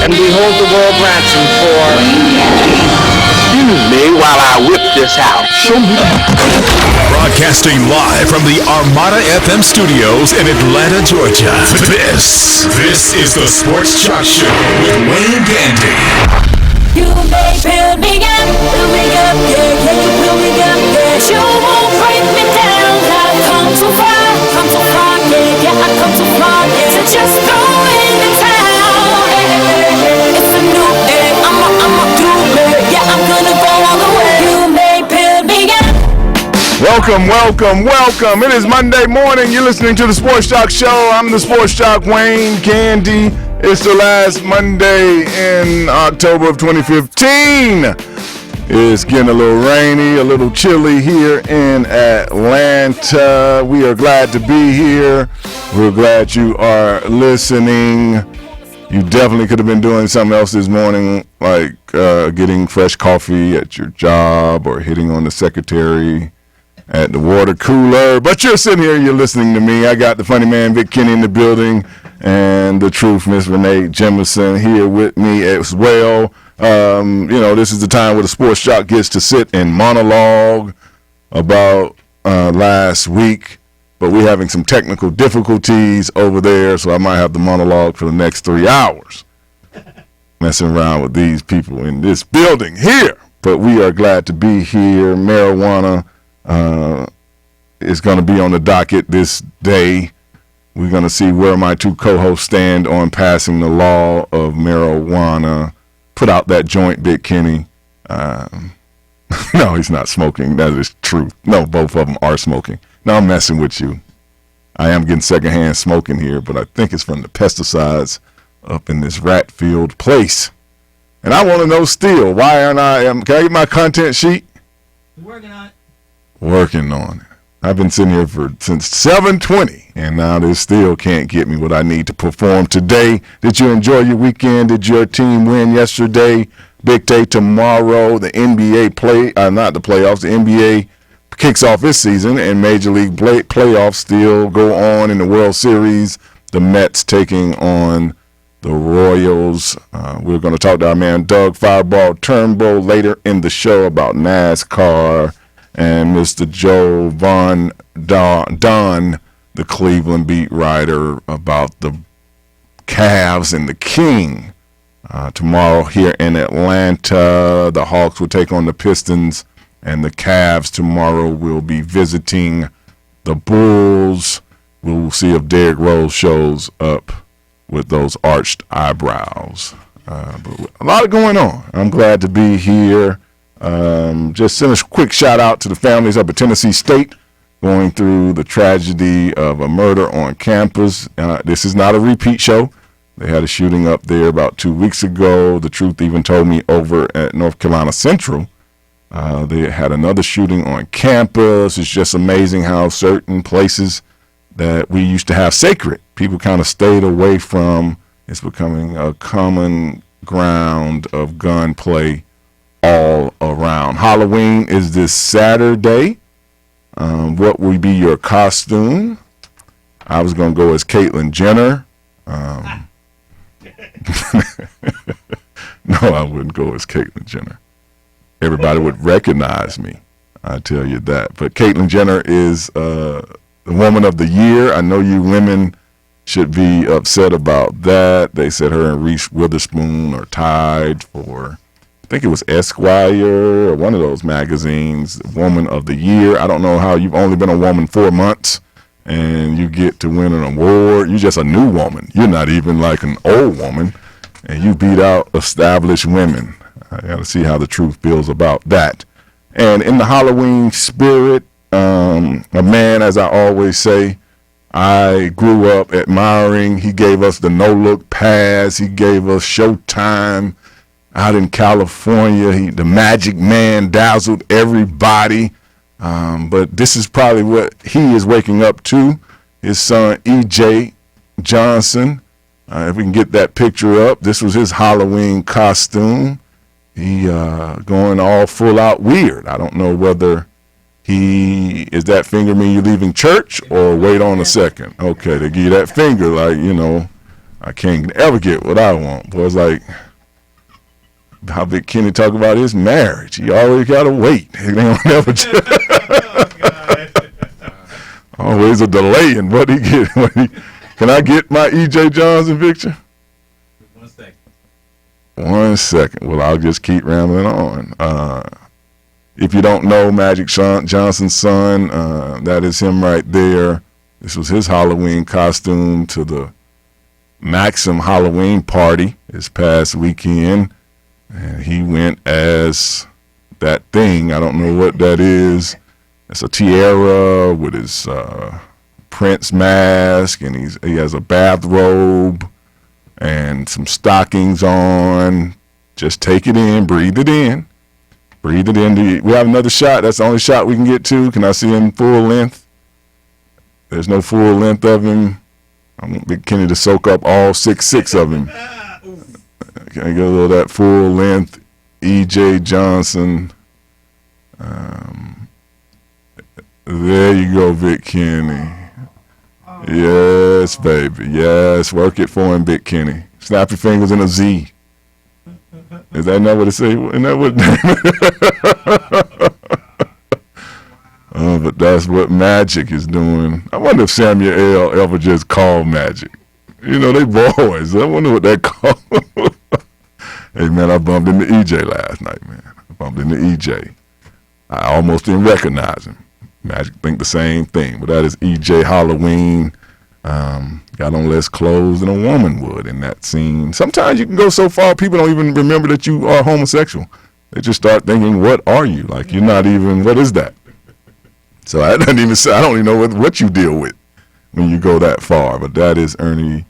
and behold the world ransom for excuse me while I whip this out. Show me. Broadcasting live from the Armada FM studios in Atlanta, Georgia. This is the Sports Joc Show with Wayne Gandy. You may build me up, yeah, you build me up, yeah. You won't break me down. I've come too far, yeah, I've come too far, yeah. To just throw in the towel, it's a new day, I'ma do it, yeah, I'm gonna go all the way. You may build me up. Welcome. It is Monday morning. You're listening to the Sports Joc Show. I'm the Sports Joc, Wayne Gandy. It's the last Monday in October of 2015. It's getting a little rainy, a little chilly here in Atlanta. We are glad to be here. We're glad you are listening. You definitely could have been doing something else this morning, like getting fresh coffee at your job or hitting on the secretary at the water cooler. But you're sitting here, you're listening to me. I got the funny man, Vic Kinney, in the building, and the truth, Miss Renee Jemison, here with me as well. This is the time where the Sports Joc gets to sit and monologue about last week, but we're having some technical difficulties over there, so I might have to monologue for the next 3 hours, messing around with these people in this building here. But we are glad to be here. Marijuana is going to be on the docket this day. We're going to see where my two co-hosts stand on passing the law of marijuana. Put out that joint, Big Kenny. No, he's not smoking. That is truth. No, both of them are smoking. No, I'm messing with you. I am getting secondhand smoking here, but I think it's from the pesticides up in this rat-filled place. And I want to know still, why aren't can I get my content sheet? Working on it. I've been sitting here since 7:20, and now they still can't get me what I need to perform today. Did you enjoy your weekend? Did your team win yesterday? Big day tomorrow. The NBA not the playoffs. The NBA kicks off this season, and Major League playoffs still go on in the World Series. The Mets taking on the Royals. We're going to talk to our man Doug Fireball Turnbull later in the show about NASCAR. And Mr. Joe Von Don, the Cleveland beat writer, about the Cavs and the King. Tomorrow here in Atlanta, the Hawks will take on the Pistons, and the Cavs tomorrow will be visiting the Bulls. We'll see if Derrick Rose shows up with those arched eyebrows. But a lot going on. I'm glad to be here. Just send a quick shout out to the families up at Tennessee State going through the tragedy of a murder on campus. This is not a repeat show. They had a shooting up there about 2 weeks ago. The truth even told me over at North Carolina Central, they had another shooting on campus. It's just amazing how certain places that we used to have sacred, people kind of stayed away from. It's becoming a common ground of gunplay all around. Halloween is this Saturday. What will be your costume? I was going to go as Caitlyn Jenner. No, I wouldn't go as Caitlyn Jenner. Everybody would recognize me, I tell you that. But Caitlyn Jenner is the Woman of the Year. I know you women should be upset about that. They said her and Reese Witherspoon are tied for, I think it was Esquire or one of those magazines, Woman of the Year. I don't know how you've only been a woman 4 months and you get to win an award. You're just a new woman. You're not even like an old woman, and you beat out established women. I got to see how the truth feels about that. And in the Halloween spirit, a man, as I always say, I grew up admiring. He gave us the no-look pass. He gave us Showtime out in California. The Magic Man dazzled everybody. But this is probably what he is waking up to. His son, E.J. Johnson. If we can get that picture up, this was his Halloween costume. He going all full out weird. I don't know whether is that finger mean you're leaving church or wait on a second? Okay, they give you that finger like, I can't ever get what I want. Boy, it's like how Big Kenny talk about his marriage. He always got to wait. He don't never always a delay in what he get. Can I get my E.J. Johnson picture? 1 second. 1 second. Well, I'll just keep rambling on. If you don't know Magic Johnson's son, that is him right there. This was his Halloween costume to the Maxim Halloween party this past weekend. And he went as that thing. I don't know what that is. It's a tiara with his Prince mask, and he has a bathrobe and some stockings on. Just take it in, breathe it in. Breathe it in. We have another shot. That's the only shot we can get to. Can I see him full length? There's no full length of him. I want Big Kenny to soak up all 6'6" of him. Can I get a little of that full length E.J. Johnson? There you go, Big Kenny. Yes, baby. Yes, work it for him, Big Kenny. Snap your fingers in a Z. Is that not what it say? Isn't that what? But that's what Magic is doing. I wonder if Samuel L. ever just called Magic. You know, they boys. I wonder what that called. Hey, man, I bumped into EJ last night, man. I bumped into EJ. I almost didn't recognize him. Magic think the same thing, but that is EJ Halloween. Got on less clothes than a woman would in that scene. Sometimes you can go so far, people don't even remember that you are homosexual. They just start thinking, what are you? Like, you're not even, what is that? So I don't even know what you deal with when you go that far. But that is Irving,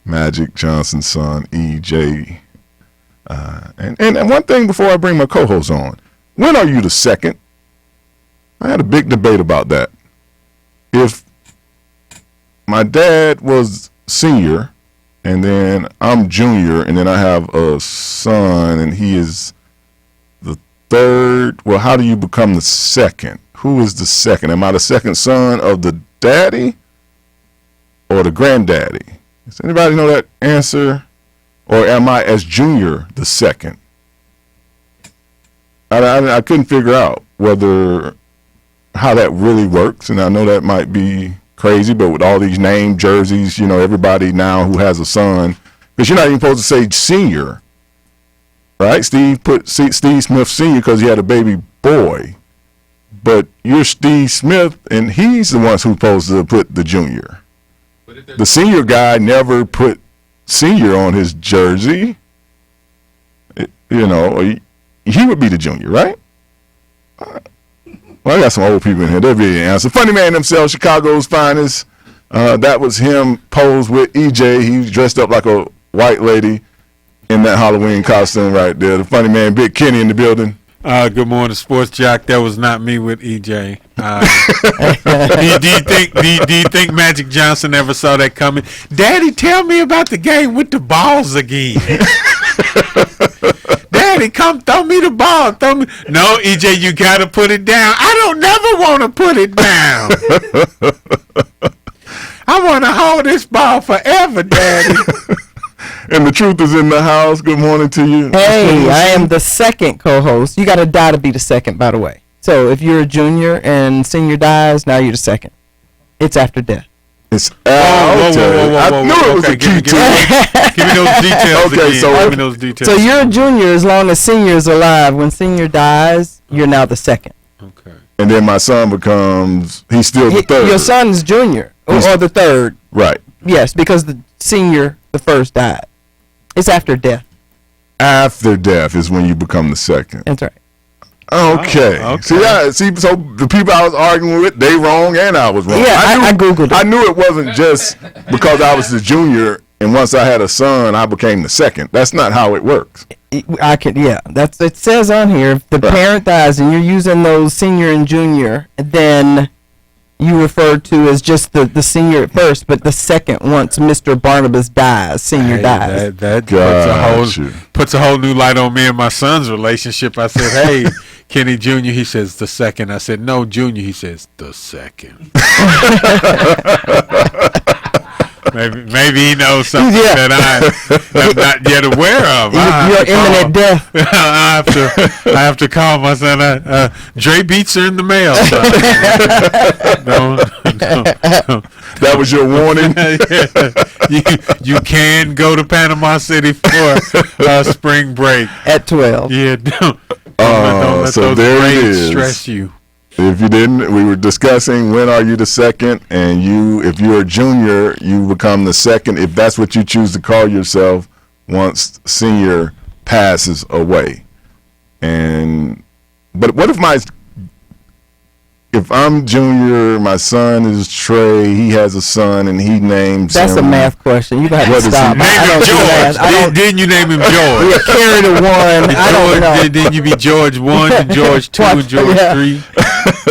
Magic Johnson's son, EJ. And one thing before I bring my co-host on, when are you the second? I had a big debate about that. If my dad was senior and then I'm junior and then I have a son and he is the third, well, how do you become the second? Who is the second? Am I the second son of the daddy or the granddaddy? Does anybody know that answer? Or am I, as junior, the second? I couldn't figure out how that really works, and I know that might be crazy, but with all these name jerseys, you know, everybody now who has a son, because you're not even supposed to say senior, right? Steve put Steve Smith Senior because he had a baby boy, but you're Steve Smith, and he's the one who's supposed to put the junior. The senior guy never put senior on his jersey. You know, he would be the junior, right? Well, I got some old people in here. They'll be the answer. Funny man himself, Chicago's finest. That was him posed with EJ. He was dressed up like a white lady in that Halloween costume right there. The funny man, Big Kenny, in the building. Good morning, Sports Joc. That was not me with EJ. Do you think Magic Johnson ever saw that coming? Daddy, tell me about the game with the balls again. Daddy, come throw me the ball. No, EJ, you got to put it down. I don't never want to put it down. I want to hold this ball forever, Daddy. And the truth is in the house. Good morning to you. Hey, I am the second co-host. You got to die to be the second, by the way. So if you're a junior and senior dies, now you're the second. It's after death. It's after. I knew it was a key to it. Give me those details Okay, again. so- Give me those details. So you're a junior as long as senior is alive. When senior dies, you're now the second. Okay. And then my son he's still the third. Your son's junior or the third. Right. Yes, because the senior, the first, died. It's after death. After death is when you become the second. That's right. Okay. okay. See, so the people I was arguing with, they wrong and I was wrong. Yeah, I Googled it. I knew it wasn't just because I was the junior and once I had a son, I became the second. That's not how it works. That's it says on here. If the parent dies and you're using those senior and junior, then you refer to as just the senior at first, but the second once Mr. Barnabas dies, senior dies. That Gotcha. puts a whole new light on me and my son's relationship. I said, hey, Kenny Jr., he says the second. I said, no, Junior, he says the second. Maybe he knows something that I am not yet aware of. Your imminent death. I have to call my son. Dre beats are in the mail. No. That was your warning. You can go to Panama City for spring break At 12. Yeah, don't let so those there it grades is. stress you. If you didn't, we were discussing when are you the second, and if you're a junior, you become the second if that's what you choose to call yourself once senior passes away. But what if I'm junior, my son is Trey, he has a son, and he names That's him. a math question. You got to What is stop. he? Name him George. Didn't you name him George? Yeah, carry the one. I don't know. Then you be George 1 and George 2 and George 3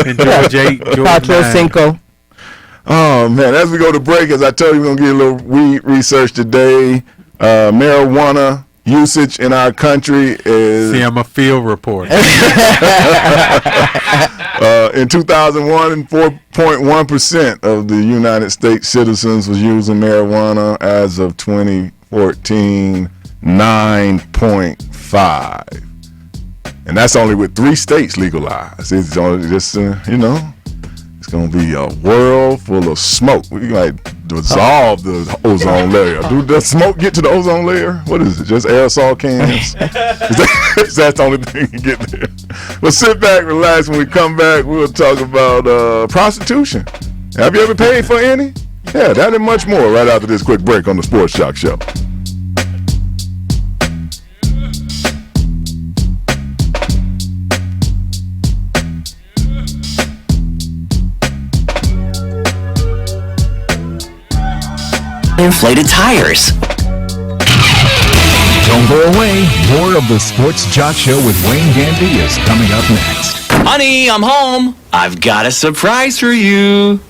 and George 8, George 9. Cinco. Oh, man, as we go to break, as I told you, we're going to get a little weed research today. Marijuana usage in our country is... See, I'm a field reporter. In 2001, 4.1% of the United States citizens was using marijuana. As of 2014, 9.5%. And that's only with 3 states legalized. It's only just, it's going to be a world full of smoke. We might dissolve the ozone layer. Do the smoke get to the ozone layer? What is it? Just aerosol cans? Is that the only thing you get there? Well, sit back, relax. When we come back, we'll talk about prostitution. Have you ever paid for any? Yeah, that and much more right after this quick break on the Sports Joc Show. Inflated tires. Don't go away. More of the Sports Joc Show with Wayne Gandy is coming up next. Honey, I'm home. I've got a surprise for you.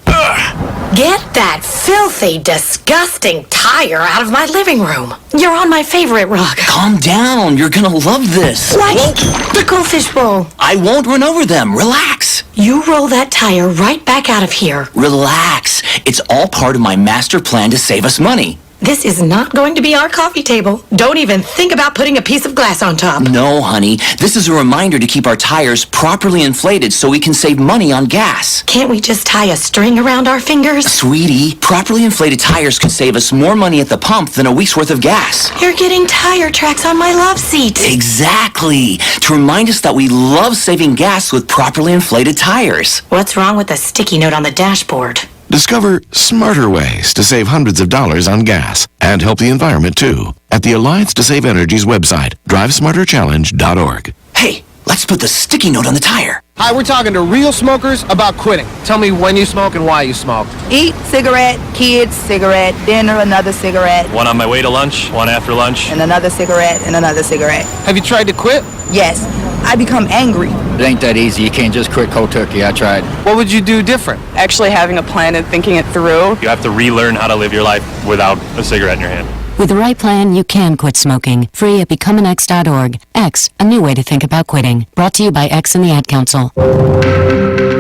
Get that filthy, disgusting tire out of my living room. You're on my favorite rug. Calm down. You're gonna love this. What? The goldfish bowl. I won't run over them. Relax. You roll that tire right back out of here. Relax. It's all part of my master plan to save us money. This is not going to be our coffee table. Don't even think about putting a piece of glass on top. No, honey. This is a reminder to keep our tires properly inflated so we can save money on gas. Can't we just tie a string around our fingers? Sweetie, properly inflated tires could save us more money at the pump than a week's worth of gas. You're getting tire tracks on my love seat. Exactly. To remind us that we love saving gas with properly inflated tires. What's wrong with the sticky note on the dashboard? Discover smarter ways to save hundreds of dollars on gas and help the environment too at the Alliance to Save Energy's website, drivesmarterchallenge.org. Hey, let's put the sticky note on the tire. Hi, we're talking to real smokers about quitting. Tell me when you smoke and why you smoke. Eat, cigarette, kids, cigarette, dinner, another cigarette. One on my way to lunch, one after lunch. And another cigarette, and another cigarette. Have you tried to quit? Yes. I become angry. It ain't that easy. You can't just quit cold turkey. I tried. What would you do different? Actually having a plan and thinking it through. You have to relearn how to live your life without a cigarette in your hand. With the right plan, you can quit smoking. Free at becomeanx.org. X, a new way to think about quitting. Brought to you by X and the Ad Council.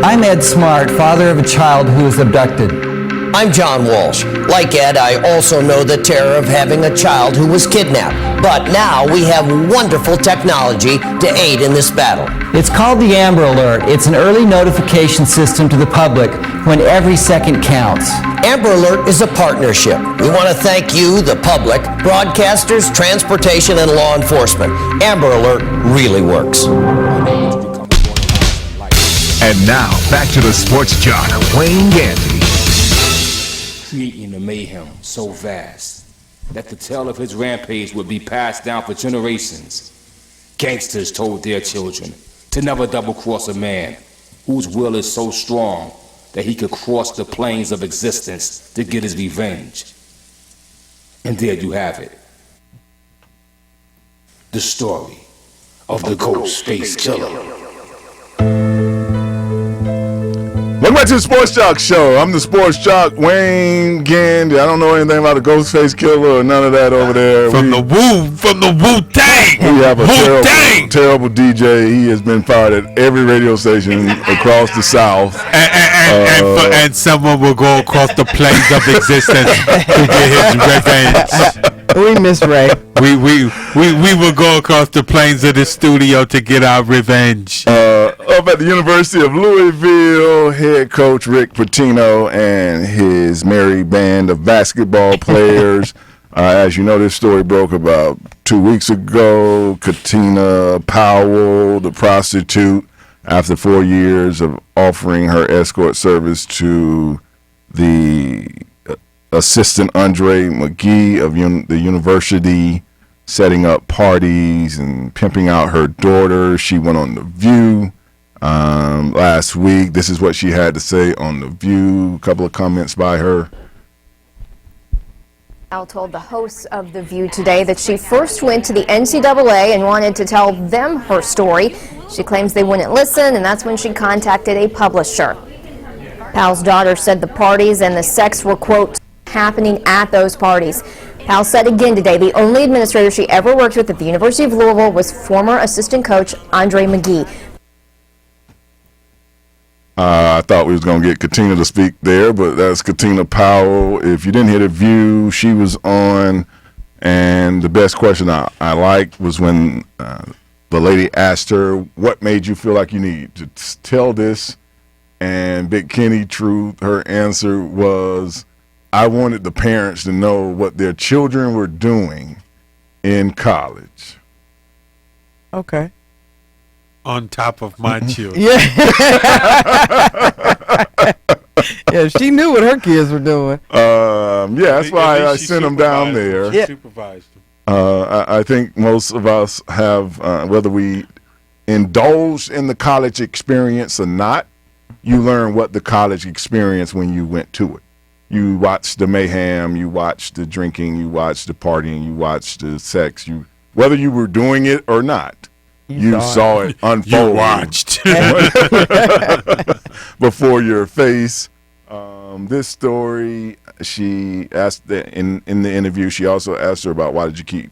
I'm Ed Smart, father of a child who was abducted. I'm John Walsh. Like Ed, I also know the terror of having a child who was kidnapped. But now we have wonderful technology to aid in this battle. It's called the Amber Alert. It's an early notification system to the public when every second counts. Amber Alert is a partnership. We want to thank you, the public, broadcasters, transportation, and law enforcement. Amber Alert really works. And now, back to the Sports Joc, Wayne Gandy. Creating a mayhem so vast that the tale of his rampage would be passed down for generations. Gangsters told their children to never double-cross a man whose will is so strong that he could cross the plains of existence to get his revenge. And there you have it. The story of the Ghost Face Killer. Welcome back to the Sports Joc Show. I'm the Sports Joc, Wayne Gandy. I don't know anything about a Ghostface Killer or none of that over there. From the Wu-Tang. We have a terrible DJ. He has been fired at every radio station across the South. and someone will go across the plains of existence to get his revenge. We miss Ray. We will go across the plains of the studio to get our revenge. Up at the University of Louisville, head coach Rick Pitino and his merry band of basketball players. As you know, this story broke about 2 weeks ago. Katina Powell, the prostitute, after 4 years of offering her escort service to the assistant Andre McGee of the university, setting up parties and pimping out her daughter. She went on The View last week. This is what she had to say on The View. A couple of comments by her. Al told the hosts of The View today that she first went to the NCAA and wanted to tell them her story. She claims they wouldn't listen, and that's when she contacted a publisher. Powell's daughter said the parties and the sex were, quote, happening at those parties. Powell said again today the only administrator she ever worked with at the University of Louisville was former assistant coach Andre McGee. I thought we was going to get Katina to speak there, but that's Katina Powell. If you didn't hear The View, she was on, and the best question I liked was when the lady asked her, what made you feel like you need to tell this? And Big Kenny Truth, her answer was, I wanted the parents to know what their children were doing in college. Okay. On top of my children. Yeah. Yeah, she knew what her kids were doing. Yeah, that's why I sent them down there. Yeah. Supervised them. I think most of us have, whether we indulged in the college experience or not, you learn what the college experience when you went to it. You watched the mayhem, you watched the drinking, you watched the partying, you watched the sex. Whether you were doing it or not, you saw it unfold. You watched before your face. This story, she asked in the interview. She also asked her about why did you keep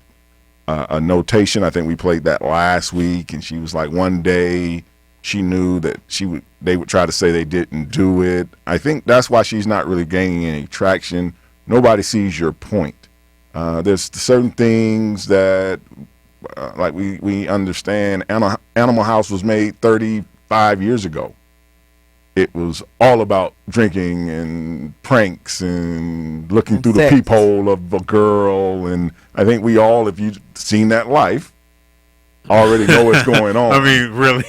a notation. I think we played that last week, and she was like, one day she knew that they would try to say they didn't do it. I think that's why she's not really gaining any traction. Nobody sees your point. There's certain things that. Like we understand, Animal House was made 35 years ago. It was all about drinking and pranks and looking through the peephole of a girl. And I think we all, if you've seen that life, already know what's going on. I mean, really,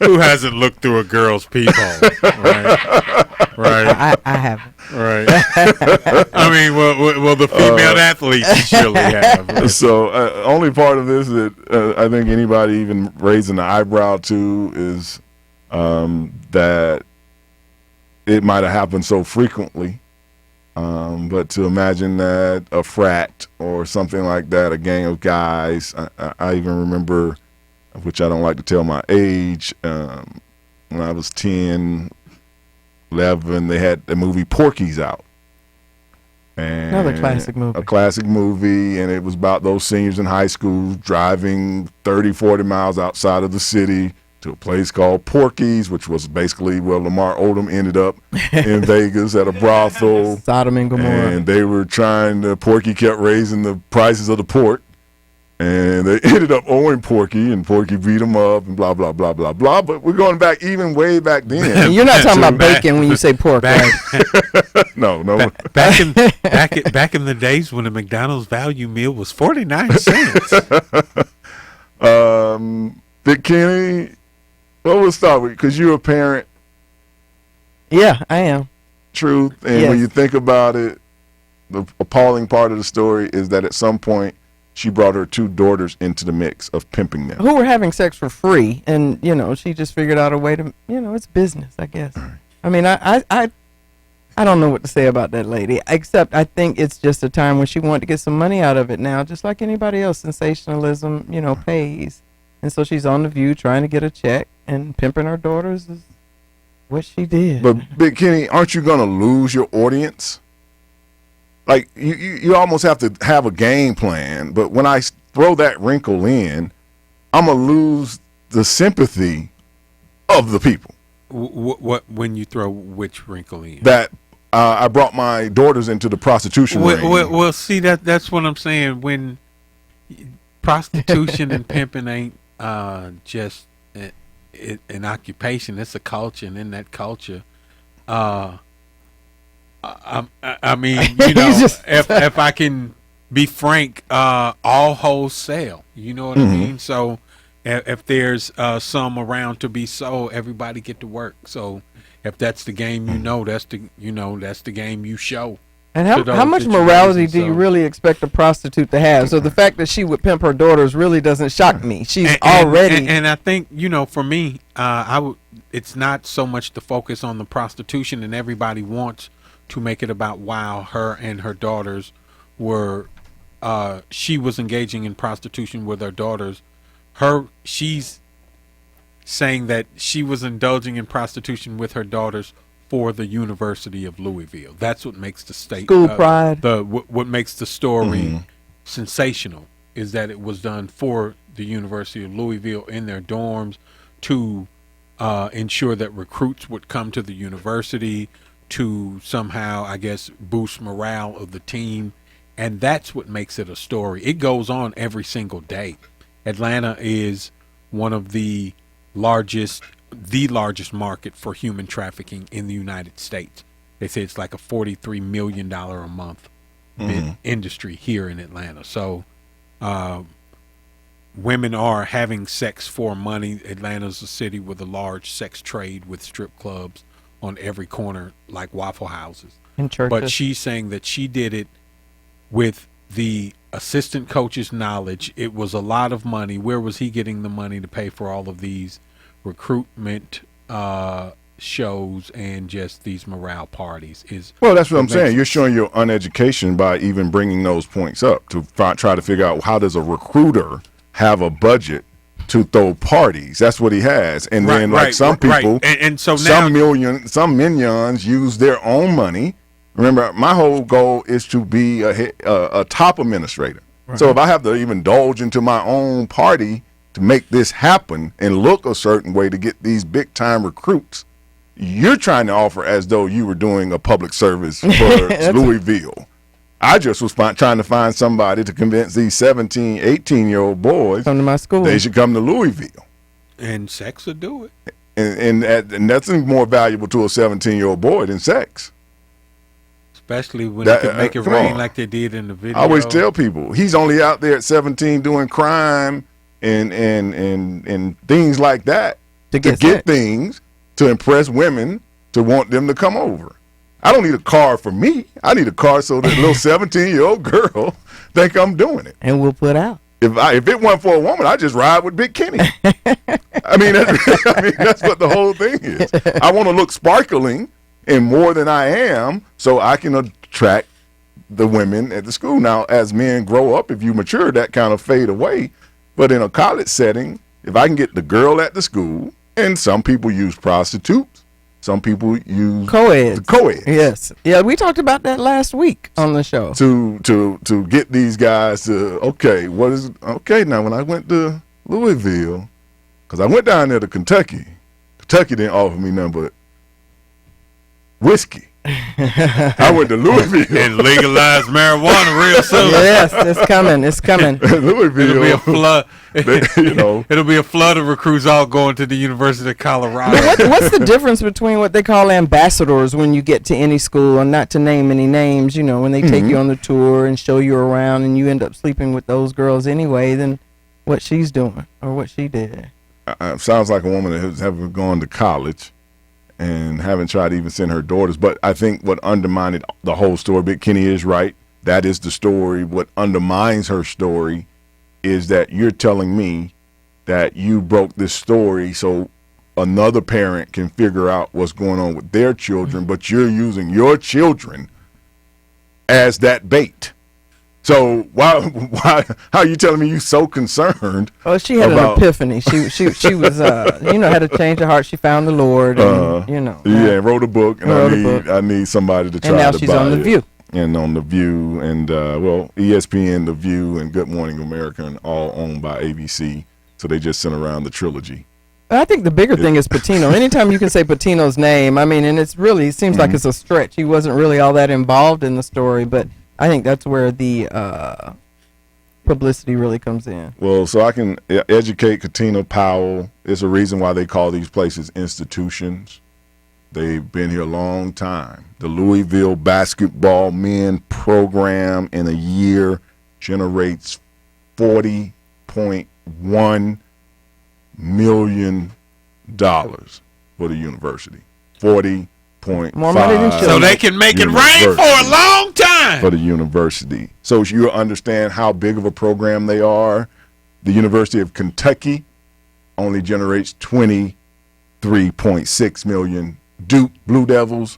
who hasn't looked through a girl's peephole? Right. I haven't. Right. I mean, well, the female athletes surely have. Right? So, only part of this that I think anybody even raising the eyebrow to is that it might have happened so frequently. But to imagine that a frat or something like that, a gang of guys, I even remember, which I don't like to tell my age, when I was 10, 11, they had the movie Porky's out. And another classic movie. A classic movie, and it was about those seniors in high school driving 30, 40 miles outside of the city to a place called Porky's, which was basically where Lamar Odom ended up in Vegas at a brothel. Sodom and Gomorrah. And they were Porky kept raising the prices of the port. And they ended up owing Porky, and Porky beat him up, and blah, blah, blah, blah, blah. But we're going back even way back then. You're not talking about bacon when you say pork, right? No. Back in the days when a McDonald's value meal was 49 cents. Big Kenny, well, we'll start with, because you're a parent. Yeah, I am. Truth. And when you think about it, the appalling part of the story is that at some point, she brought her two daughters into the mix of pimping them. Who were having sex for free, and she just figured out a way to, it's business, I guess. I mean, I don't know what to say about that lady, except I think it's just a time when she wanted to get some money out of it now, just like anybody else. Sensationalism, pays, and so she's on The View trying to get a check, and pimping her daughters is what she did. But Big Kenny, aren't you gonna lose your audience? Like, you almost have to have a game plan, but when I throw that wrinkle in, I'm going to lose the sympathy of the people. What when you throw which wrinkle in? That I brought my daughters into the prostitution ring. Well, see that's what I'm saying. When prostitution and pimping ain't just an occupation, it's a culture, and in that culture, I mean, you know, if I can be frank, all hoes sell. You know what I mean? So if there's some around to be sold, everybody get to work. So if that's the game, that's the game you show. And how much morality do you really expect a prostitute to have? So the fact that she would pimp her daughters really doesn't shock me. She's already. And I think, for me, it's not so much the focus on the prostitution, and everybody wants to make it about while her and her daughters were, she was engaging in prostitution with her daughters. She's saying that she was indulging in prostitution with her daughters for the University of Louisville. That's what makes the state school pride. What makes the story sensational is that it was done for the University of Louisville in their dorms to ensure that recruits would come to the university to somehow, I guess, boost morale of the team, and that's what makes it a story. It goes on every single day. Atlanta is one of the largest market for human trafficking in the United States. They say it's like a $43 million a month industry here in Atlanta. So women are having sex for money. Atlanta's a city with a large sex trade with strip clubs on every corner like Waffle Houses. And churches. But she's saying that she did it with the assistant coach's knowledge. It was a lot of money. Where was he getting the money to pay for all of these recruitment shows and just these morale parties? Well, that's what I'm saying. You're showing your uneducation by even bringing those points up to try to figure out how does a recruiter have a budget to throw parties. That's what he has. And then some people, and so some minions use their own money. Remember, my whole goal is to be a top administrator. Right. So if I have to even indulge into my own party to make this happen and look a certain way to get these big time recruits, you're trying to offer as though you were doing a public service for Louisville. I just was trying to find somebody to convince these 17, 18-year-old boys come to my school. They should come to Louisville. And sex will do it. And that's more valuable to a 17-year-old boy than sex. Especially when they can make it rain like they did in the video. I always tell people, he's only out there at 17 doing crime and things like that to get things, to impress women, to want them to come over. I don't need a car for me. I need a car so that little 17-year-old girl think I'm doing it. And we'll put out. If it weren't for a woman, I'd just ride with Big Kenny. I mean, that's what the whole thing is. I want to look sparkling and more than I am so I can attract the women at the school. Now, as men grow up, if you mature, that kind of fade away. But in a college setting, if I can get the girl at the school, and some people use prostitutes, some people use co-eds. Yes. Yeah, we talked about that last week on the show. To get these guys to, now when I went to Louisville, because I went down there to Kentucky didn't offer me nothing but whiskey. I went to Louisville and legalized marijuana real soon. Yes, it's coming. Louisville. It'll be a flood. It'll be a flood of recruits all going to the University of Colorado. What's the difference between what they call ambassadors when you get to any school, and not to name any names, when they take you on the tour and show you around and you end up sleeping with those girls anyway, than what she's doing or what she did? Sounds like a woman that has ever gone to college and haven't tried to even send her daughters. But I think what undermined the whole story, Big Kenny is right. That is the story. What undermines her story is that you're telling me that you broke this story so another parent can figure out what's going on with their children, but you're using your children as that bait. So why how are you telling me you so concerned? Oh, she had an epiphany. She was had a change of heart. She found the Lord, and wrote a book, and I need somebody to try to buy it. And now she's on The View. And on The View, and ESPN, The View, and Good Morning America, and all owned by ABC. So they just sent around the trilogy. I think the bigger thing is Patino. Anytime you can say Patino's name, I mean, and it's really seems like it's a stretch. He wasn't really all that involved in the story, but I think that's where the publicity really comes in. Well, so I can educate Katina Powell. It's a reason why they call these places institutions. They've been here a long time. The Louisville basketball men program in a year generates $40.1 million for the university. 40.5. So they can make it rain for a long time for the university. So you understand how big of a program they are. The University of Kentucky only generates $23.6 million. Duke Blue Devils,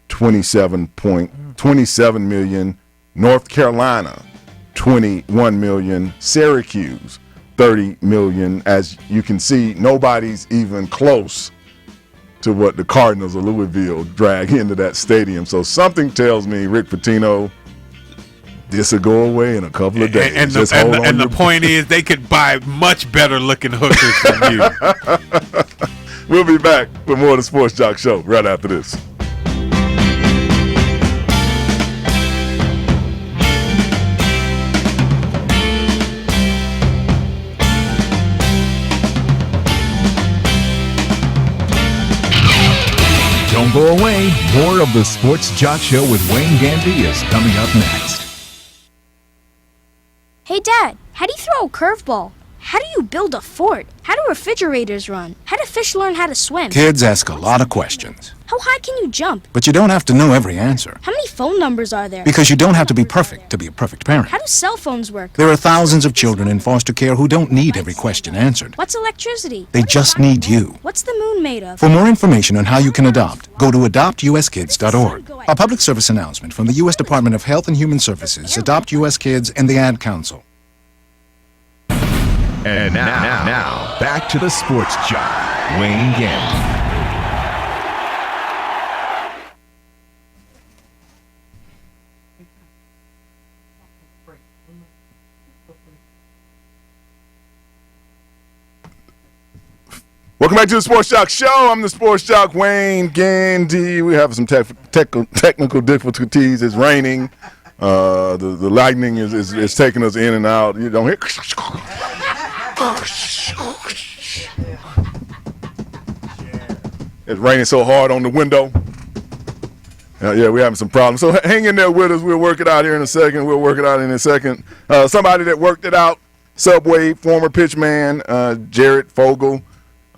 27 million. North Carolina, 21 million. Syracuse, 30 million. As you can see, nobody's even close to what the Cardinals of Louisville drag into that stadium. So something tells me, Rick Pitino, this will go away in a couple of days. And the point is, they could buy much better looking hookers from you. We'll be back with more of the Sports Joc Show right after this. Don't go away. More of the Sports Joc Show with Wayne Gandy is coming up next. Hey, Dad, how do you throw a curveball? How do you build a fort? How do refrigerators run? How do fish learn how to swim? Kids ask a lot of questions, How high can you jump? but you don't have to know every answer. How many phone numbers are there? Because you don't have to be perfect to be a perfect parent. How do cell phones work? There are thousands of children in foster care who don't need every question answered. What's electricity? They just need you. What's the moon made of? For more information on how you can adopt, go to adoptuskids.org. A public service announcement from the U.S. Department of Health and Human Services, Adopt U.S. Kids, and the Ad Council. And now, back to the Sports Joc, Wayne Gandy. Welcome back to the Sports Joc Show. I'm the Sports Joc, Wayne Gandy. We have some technical difficulties. It's raining. The lightning is taking us in and out. You don't hear. It's raining so hard on the window. Yeah, we're having some problems. So hang in there with us. We'll work it out here in a second. Somebody that worked it out, Subway, former pitchman, Jared Fogle.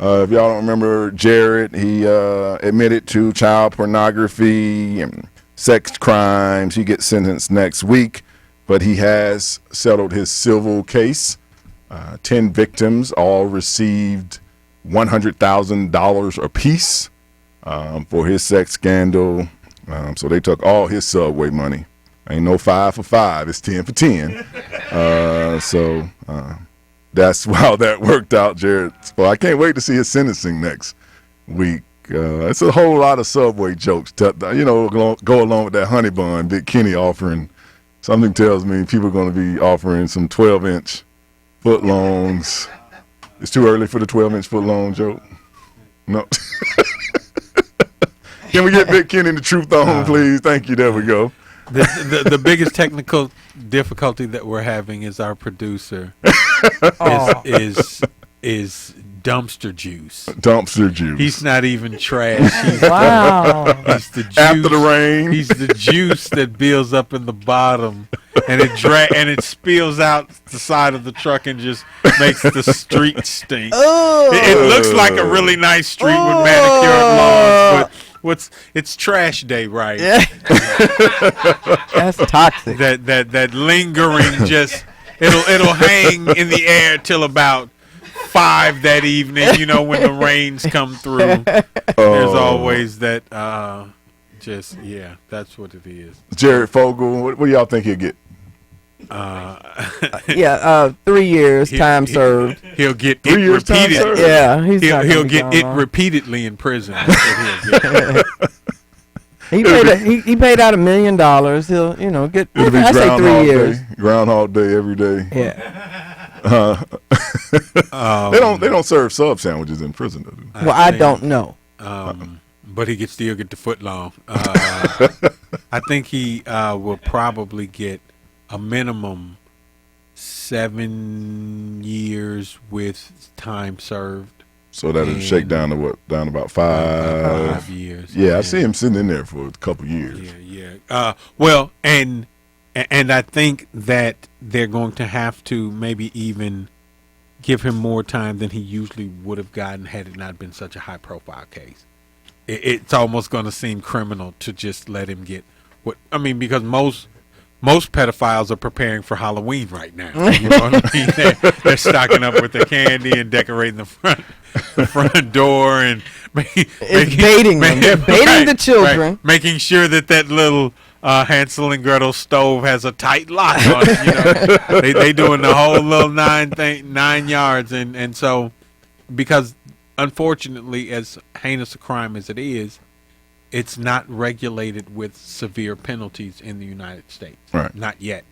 If y'all don't remember Jared, he admitted to child pornography and sex crimes. He gets sentenced next week, but he has settled his civil case. 10 victims all received $100,000 apiece for his sex scandal. So they took all his Subway money. Ain't no 5 for 5. It's 10 for 10. That's how that worked out, Jared. Well, I can't wait to see his sentencing next week. It's a whole lot of Subway jokes, go along with that honey bun Big Kenny offering. Something tells me people are going to be offering some 12-inch foot longs. It's too early for the 12-inch foot long joke. No. Can we get Big Kenny the truth on, please? Thank you. There we go. The biggest technical difficulty that we're having is our producer is dumpster juice. Dumpster juice. He's not even trash. He's he's the juice. After the rain. He's the juice that builds up in the bottom, and it spills out the side of the truck and just makes the street stink. It looks like a really nice street with manicured lawns, but it's trash day, right? Yeah. That's toxic. That lingering just it'll hang in the air till about 5 that evening, when the rains come through. There's always that that's what it is. Jared Fogle, what do y'all think he'll get? 3 years time served. He'll get 3 years time served? Yeah, he'll get it repeatedly in prison. That's what he'll get. He paid out $1 million. He'll get. It'll be I say 3 years. Groundhog Day every day. Yeah. They don't serve sub sandwiches in prison, do they? Well, I don't know. But he could still get the foot long. I think he will probably get a minimum 7 years with time served. So that'll shake down to what? Down to about 5 years. Yeah, I see him sitting in there for a couple years. Yeah. Well, and I think that they're going to have to maybe even give him more time than he usually would have gotten had it not been such a high-profile case. It's almost going to seem criminal to just let him get because most pedophiles are preparing for Halloween right now. You know what I mean? They're stocking up with the candy and decorating the front door and baiting them. They're baiting the children, right, making sure that little Hansel and Gretel stove has a tight lock on it. They doing the whole little 9 yards, and so because unfortunately, as heinous a crime as it is, it's not regulated with severe penalties in the United States. Right. Not yet.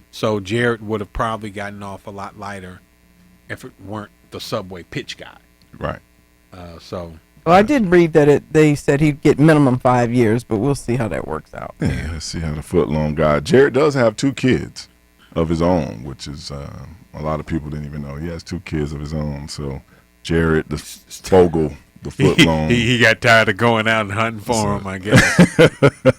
So Jared would have probably gotten off a lot lighter if it weren't the subway pitch guy. Right. Well, I did read that they said he'd get minimum 5 years, but we'll see how that works out. Yeah, let's see how the foot-long guy. Jared does have 2 kids of his own, which is a lot of people didn't even know. He has 2 kids of his own. So Jared, the Fogle, the foot-long. He got tired of going out and hunting for him, I guess.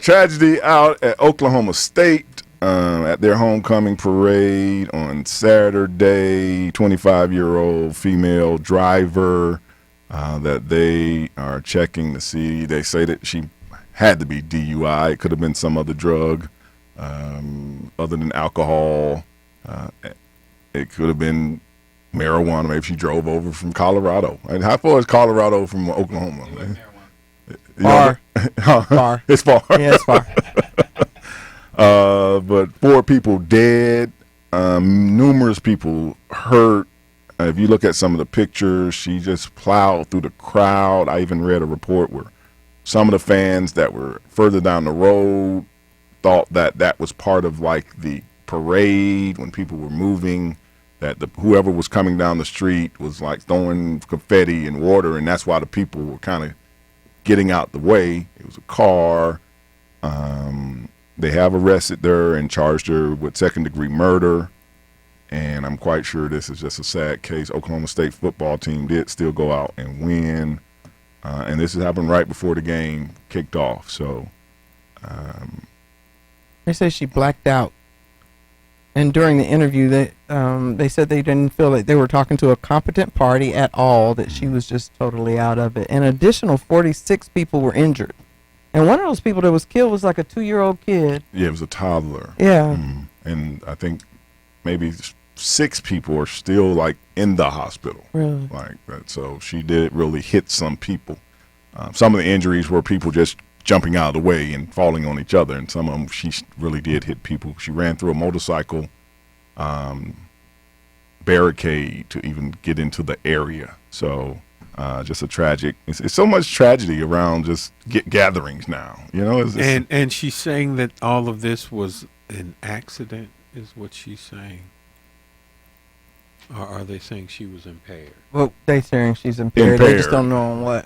Tragedy out at Oklahoma State at their homecoming parade on Saturday. 25-year-old female driver that they are checking to see. They say that she had to be DUI. It could have been some other drug other than alcohol. It could have been marijuana. Maybe she drove over from Colorado. And how far is Colorado from Oklahoma? Far. Far. It's far. Yeah, it's far. But 4 people dead, numerous people hurt. If you look at some of the pictures, she just plowed through the crowd. I even read a report where some of the fans that were further down the road thought that was part of like the parade when people were moving, that whoever was coming down the street was like throwing confetti and water, and that's why the people were kind of getting out the way. It was a car. They have arrested her and charged her with second-degree murder, and I'm quite sure this is just a sad case. Oklahoma State football team did still go out and win, and this has happened right before the game kicked off. So they say she blacked out. And during the interview, they said they didn't feel like they were talking to a competent party at all, that she was just totally out of it. An additional 46 people were injured. And one of those people that was killed was like a 2-year-old kid. Yeah, it was a toddler. Yeah. And I think maybe 6 people are still like in the hospital. Really? Like that. So she did really hit some people. Some of the injuries were people just jumping out of the way and falling on each other, and some of them she really did hit people. She ran through a motorcycle barricade to even get into the area. So just a tragic. It's so much tragedy around just gatherings now. You know, and she's saying that all of this was an accident, is what she's saying. Or are they saying she was impaired? Well, they're saying she's impaired. They just don't know on what.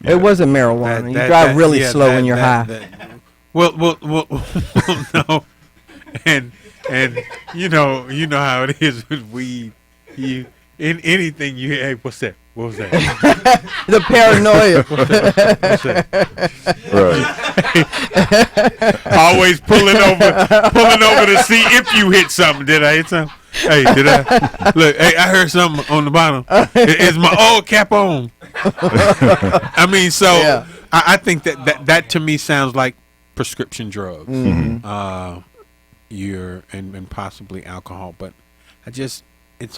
Yeah. It wasn't marijuana. You drive really slow when you're high. Well, no. And you know how it is with weed. In anything you hey, what's that? What was that? The paranoia. What's that? Right. Always pulling over to see if you hit something. Did I hit something? Hey, did I? Look, hey, I heard something on the bottom. Is my old cap on? I mean, so yeah. I think that to me sounds like prescription drugs. Mm-hmm. And possibly alcohol, but it's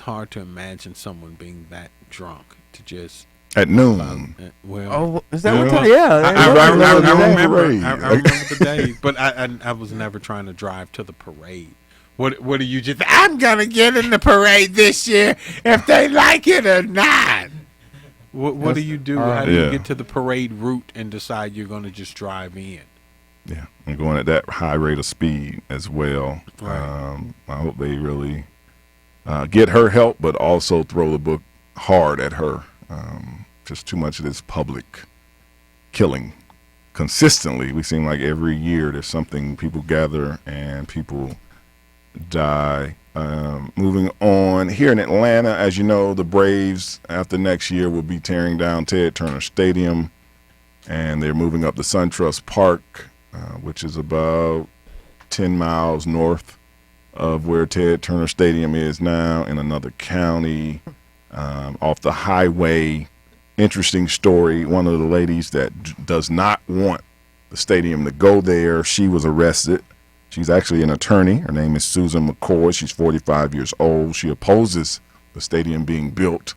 hard to imagine someone being that drunk to just at noon. Is that what time? Yeah, I remember the day, but I was never trying to drive to the parade. What do you just? I'm gonna get in the parade this year if they like it or not. What do you do? How do you get to the parade route and decide you're gonna just drive in? Yeah, and going at that high rate of speed as well. Right. I hope they really get her help, but also throw the book hard at her. Just too much of this public killing. Consistently, we seem like every year there's something, people gather and people die. Moving on, here in Atlanta, as you know, the Braves, after next year, will be tearing down Ted Turner Stadium, and they're moving up to SunTrust Park, which is about 10 miles north of where Ted Turner Stadium is now, in another county, off the highway. Interesting story. One of the ladies that does not want the stadium to go there, she was arrested. She's actually an attorney. Her name is Susan McCoy. She's 45 years old. She opposes the stadium being built.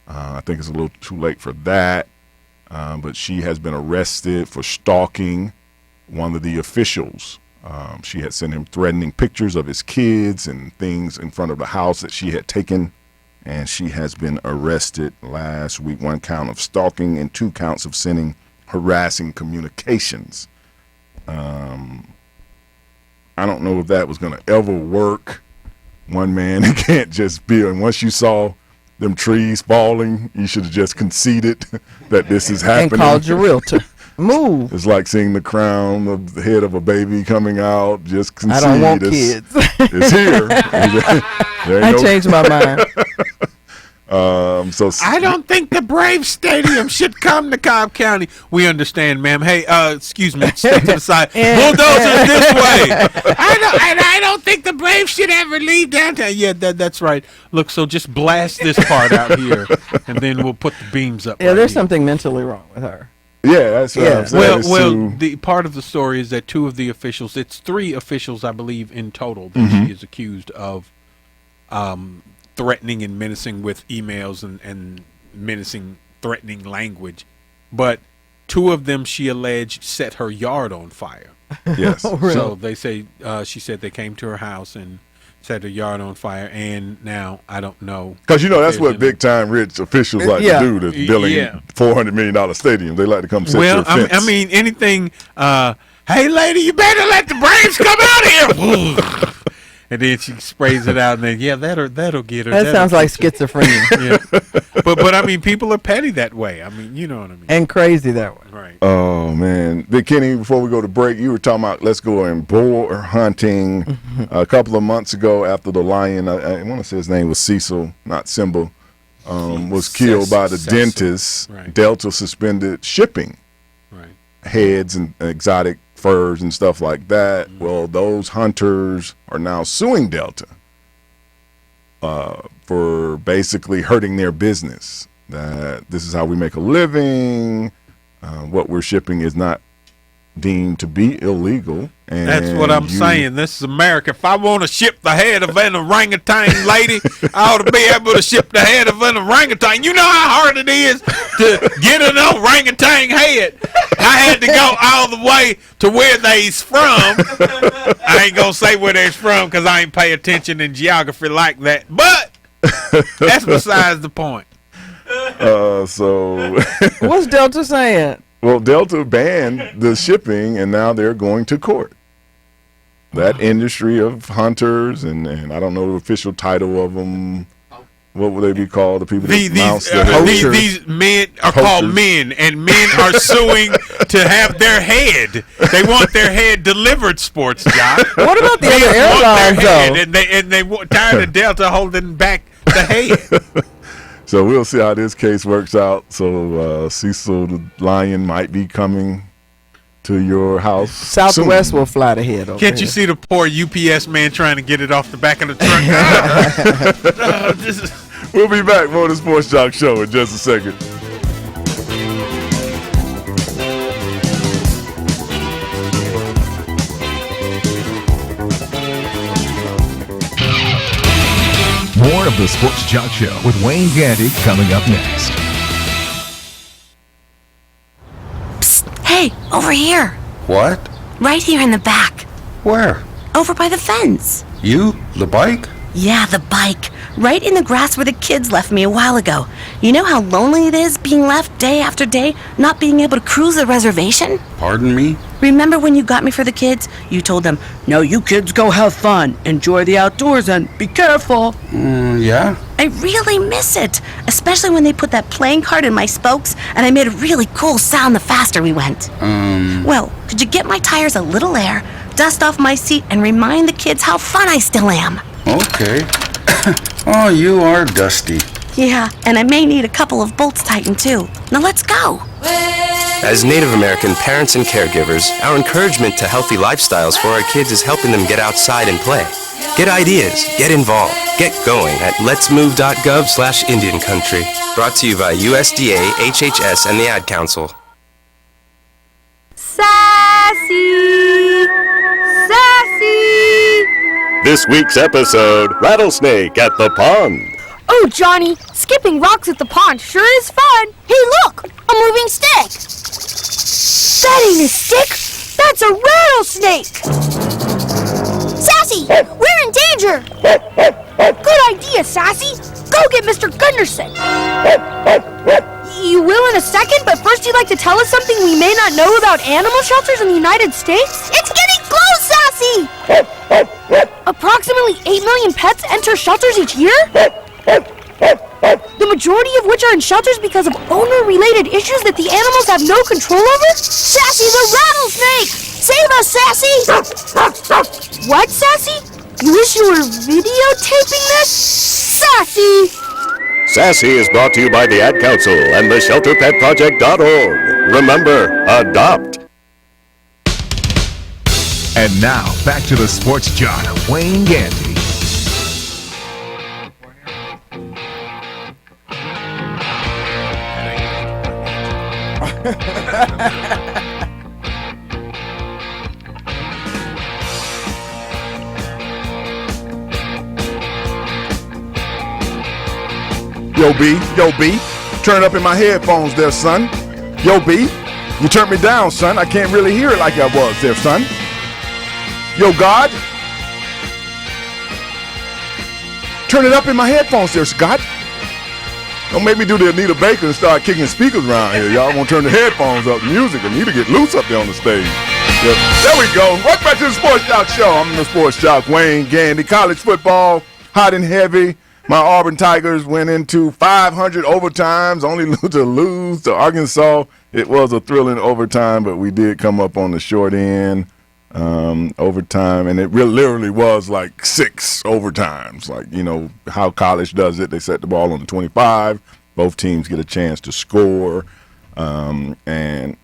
I think it's a little too late for that. But she has been arrested for stalking one of the officials. She had sent him threatening pictures of his kids and things in front of the house that she had taken. And she has been arrested last week. 1 count of stalking and 2 counts of sending harassing communications. I don't know if that was going to ever work. One man can't just be. And once you saw them trees falling, you should have just conceded that this is happening. And called your realtor. Move. It's like seeing the crown of the head of a baby coming out. Just concede. I don't want kids. It's here. I changed my mind. So I don't think the Braves Stadium should come to Cobb County. We understand, ma'am. Hey, excuse me, step to the side. Bulldozers this way. I don't think the Braves should ever leave downtown. Yeah, that's right. Look, so just blast this part out here, and then we'll put the beams up. Yeah, there's something mentally wrong with her. Yeah, that's what I'm saying. Well, the part of the story is that 2 of the officials, it's 3 officials, I believe, in total that she is accused of threatening and menacing with emails and menacing, threatening language. But 2 of them, she alleged, set her yard on fire. Yes. Oh, really? So they say, she said they came to her house and set her yard on fire, and now I don't know. Because, that's what big-time rich officials like to do, that's building $400 million stadium. They like to come set your fence. I mean, anything, hey, lady, you better let the Braves come out here. And then she sprays it out, and then that'll get her. That sounds like schizophrenia. Yeah. But I mean, people are petty that way. I mean, you know what I mean. And crazy that way. Right. Oh man, Big Kenny. Before we go to break, you were talking about let's go and boar hunting. A couple of months ago, after the lion, I want to say his name was Cecil, not Simba, was killed by the dentist. Right. Delta suspended shipping. Right. Heads and exotic furs and stuff like that. Well, those hunters are now suing Delta for basically hurting their business. That this is how we make a living. What we're shipping is not deemed to be illegal. And that's what I'm saying. This is America. If I want to ship the head of an orangutan lady, I ought to be able to ship the head of an orangutan. You know how hard it is to get an orangutan head. I had to go all the way to where they's from. I ain't going to say where they're from because I ain't pay attention in geography like that. But that's besides the point. So what's Delta saying? Well, Delta banned the shipping, and now they're going to court. That industry of hunters, and I don't know the official title of them. What would they be called? The people that these men are called men, and men are suing to have their head. They want their head delivered, Sports Joc. What about the other airlines, though? And they tired of Delta holding back the head. So we'll see how this case works out. So Cecil the lion might be coming to your house. Southwest will fly the head over. Can't you see the poor UPS man trying to get it off the back of the truck? We'll be back for the Sports Joc Show in just a second. More of the Sports Joc Show with Wayne Gandy coming up next. Psst, hey, over here. What? Right here in the back. Where? Over by the fence. You? The bike? Yeah, the bike. Right in the grass where the kids left me a while ago. You know how lonely it is being left day after day, not being able to cruise the reservation? Pardon me? Remember when you got me for the kids? You told them, "No, you kids go have fun, enjoy the outdoors, and be careful." Yeah? I really miss it, especially when they put that playing card in my spokes and I made a really cool sound the faster we went. Well, could you get my tires a little air, dust off my seat, and remind the kids how fun I still am? Okay. Oh, you are dusty. Yeah, and I may need a couple of bolts tightened too. Now let's go. As Native American parents and caregivers, our encouragement to healthy lifestyles for our kids is helping them get outside and play. Get ideas, get involved, get going at letsmove.gov/Indian Country. Brought to you by USDA, HHS, and the Ad Council. Sassy! Sassy! This week's episode, Rattlesnake at the Pond. Oh, Johnny, skipping rocks at the pond sure is fun. Hey, look, a moving stick. That ain't a stick. That's a rattlesnake. Sassy, we're in danger. Good idea, Sassy. Go get Mr. Gunderson. You will in a second, but first you'd like to tell us something we may not know about animal shelters in the United States? It's getting close, Sassy! Approximately 8 million pets enter shelters each year? The majority of which are in shelters because of owner-related issues that the animals have no control over? Sassy the rattlesnake! Save us, Sassy! What, Sassy? You wish you were videotaping this? Sassy! Sassy is brought to you by the Ad Council and the ShelterPetProject.org. Remember, adopt. And now, back to the Sports Joc, Wayne Gandy. Yo, B, turn it up in my headphones there, son. Yo, B, you turned me down, son. I can't really hear it like I was there, son. Yo, God, turn it up in my headphones there, Scott. Don't make me do the Anita Baker and start kicking speakers around here. Y'all won't turn the headphones up. The music will need to get loose up there on the stage. Yep. There we go. Welcome back to the Sports Joc Show. I'm the Sports Joc, Wayne Gandy. College football, hot and heavy. My Auburn Tigers went into 500 overtimes, only to lose to Arkansas. It was a thrilling overtime, but we did come up on the short end overtime, and it literally was like 6 overtimes. Like, you know, how college does it. They set the ball on the 25. Both teams get a chance to score, and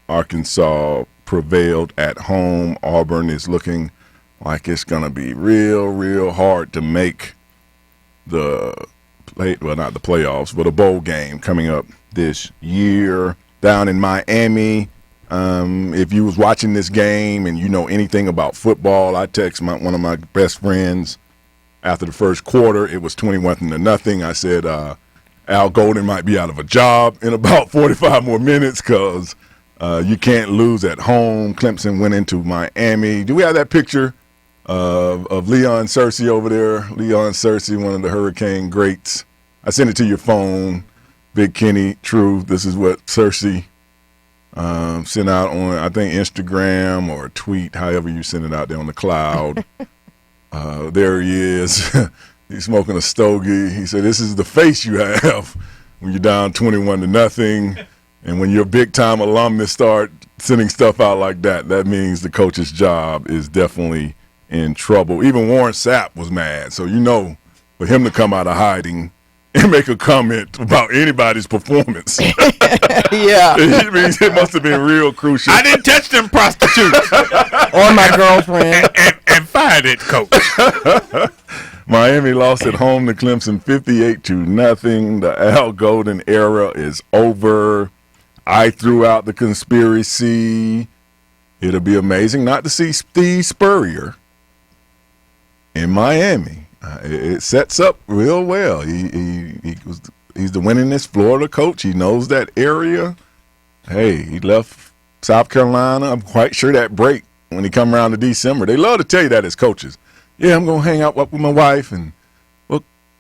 Arkansas prevailed at home. Auburn is looking like it's going to be real hard to make not the playoffs, but a bowl game coming up this year down in Miami. If you was watching this game and you know anything about football, I text one of my best friends after the first quarter. It was 21-0. I said Al Golden might be out of a job in about 45 more minutes because you can't lose at home. Clemson went into Miami. Do we have that picture of Leon Searcy over there? Leon Searcy, one of the Hurricane greats. I sent it to your phone. Big Kenny, true. This is what Searcy sent out on, I think, Instagram or a tweet, however you send it out there on the cloud. There he is. He's smoking a stogie. He said, "This is the face you have when you're down 21-0. And when your big-time alumnus start sending stuff out like that, that means the coach's job is definitely in trouble." Even Warren Sapp was mad. So, you know, for him to come out of hiding and make a comment about anybody's performance. Yeah. It must have been real crucial. I didn't touch them prostitutes. Or my girlfriend. and fired it, coach. Miami lost at home to Clemson 58-0. The Al Golden era is over. I threw out the conspiracy. It'll be amazing not to see Steve Spurrier in Miami. It sets up real well. He's the winningest Florida coach. He knows that area. Hey, he left South Carolina. I'm quite sure that break when he come around to December. They love to tell you that as coaches. Yeah, I'm going to hang out with my wife and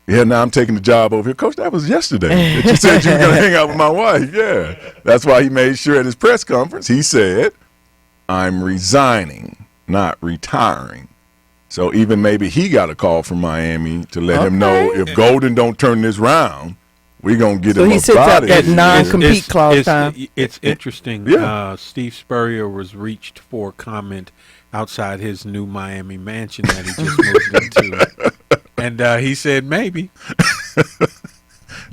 Yeah, now I'm taking the job over here. Coach, that was yesterday that you said you were going to hang out with my wife. Yeah. That's why he made sure at his press conference, he said, I'm resigning, not retiring. So even maybe he got a call from Miami to let him know if Golden don't turn this round, we're going to get him So he sits out that non-compete clause it's, time. It's interesting. Yeah. Steve Spurrier was reached for comment outside his new Miami mansion that he just moved into. And he said maybe.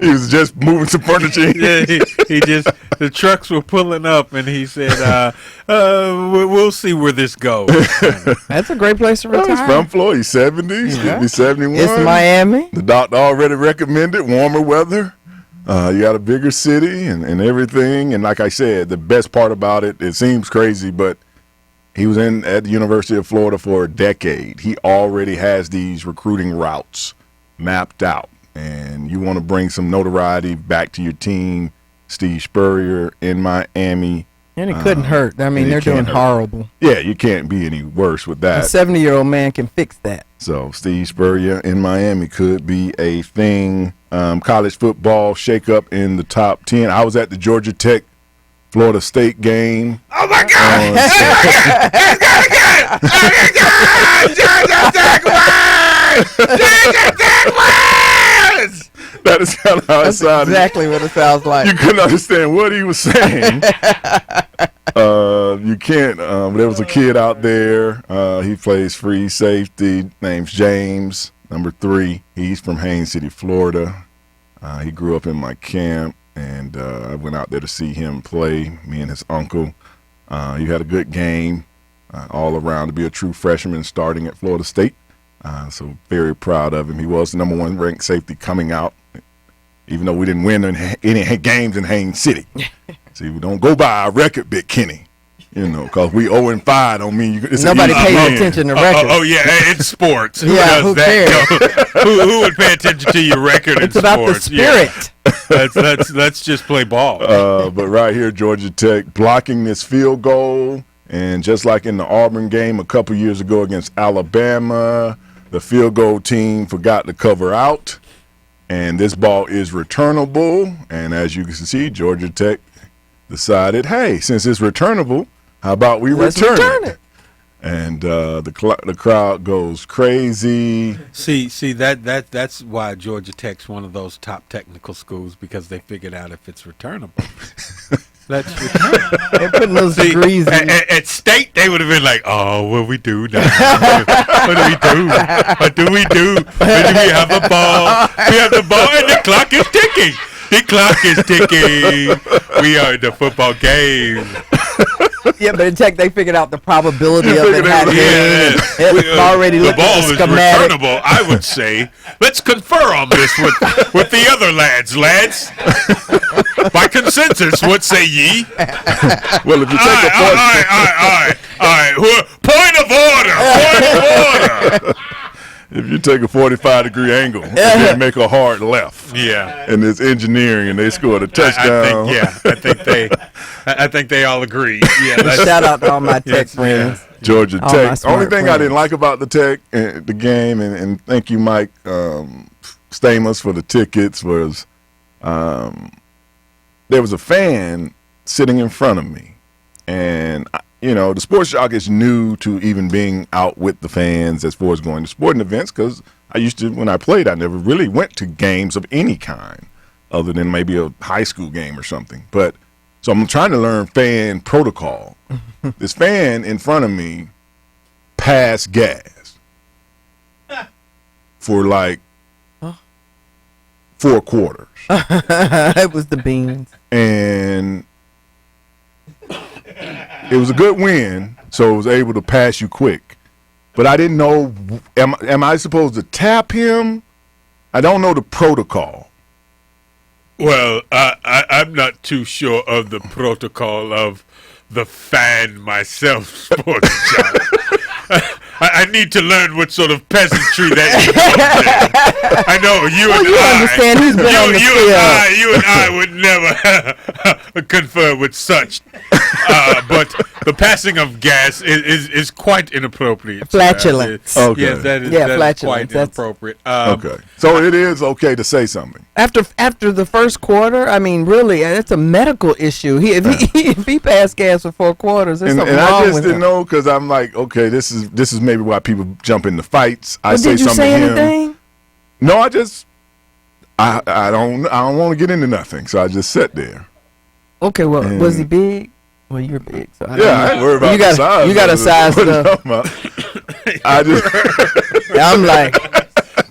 He was just moving some furniture. Yeah, he just, the trucks were pulling up, and he said, we'll see where this goes. That's a great place to retire. He's from Florida. He's 70. He's going to be 71. It's Miami. The doctor already recommended warmer weather. You got a bigger city and everything. And like I said, the best part about it, it seems crazy, but he was at the University of Florida for a decade. He already has these recruiting routes mapped out. And you want to bring some notoriety back to your team, Steve Spurrier in Miami. And it couldn't hurt. I mean, they're doing horrible. Yeah, you can't be any worse with that. A 70-year-old man can fix that. So Steve Spurrier in Miami could be a thing. College football shakeup in the top 10. I was at the Georgia Tech Florida State game. Oh my God! Georgia Tech wins! Georgia Tech wins! That is kind of how it sounded. Exactly what it sounds like. You couldn't understand what he was saying. You can't. There was a kid out there. He plays free safety. Name's James, number 3. He's from Haines City, Florida. He grew up in my camp, and I went out there to see him play. Me and his uncle. He had a good game all around to be a true freshman starting at Florida State. So very proud of him. He was the number 1 ranked safety coming out, even though we didn't win any games in Haines City. See, we don't go by our record, Big Kenny. You know, because we 0-5 don't mean it's nobody pays attention to records. Oh yeah, it's sports. Who Yeah, does who that? Who would pay attention to your record It's in about sports? the spirit. Yeah. Let's just play ball. But right here, Georgia Tech blocking this field goal. And just like in the Auburn game a couple years ago against Alabama, the field goal team forgot to cover out. And this ball is returnable. And as you can see, Georgia Tech decided, hey, since it's returnable, how about we return it? And the crowd goes crazy. See that's why Georgia Tech's one of those top technical schools, because they figured out if it's returnable. Let's return. They're putting those degrees in. At State, they would have been like, "Oh, what do we do now? What do we do? What do we do? When do we have a ball? We have the ball, and the clock is ticking. The clock is ticking. We are in the football game." Yeah, but in Tech, they figured out the probability of it happening. It's already the looking ball at the is schematic. returnable, I would say. Let's confer on this with the other lads. By consensus, what say ye? Well, if you take all right. Point of order. If you take a 45-degree angle and then make a hard left, and it's engineering, and they scored a touchdown. I think they all agree. Yeah, shout out to all my Tech friends. Georgia All Tech. my smart Only thing I friends. didn't like about the game, and thank you, Mike Stamos, for the tickets, was there was a fan sitting in front of me, and the Sports Joc is new to even being out with the fans as far as going to sporting events, because I used to, when I played, I never really went to games of any kind other than maybe a high school game or something. But so I'm trying to learn fan protocol. This fan in front of me passed gas for like 4 quarters. It was the beans. And it was a good win, so it was able to pass you quick. But I didn't know, am I supposed to tap him? I don't know the protocol. Well, I'm not too sure of the protocol of the fan myself, Sports Joc. I need to learn what sort of peasantry that involves. I know you and I. Understand he's been on the field. You and I would never confer with such. But the passing of gas is quite inappropriate. Flatulence. Okay. Yes, that is flatulence. quite That's inappropriate. Okay. So it is okay to say something. After the first quarter, I mean, really, it's a medical issue. If he passed gas for 4 quarters, there's something and wrong I just with didn't him. know because I'm like, okay, this is maybe why people jump into fights. I But say did you something say to him. anything? No, I don't want to get into nothing, so I just sat there. Okay, well, And- was he big? Well, you're big, so I I ain't worried about the size. You got a size What you up. talking about? I just I'm like,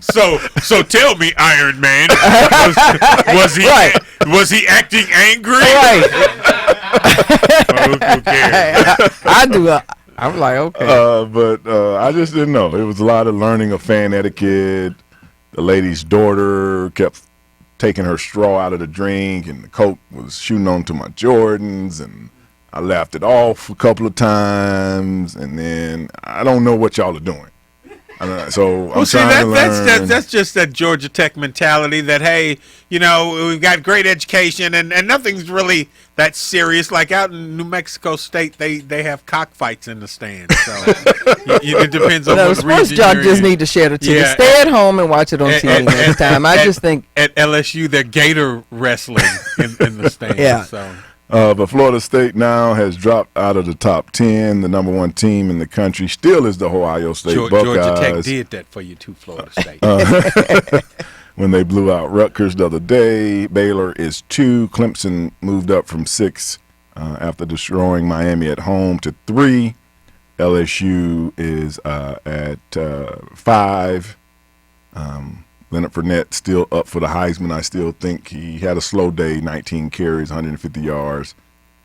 So tell me, Iron Man, was he acting angry? right. Okay. I do. I'm like, okay. but I just didn't know. It was a lot of learning of fan etiquette. The lady's daughter kept taking her straw out of the drink, and the Coke was shooting onto my Jordans, and I laughed it off a couple of times, and then I don't know what y'all are doing. So I'm trying to learn. That's just that Georgia Tech mentality that, hey, we've got great education and nothing's really that serious. Like out in New Mexico State, they have cockfights in the stands. So it depends on what Sports region Joc you're just in. need to share the TV. Yeah. Stay at home and watch it on TV next time. I just think at LSU they're gator wrestling in the stands. Yeah. So. But Florida State now has dropped out of the top 10. The number 1 team in the country still is the Ohio State Buckeyes. Georgia Tech did that for you too, Florida State. When they blew out Rutgers the other day. Baylor is 2. Clemson moved up from 6 after destroying Miami at home to 3. LSU is at 5. Leonard Fournette still up for the Heisman. I still think he had a slow day, 19 carries, 150 yards.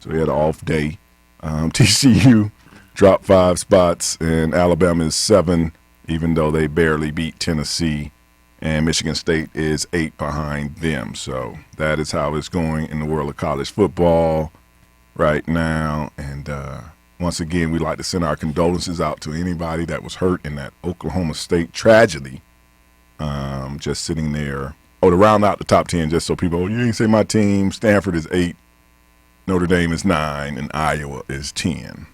So he had an off day. TCU dropped 5 spots, and Alabama is 7, even though they barely beat Tennessee. And Michigan State is 8 behind them. So that is how it's going in the world of college football right now. And once again, we'd like to send our condolences out to anybody that was hurt in that Oklahoma State tragedy. Just sitting there. To round out the top 10, just so people, you didn't say my team. Stanford is 8, Notre Dame is 9, and Iowa is 10.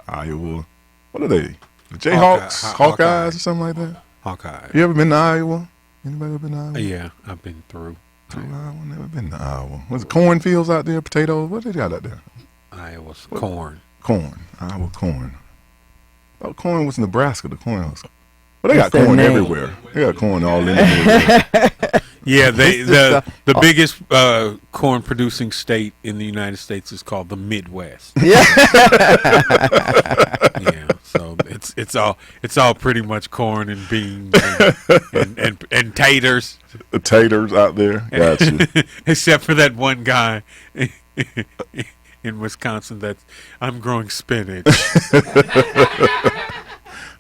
Iowa, what are they? The Jayhawks, Hawkeyes, or something like that. Hawkeyes. You ever been to Iowa? Anybody ever been to Iowa? Yeah, I've been through. Iowa, never been to Iowa. Was it cornfields out there? Potatoes? What they got out there? Iowa's corn. Corn. Iowa corn. I thought corn was Nebraska. The corn was. But they got corn everywhere. They got corn all in everywhere. Yeah, the biggest corn producing state in the United States is called the Midwest. Yeah. Yeah. So it's all pretty much corn and beans and taters. The taters out there. Gotcha. Except for that one guy in Wisconsin I'm growing spinach.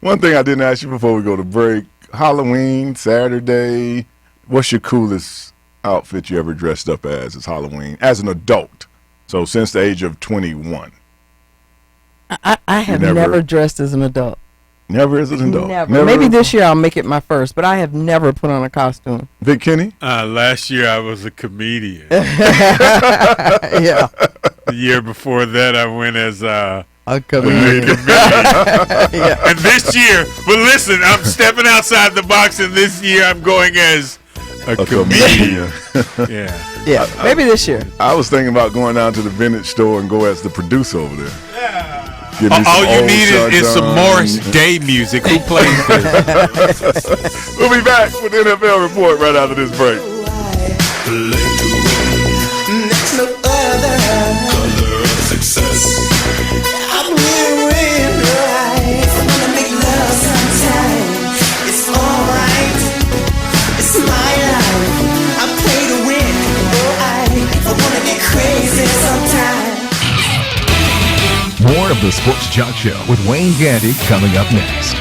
One thing I didn't ask you before we go to break, Halloween, Saturday, what's your coolest outfit you ever dressed up as Halloween, as an adult? So since the age of 21. I have never dressed as an adult. Never as an adult? Never. Maybe this year I'll make it my first, but I have never put on a costume. Big Kenny? Last year I was a comedian. Yeah. The year before that I went as a comedian. Yeah. And this year, but listen, I'm stepping outside the box, and this year I'm going as a comedian. Yeah. Maybe this year. I was thinking about going down to the vintage store and go as the producer over there. All you need is some Morris Day music. Who plays this? We'll be back with the NFL report right after this break. There's no other color of success. I'm wearing right. I wanna make love sometime. It's alright. It's my life. I play to win. I wanna get crazy sometime. More of the Sports Joc Show with Wayne Gandy coming up next.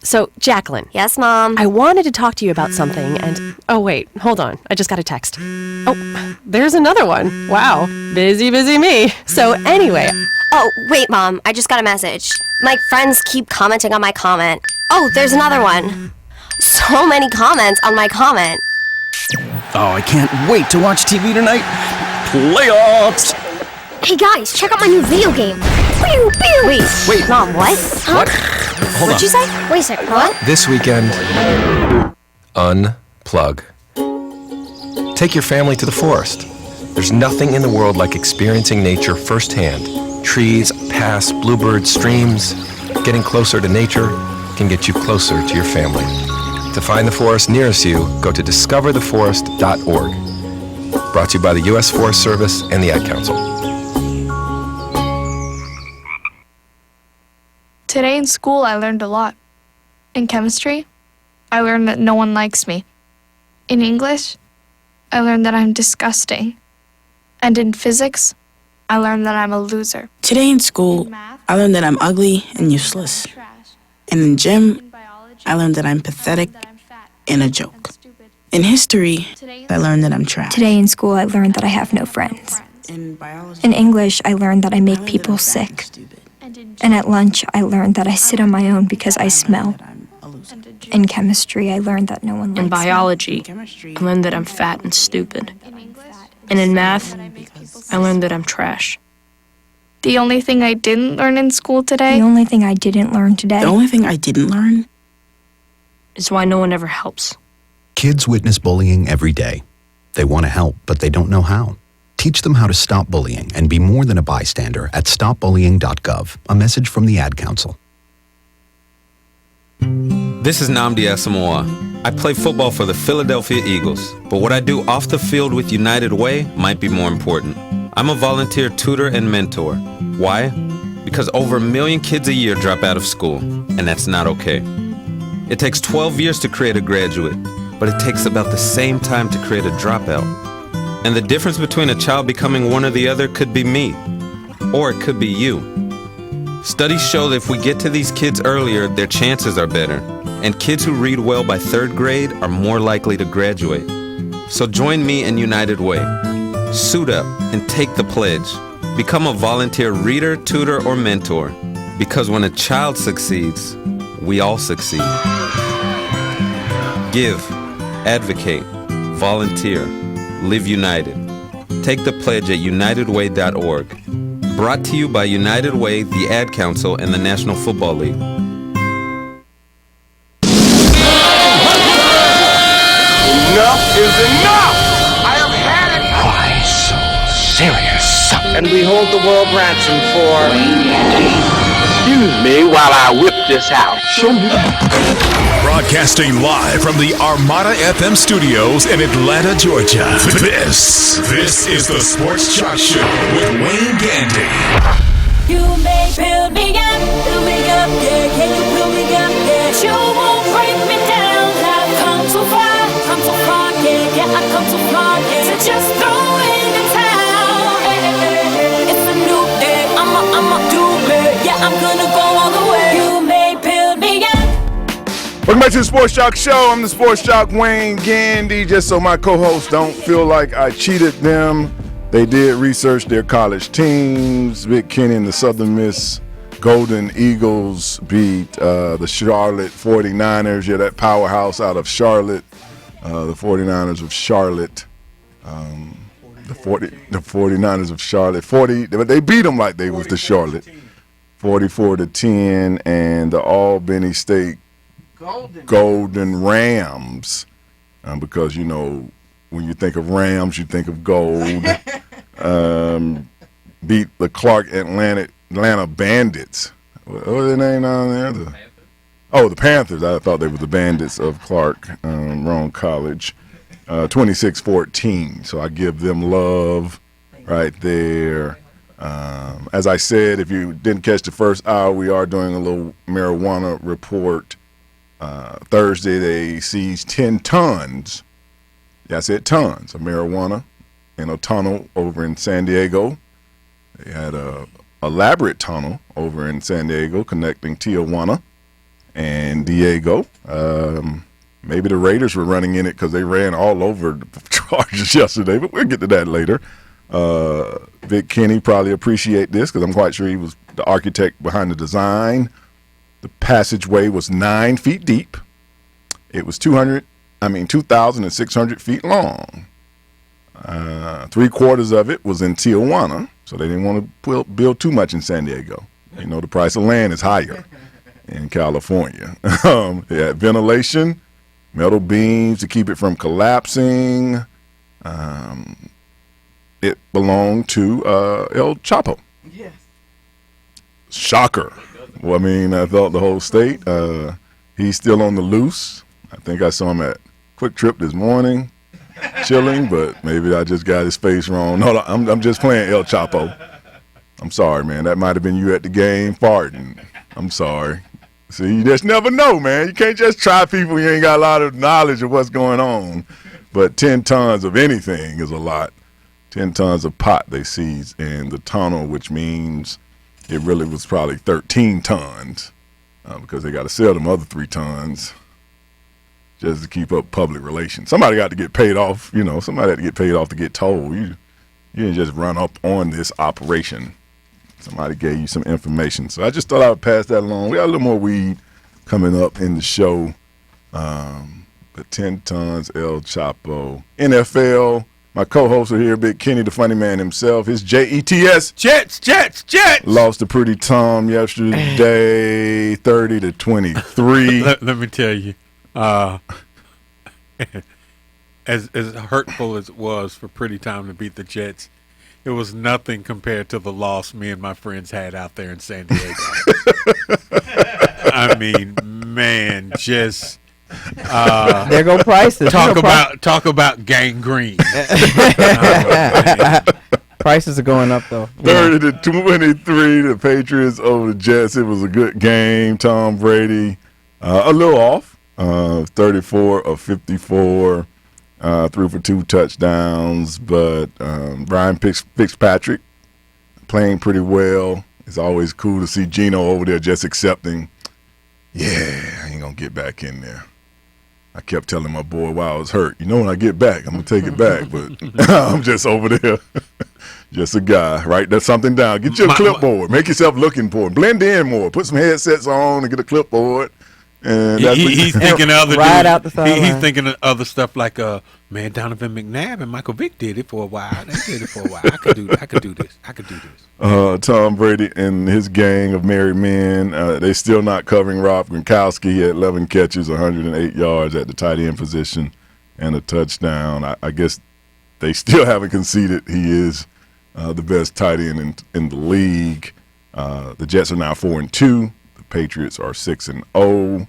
So, Jacqueline. Yes, Mom? I wanted to talk to you about something, and... Oh, wait. Hold on. I just got a text. Oh, there's another one. Wow. Busy me. So, anyway... Oh, wait, Mom. I just got a message. My friends keep commenting on my comment. Oh, there's another one. So many comments on my comment. Oh, I can't wait to watch TV tonight. Playoffs! Hey guys, check out my new video game. Pew, pew. Wait. Mom, what? Huh? What? Hold What'd on. you say? Wait a second, what? This weekend, unplug. Take your family to the forest. There's nothing in the world like experiencing nature firsthand. Trees, paths, bluebirds, streams. Getting closer to nature can get you closer to your family. To find the forest nearest you, go to discovertheforest.org. Brought to you by the U.S. Forest Service and the Ad Council. Today in school, I learned a lot. In chemistry, I learned that no one likes me. In English, I learned that I'm disgusting. And in physics, I learned that I'm a loser. Today in school, I learned that I'm ugly and useless. And in gym, I learned that I'm pathetic and a joke. In history, I learned that I'm trash. Today in school, I learned that I have no friends. In English, I learned that I make people sick. And at lunch, I learned that I sit on my own because I smell. In chemistry, I learned that no one likes me. In biology, I learned that I'm fat and stupid. And in math, I learned that I'm trash. The only thing I didn't learn in school today? The only thing I didn't learn today. The only thing I didn't learn is why no one ever helps. Kids witness bullying every day. They want to help, but they don't know how. Teach them how to stop bullying and be more than a bystander at stopbullying.gov. A message from the Ad Council. This is Nnamdi Asamoah. I play football for the Philadelphia Eagles, but what I do off the field with United Way might be more important. I'm a volunteer tutor and mentor. Why? Because over 1 million kids a year drop out of school, and that's not okay. It takes 12 years to create a graduate, but it takes about the same time to create a dropout. And the difference between a child becoming one or the other could be me, or it could be you. Studies show that if we get to these kids earlier, their chances are better. And kids who read well by 3rd grade are more likely to graduate. So join me in United Way. Suit up and take the pledge. Become a volunteer reader, tutor, or mentor. Because when a child succeeds, we all succeed. Give, advocate, volunteer, live united. Take the pledge at unitedway.org. Brought to you by United Way, the Ad Council, and the National Football League. Enough is enough! I have had it! Why so serious? And we hold the world ransom for... Excuse me while I whip this out. Broadcasting live from the Armada FM studios in Atlanta, Georgia. This is the Sports Joc Show with Wayne Gandy. You may build me up, yeah, can you build me up, yeah? You won't break me down, I've come too far, yeah, I've come too far, yeah. So just throw in the towel, it's a new day, I'ma do it, yeah, I'm gonna go all the way. You may build me up. Welcome back to the Sports Joc Show. I'm the Sports Joc Wayne Gandy. Just so my co-hosts don't feel like I cheated them, they did research their college teams. Vic Kenny and the Southern Miss Golden Eagles beat the Charlotte 49ers. Yeah, that powerhouse out of Charlotte. The 49ers of Charlotte. The 49ers of Charlotte. But they beat them like they was the Charlotte. 44-10, and the Albany State Golden Rams, because you know when you think of Rams, you think of gold. Beat the Clark Atlanta Bandits. What was their name down there? The Panthers. I thought they were the Bandits of Clark. Wrong college. 26-14. So I give them love right there. As I said, if you didn't catch the first hour, we are doing a little marijuana report. Thursday, they seized 10 tons. Yeah, I said tons of marijuana in a tunnel over in San Diego. They had a elaborate tunnel over in San Diego connecting Tijuana and Diego. Maybe the Raiders were running in it because they ran all over the Chargers yesterday, but we'll get to that later. Vic Kenny probably appreciate this because I'm quite sure he was the architect behind the design. The passageway was 9 feet deep. It was 200 2,600 feet long. 3/4 of it was in Tijuana, so they didn't want to build too much in San Diego. You know, the price of land is higher in California. They had ventilation, metal beams to keep it from collapsing. It belonged to El Chapo. Yes. Shocker. Well, I thought the whole state. He's still on the loose. I think I saw him at Quick Trip this morning, chilling, but maybe I just got his face wrong. No, I'm just playing El Chapo. I'm sorry, man. That might have been you at the game farting. I'm sorry. See, you just never know, man. You can't just try people you ain't got a lot of knowledge of what's going on. But 10 tons of anything is a lot. 10 tons of pot they seized in the tunnel, which means it really was probably 13 tons because they got to sell them other 3 tons just to keep up public relations. Somebody got to get paid off. Somebody had to get paid off to get told. You didn't just run up on this operation. Somebody gave you some information. So I just thought I would pass that along. We got a little more weed coming up in the show. But 10 tons, El Chapo. NFL, my co-hosts are here, Big Kenny, the funny man himself. His Jets. Jets. Lost to Pretty Tom yesterday, 30-23. Let me tell you, as hurtful as it was for Pretty Tom to beat the Jets, it was nothing compared to the loss me and my friends had out there in San Diego. Man, just there go prices. Talk about gangrene. Prices are going up though. 30-23, the Patriots over the Jets. It was a good game. Tom Brady, a little off, 34 of 54. Threw for 2 touchdowns, but Ryan Fitzpatrick playing pretty well. It's always cool to see Geno over there just accepting, I ain't going to get back in there. I kept telling my boy while I was hurt, when I get back, I'm going to take it back, but I'm just over there. Just a guy. Write that something down. Get you a clipboard. Make yourself look important. Blend in more. Put some headsets on and get a clipboard. And he's thinking of other out the he's thinking of other stuff like Donovan McNabb and Michael Vick did it for a while. They did it for a while. I could do this. Tom Brady and his gang of married men, they still not covering Rob Gronkowski. He had 11 catches, 108 yards at the tight end position, and a touchdown. I guess they still haven't conceded he is the best tight end in the league. The Jets are now 4-2. The Patriots are 6-0.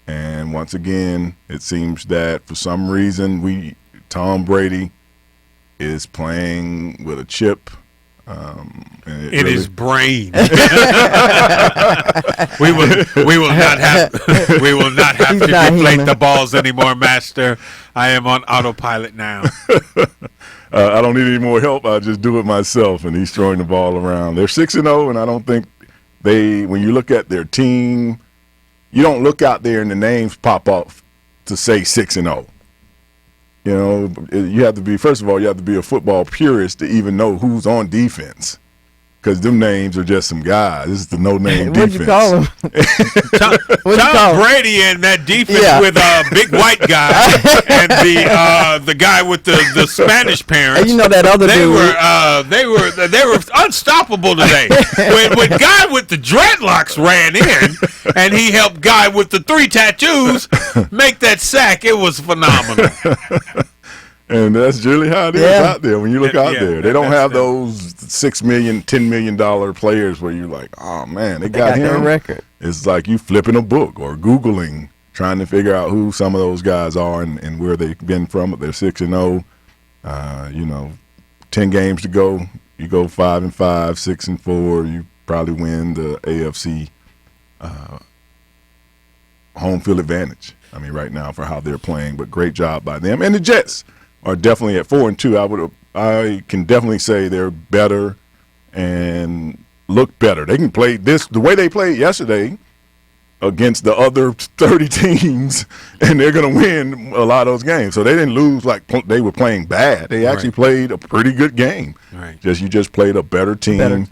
And once again, it seems that for some reason Tom Brady is playing with a chip in his brain. we will not have to deflate the balls anymore, Master. I am on autopilot now. I don't need any more help. I just do it myself, and he's throwing the ball around. They're 6-0, and I don't think when you look at their team, you don't look out there and the names pop off to say 6-0. You have to be, first of all, you have to be a football purist to even know who's on defense. Because them names are just some guys. This is the no-name defense. What'd you call him? Tom Brady and that defense with a big white guy and the guy with the Spanish parents. And that other dude. They were unstoppable today. When guy with the dreadlocks ran in and he helped guy with the 3 tattoos make that sack, it was phenomenal. And that's generally how it is out there when you look out there. They don't have those $6 million, $10 million players where you're like, oh, man, they got him. Their record. It's like you flipping a book or Googling, trying to figure out who some of those guys are and where they've been from. They're 6-0. 10 games to go. You go 5-5, 6-4. You probably win the AFC home field advantage. Right now for how they're playing, but great job by them. And the Jets are definitely at 4-2. I can definitely say they're better and look better. They can play this the way they played yesterday. against the other 30 teams, and they're going to win a lot of those games. So they didn't lose like they were playing bad. They actually played a pretty good game. Right. You just played a better team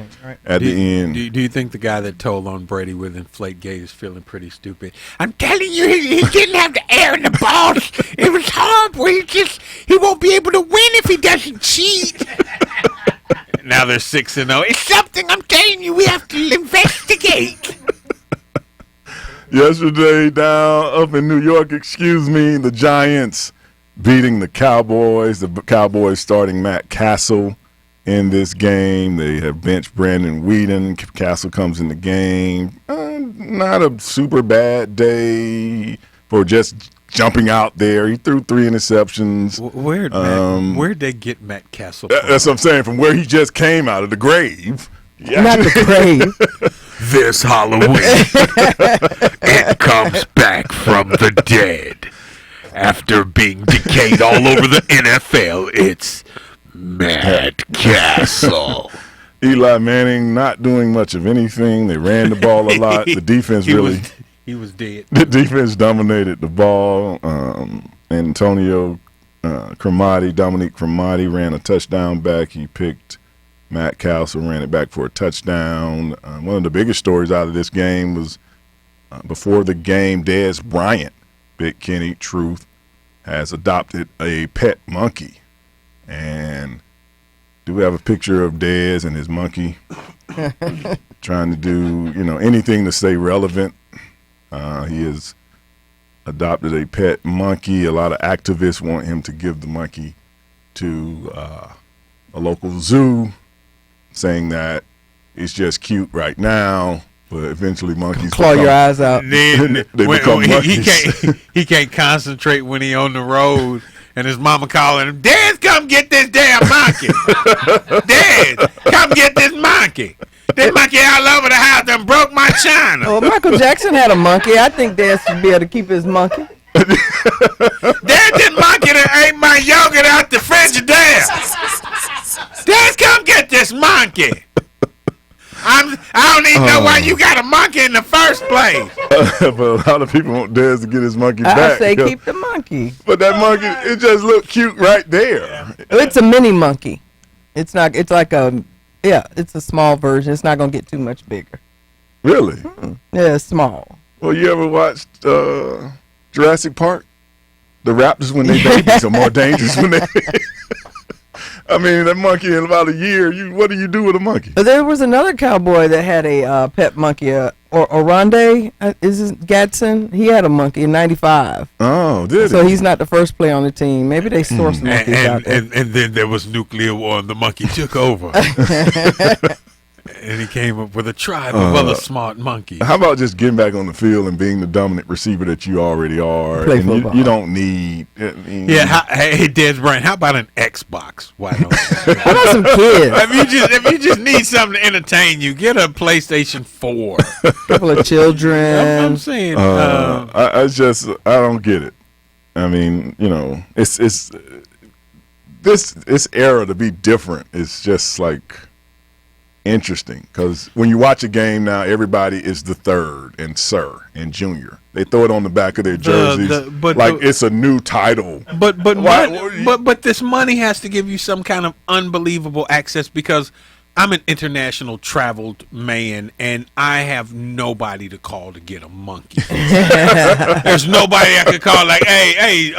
at the end. Do you think the guy that told on Brady with inflate gate is feeling pretty stupid? I'm telling you, he didn't have the air in the balls. It was horrible. He won't be able to win if he doesn't cheat. Now they're 6-0. It's something I'm telling you. We have to investigate. Yesterday, up in New York, the Giants beating the Cowboys. The Cowboys starting Matt Castle in this game. They have benched Brandon Whedon. Castle comes in the game. Not a super bad day for just jumping out there. He threw 3 interceptions. Where'd they get Matt Castle? That's what I'm saying. From where he just came out of the grave. Yeah. Not the grave. This Halloween, it comes back from the dead. After being decayed all over the NFL, it's Matt Castle. Eli Manning not doing much of anything. They ran the ball a lot. The defense he was dead. The defense dominated the ball. Dominique Cromartie ran a touchdown back. He picked Matt Castle, ran it back for a touchdown. One of the biggest stories out of this game was before the game, Dez Bryant, Big Kenny Truth, has adopted a pet monkey. And do we have a picture of Dez and his monkey trying to do, anything to stay relevant? He has adopted a pet monkey. A lot of activists want him to give the monkey to a local zoo, saying that it's just cute right now, but eventually monkeys claw your eyes out. They become monkeys. He can't concentrate when he on the road, and his mama calling him, "Dad, come get this damn monkey! Dad, come get this monkey! This monkey all over the house done broke my china." Well, Michael Jackson had a monkey. I think Dad should be able to keep his monkey. Dad, this monkey that ate my yogurt out the Frigidaire. Dad, come get this monkey. I don't even know why you got a monkey in the first place. But a lot of people want Dez to get his monkey back. I say keep the monkey. But that monkey, it just looked cute right there. It's a mini monkey. It's not. It's like it's a small version. It's not gonna get too much bigger. Really? Yeah, it's small. Well, you ever watched Jurassic Park? The raptors, when they babies, are more dangerous when they. I mean, that monkey in about a year. What do you do with a monkey? There was another cowboy that had a pet monkey. Oronde, is it Gadsden? He had a monkey in '95. Oh, did he? So he's not the first player on the team. Maybe they sourced monkeys out there. And then there was nuclear war, and the monkey took over. And he came up with a tribe of other smart monkeys. How about just getting back on the field and being the dominant receiver that you already are? Play and football. you don't need. Hey, Dez Bryant, how about an Xbox? Why don't How about some kids? If you just need something to entertain you, get a PlayStation 4. A couple of children. I'm saying. I don't get it. I mean, it's this era to be different. It's just like. Interesting, because when you watch a game now, everybody is the third and sir and junior. They throw it on the back of their jerseys it's a new title. But this money has to give you some kind of unbelievable access, because I'm an international traveled man, and I have nobody to call to get a monkey. There's nobody I could call like, hey,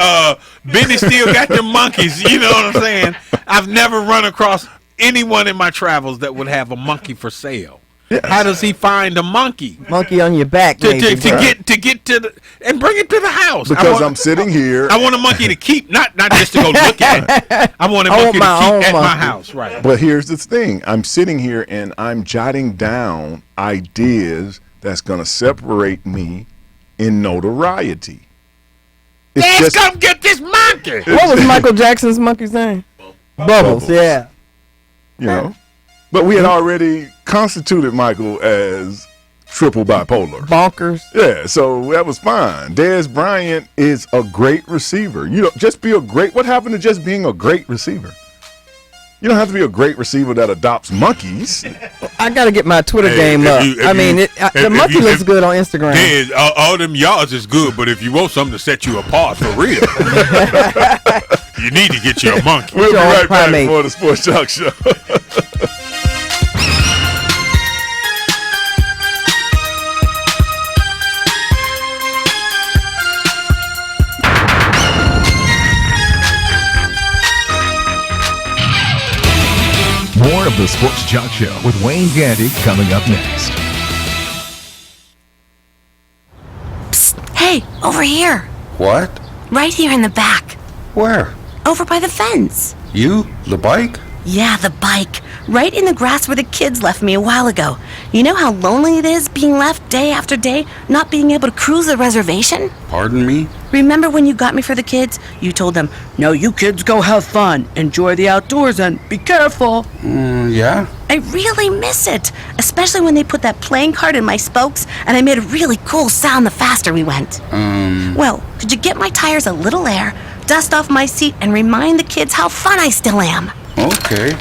Benny still got them monkeys. You know what I'm saying? I've never run across anyone in my travels that would have a monkey for sale. Yes. How does he find a monkey? Monkey on your back, to get to the and bring it to the house. Because I'm sitting here. I want a monkey to keep, not just to go look at it. I want a monkey to keep at my house, right? But here's the thing: I'm sitting here and I'm jotting down ideas that's going to separate me in notoriety. Let's come get this monkey. What was Michael Jackson's monkey's name? Bubbles. Yeah. But we had already constituted Michael as triple bipolar. Bonkers. Yeah, so that was fine. Dez Bryant is a great receiver. Just be a great. What happened to just being a great receiver? You don't have to be a great receiver that adopts monkeys. I got to get my Twitter game up. The monkey looks good on Instagram. Yeah, all them yards is good, but if you want something to set you apart for real, you need to get you a monkey. We'll be right back for the Sports Joc Show. More of the Sports Joc Show with Wayne Gandy coming up next. Psst, hey, over here. What? Right here in the back. Where? Over by the fence. You? The bike? Yeah, the bike. Right in the grass where the kids left me a while ago. You know how lonely it is being left day after day, not being able to cruise the reservation? Pardon me? Remember when you got me for the kids? You told them, "No, you kids go have fun, enjoy the outdoors, and be careful." Yeah? I really miss it, especially when they put that playing card in my spokes and I made a really cool sound the faster we went. Well, could you get my tires a little air, dust off my seat, and remind the kids how fun I still am? Okay.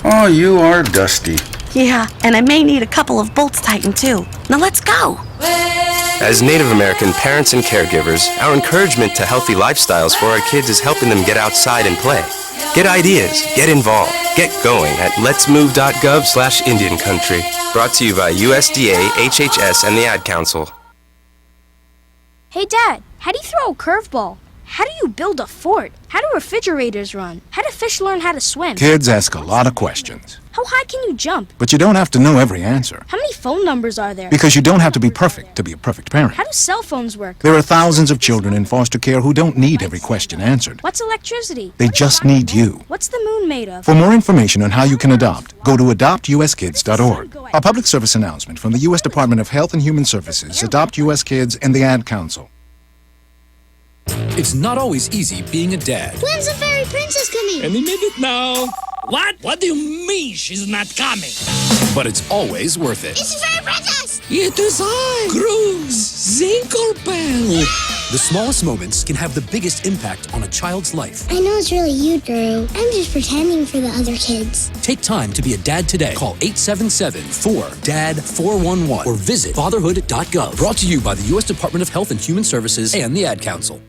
Oh, you are dusty. Yeah, and I may need a couple of bolts tightened too. Now let's go. As Native American parents and caregivers, our encouragement to healthy lifestyles for our kids is helping them get outside and play. Get ideas, get involved, get going at letsmove.gov/Indian Country. Brought to you by USDA, HHS, and the Ad Council. Hey, Dad, how do you throw a curveball? How do you build a fort? How do refrigerators run? How do fish learn how to swim? Kids ask a lot of questions, How high can you jump? but you don't have to know every answer. How many phone numbers are there? Because you don't have to be perfect to be a perfect parent. How do cell phones work? There are thousands of children in foster care who don't need every question answered. What's electricity? They just need you. What's the moon made of? For more information on how you can adopt, go to adoptuskids.org. A public service announcement from the U.S. Department of Health and Human Services, Adopt U.S. Kids, and the Ad Council. It's not always easy being a dad. When's the fairy princess coming? Any minute now. What? What do you mean she's not coming? But it's always worth it. It's the fairy princess! It is I, Cruz Zinkelpel. The smallest moments can have the biggest impact on a child's life. I know it's really you, Drew. I'm just pretending for the other kids. Take time to be a dad today. Call 877-4DAD-411 or visit fatherhood.gov. Brought to you by the U.S. Department of Health and Human Services and the Ad Council.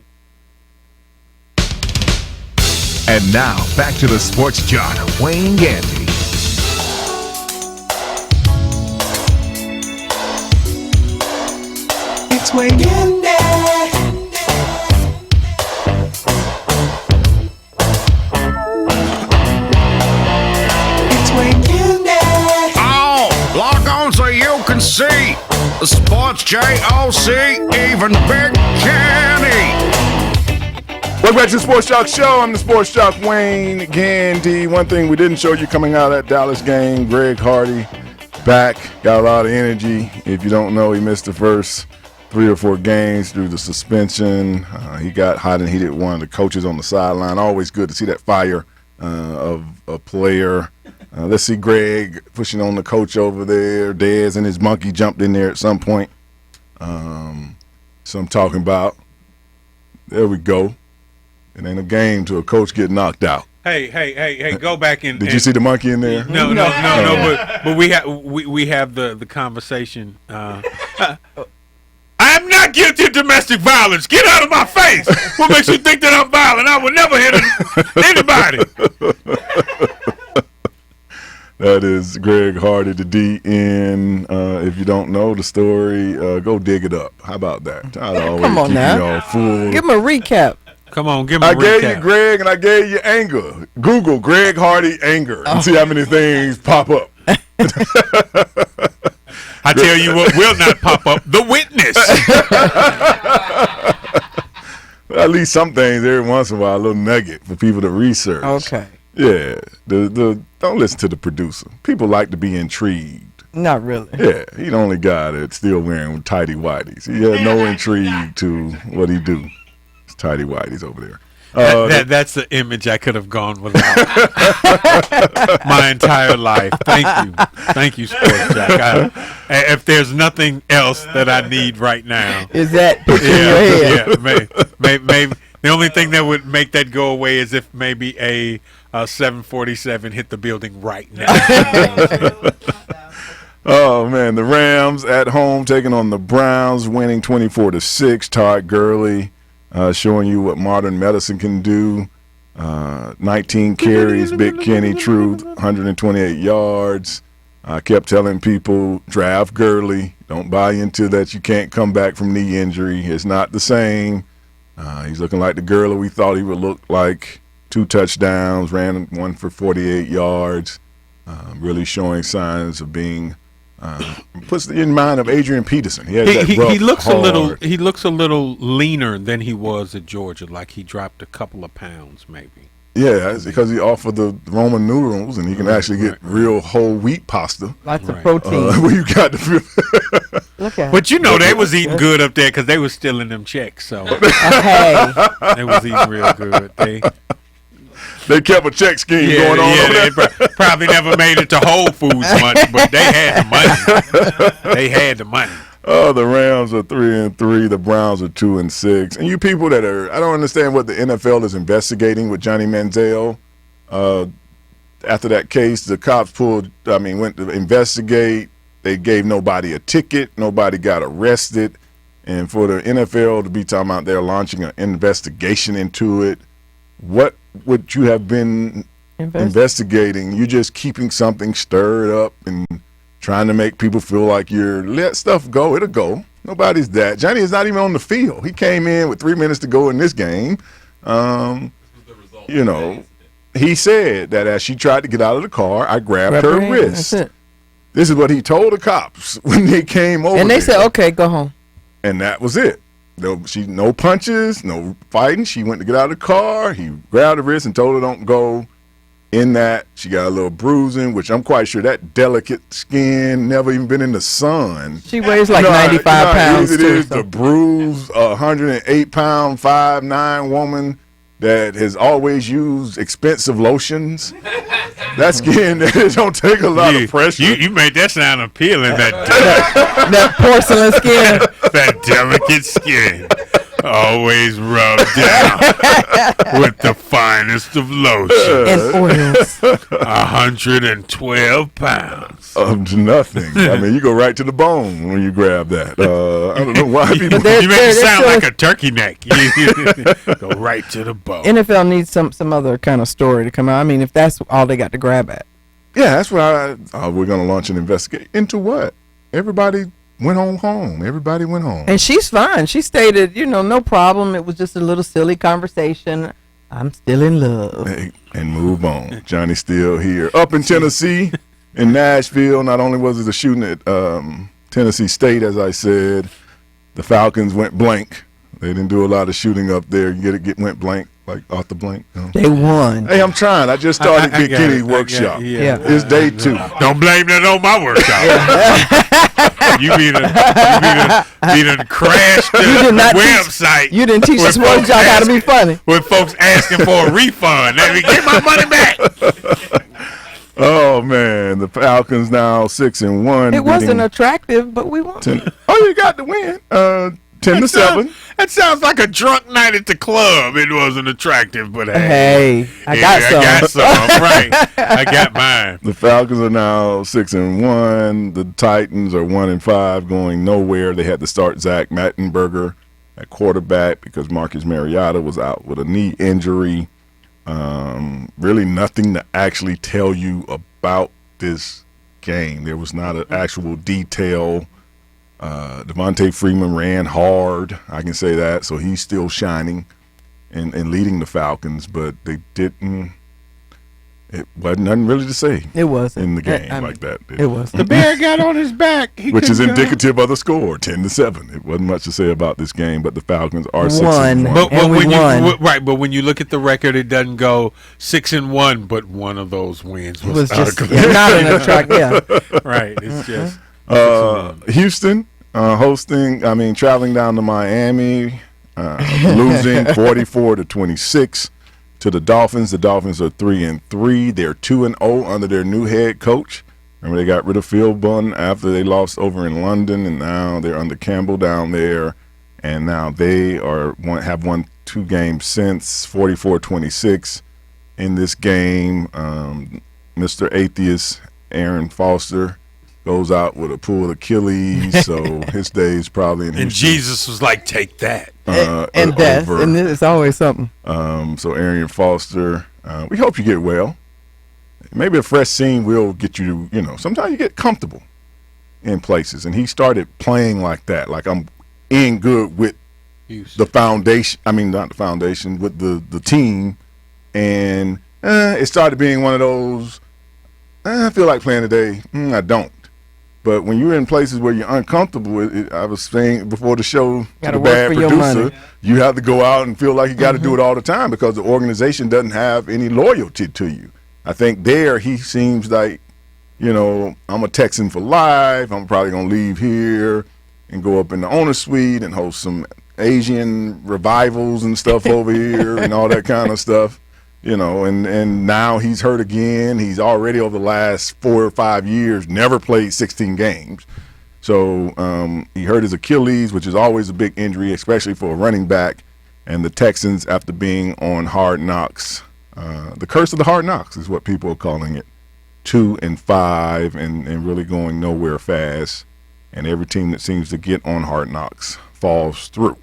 And now, back to the Sports Joc, Wayne Gandy. It's Wayne Gandy. It's Wayne Gandy. Oh, log on so you can see the Sports JOC, even Big Kenny. Welcome back to the Sports Joc Show. I'm the Sports Joc, Wayne Gandy. One thing we didn't show you coming out of that Dallas game, Greg Hardy back, got a lot of energy. If you don't know, he missed the first 3 or 4 games due to suspension. He got hot and heated with one of the coaches on the sideline. Always good to see that fire of a player. Let's see Greg pushing on the coach over there. Dez and his monkey jumped in there at some point. So I'm talking about, there we go. It ain't a game till a coach get knocked out. Hey! Go back and. Did you see the monkey in there? No. But we have the conversation. I am not guilty of domestic violence. Get out of my face. What makes you think that I'm violent? I would never hit anybody. That is Greg Hardy, the DN. If you don't know the story, go dig it up. How about that? Come on now. Give him a recap. Come on, give me a recap. I gave you Greg and I gave you anger. Google Greg Hardy anger and see how many things pop up. I tell you what will not pop up, the witness. Well, at least some things every once in a while, a little nugget for people to research. Okay. Yeah. Don't listen to the producer. People like to be intrigued. Not really. Yeah. He the only guy that's still wearing tighty whities. He has no intrigue to what he do. Tidy whities over there. That's the image I could have gone without my entire life. Thank you, Sports Joc. If there's nothing else that I need right now, is that picture in your head? Yeah, maybe the only thing that would make that go away is if maybe a 747 hit the building right now. Oh man, the Rams at home taking on the Browns, winning 24-6. Todd Gurley showing you what modern medicine can do. 19 carries, Big Kenny Truth, 128 yards. I kept telling people, draft Gurley. Don't buy into that you can't come back from knee injury. It's not the same. He's looking like the Gurley we thought he would look like. 2 touchdowns, ran one for 48 yards. Really showing signs of being puts in mind of Adrian Peterson. He looks a little leaner than he was at Georgia. Like he dropped a couple of pounds, maybe. Yeah, it's because he offered the Roman noodles, and you can actually get real whole wheat pasta. Lots of protein. Where you got the Look at But you know they was eating good up there because they was stealing them checks. So hey, they was eating real good. They kept a check scheme going on over there. They probably never made it to Whole Foods much, but they had the money. They had the money. Oh, the Rams are 3-3. The Browns are 2-6. And you people that I don't understand what the NFL is investigating with Johnny Manziel. After that case, the cops went to investigate. They gave nobody a ticket. Nobody got arrested. And for the NFL to be talking about they're launching an investigation into it, what would you have been investigating? You're just keeping something stirred up and trying to make people feel like you're let stuff go. It'll go. Nobody's that. Johnny is not even on the field. He came in with 3 minutes to go in this game. He said that as she tried to get out of the car, I grabbed her wrist. That's it. This is what he told the cops when they came over. And they said, okay, go home. And that was it. No punches, no fighting. She went to get out of the car. He grabbed her wrist and told her don't go. In that, she got a little bruising, which I'm quite sure that delicate skin, never even been in the sun. She weighs like 95 pounds. It is the bruised 108-pound, 5'9" woman that has always used expensive lotions. That skin that don't take a lot of pressure. You made that sound appealing. That porcelain skin. That delicate skin. Always rubbed down with the finest of lotions. And oils. 112 pounds. Of nothing. I mean, you go right to the bone when you grab that. I don't know why people... You make it sound like a turkey neck. Go right to the bone. NFL needs some other kind of story to come out. I mean, if that's all they got to grab at. Yeah, that's why we're going to launch an investigation. Into what? Everybody went home. Everybody went home. And she's fine. She stated, no problem. It was just a little silly conversation. I'm still in love. Hey, and move on. Johnny's still here. Up in Tennessee, in Nashville, not only was it a shooting at Tennessee State, as I said, the Falcons went blank. They didn't do a lot of shooting up there. Went blank, like off the blank. They won. Hey, I'm trying. I just started Big Kenny's workshop. It's day 2. Don't blame that on my workshop. You be done crashed the website. You didn't teach the Sports Joc how to be funny. With folks asking for a refund. Let me get my money back. Oh man, the Falcons now 6-1. It wasn't attractive, but we won. You got the win. 10-7. That sounds like a drunk night at the club. It wasn't attractive, but hey, I got some. Right, I got mine. The Falcons are now 6-1. The Titans are 1-5, going nowhere. They had to start Zach Mattenberger at quarterback because Marcus Mariota was out with a knee injury. Really nothing to actually tell you about this game. There was not an actual detail. Devontae Freeman ran hard. I can say that. So he's still shining and leading the Falcons, but they didn't. It wasn't nothing really to say. It wasn't in the game like that. It was. The bear got on his back, which is indicative of the score, 10-7. It wasn't much to say about this game, but the Falcons are 6-1. But when you look at the record, it doesn't go 6-1. But one of those wins was just not an attract. Yeah, right. It's just Houston traveling down to Miami, losing 44-26. To the Dolphins. The Dolphins are 3-3. They're 2-0 under their new head coach. Remember, they got rid of Phil Bunn after they lost over in London, and now they're under Campbell down there. And now they have won 2 games since, 44-26. in this game. Mr. Atheist, Aaron Foster, goes out with a pulled Achilles, so his day is probably in And Jesus was like, take that. And death, and it's always something. So Aaron Foster, we hope you get well. Maybe a fresh scene will get you, sometimes you get comfortable in places. And he started playing like that, like I'm in good with the foundation. I mean, not the foundation, with the team. And it started being one of those, I feel like playing today. I don't. But when you're in places where you're uncomfortable with it, I was saying before the show to the bad producer, you have to go out and feel like you got to do it all the time because the organization doesn't have any loyalty to you. I think there he seems like, I'm a Texan for life. I'm probably going to leave here and go up in the owner suite and host some Asian revivals and stuff over here and all that kind of stuff. And now he's hurt again. He's already over the last 4 or 5 years never played 16 games. So he hurt his Achilles, which is always a big injury, especially for a running back. And the Texans, after being on Hard Knocks, the curse of the Hard Knocks is what people are calling it, 2-5 and really going nowhere fast. And every team that seems to get on Hard Knocks falls through.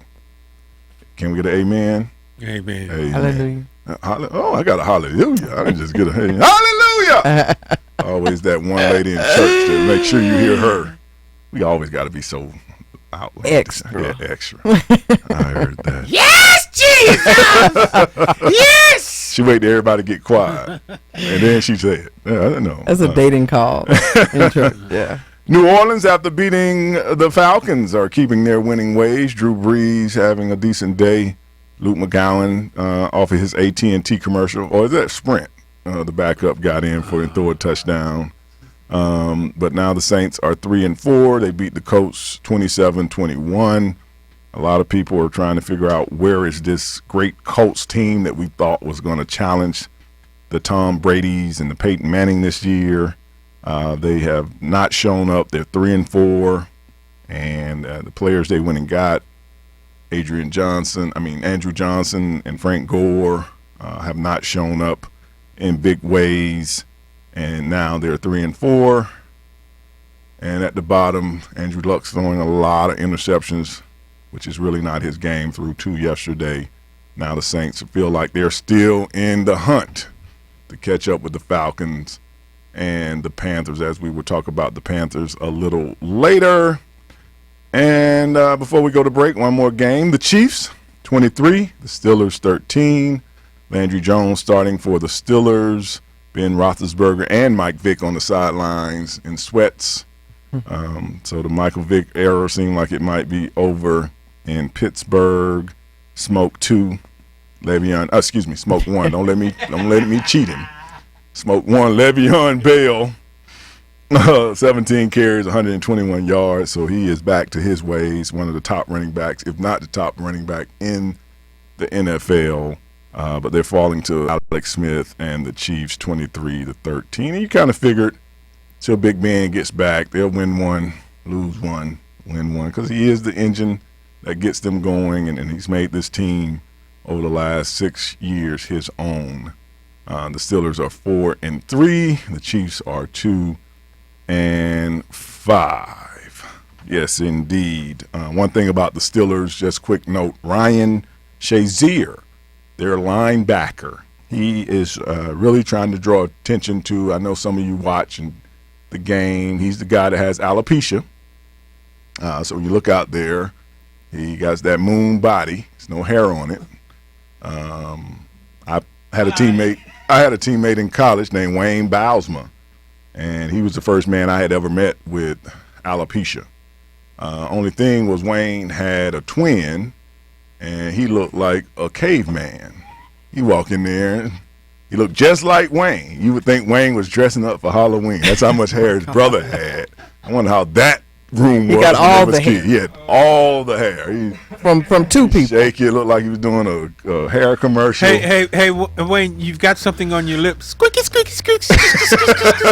Can we get an amen? Amen. Hallelujah. I got a hallelujah. I can just get a hallelujah. Always that one lady in church to make sure you hear her. We always got to be so outlandish. Extra. Yeah, extra. I heard that. Yes, Jesus! Yes! She waited till everybody get quiet, and then she said, I don't know. That's a dating call in church. Yeah. New Orleans, after beating the Falcons, are keeping their winning ways. Drew Brees having a decent day. Luke McGowan off of his AT&T commercial, or is that Sprint? The backup got in for and threw a touchdown. But now the Saints are 3-4. They beat the Colts 27-21. A lot of people are trying to figure out where is this great Colts team that we thought was going to challenge the Tom Brady's and the Peyton Manning this year. They have not shown up. They're 3-4, and the players they went and got, Andrew Johnson and Frank Gore have not shown up in big ways, and now they're 3-4. And at the bottom, Andrew Luck's throwing a lot of interceptions, which is really not his game, threw 2 yesterday. Now the Saints feel like they're still in the hunt to catch up with the Falcons and the Panthers, as we will talk about the Panthers a little later. And before we go to break, one more game. The Chiefs, 23. The Steelers, 13. Landry Jones starting for the Steelers. Ben Roethlisberger and Mike Vick on the sidelines in sweats. So the Michael Vick era seemed like it might be over in Pittsburgh. Smoke 2. Smoke 1. Don't let me cheat him. Smoke 1. Le'Veon Bell. 17 carries, 121 yards, so he is back to his ways, one of the top running backs, if not the top running back in the NFL. But they're falling to Alex Smith and the Chiefs 23-13. And you kind of figured till Big Ben gets back, they'll win 1, lose 1, win 1, because he is the engine that gets them going, and he's made this team over the last 6 years his own. The Steelers are 4-3. The Chiefs are 2-5. Yes, indeed. One thing about the Steelers, just quick note, Ryan Shazier, their linebacker, he is really trying to draw attention to, I know some of you watching the game, he's the guy that has alopecia. So when you look out there, he got that moon body. There's no hair on it. I had a teammate in college named Wayne Bowsma, and he was the first man I had ever met with alopecia. Only thing was Wayne had a twin, and he looked like a caveman. He walked in there, and he looked just like Wayne. You would think Wayne was dressing up for Halloween. That's how much hair his brother had. I wonder how that room was. He got all the hair. He had all the hair. From 2 people. Shaky. It looked like he was doing a hair commercial. Hey, Wayne, you've got something on your lips. Squeaky, squeaky, squeaky, squeaky, squeaky.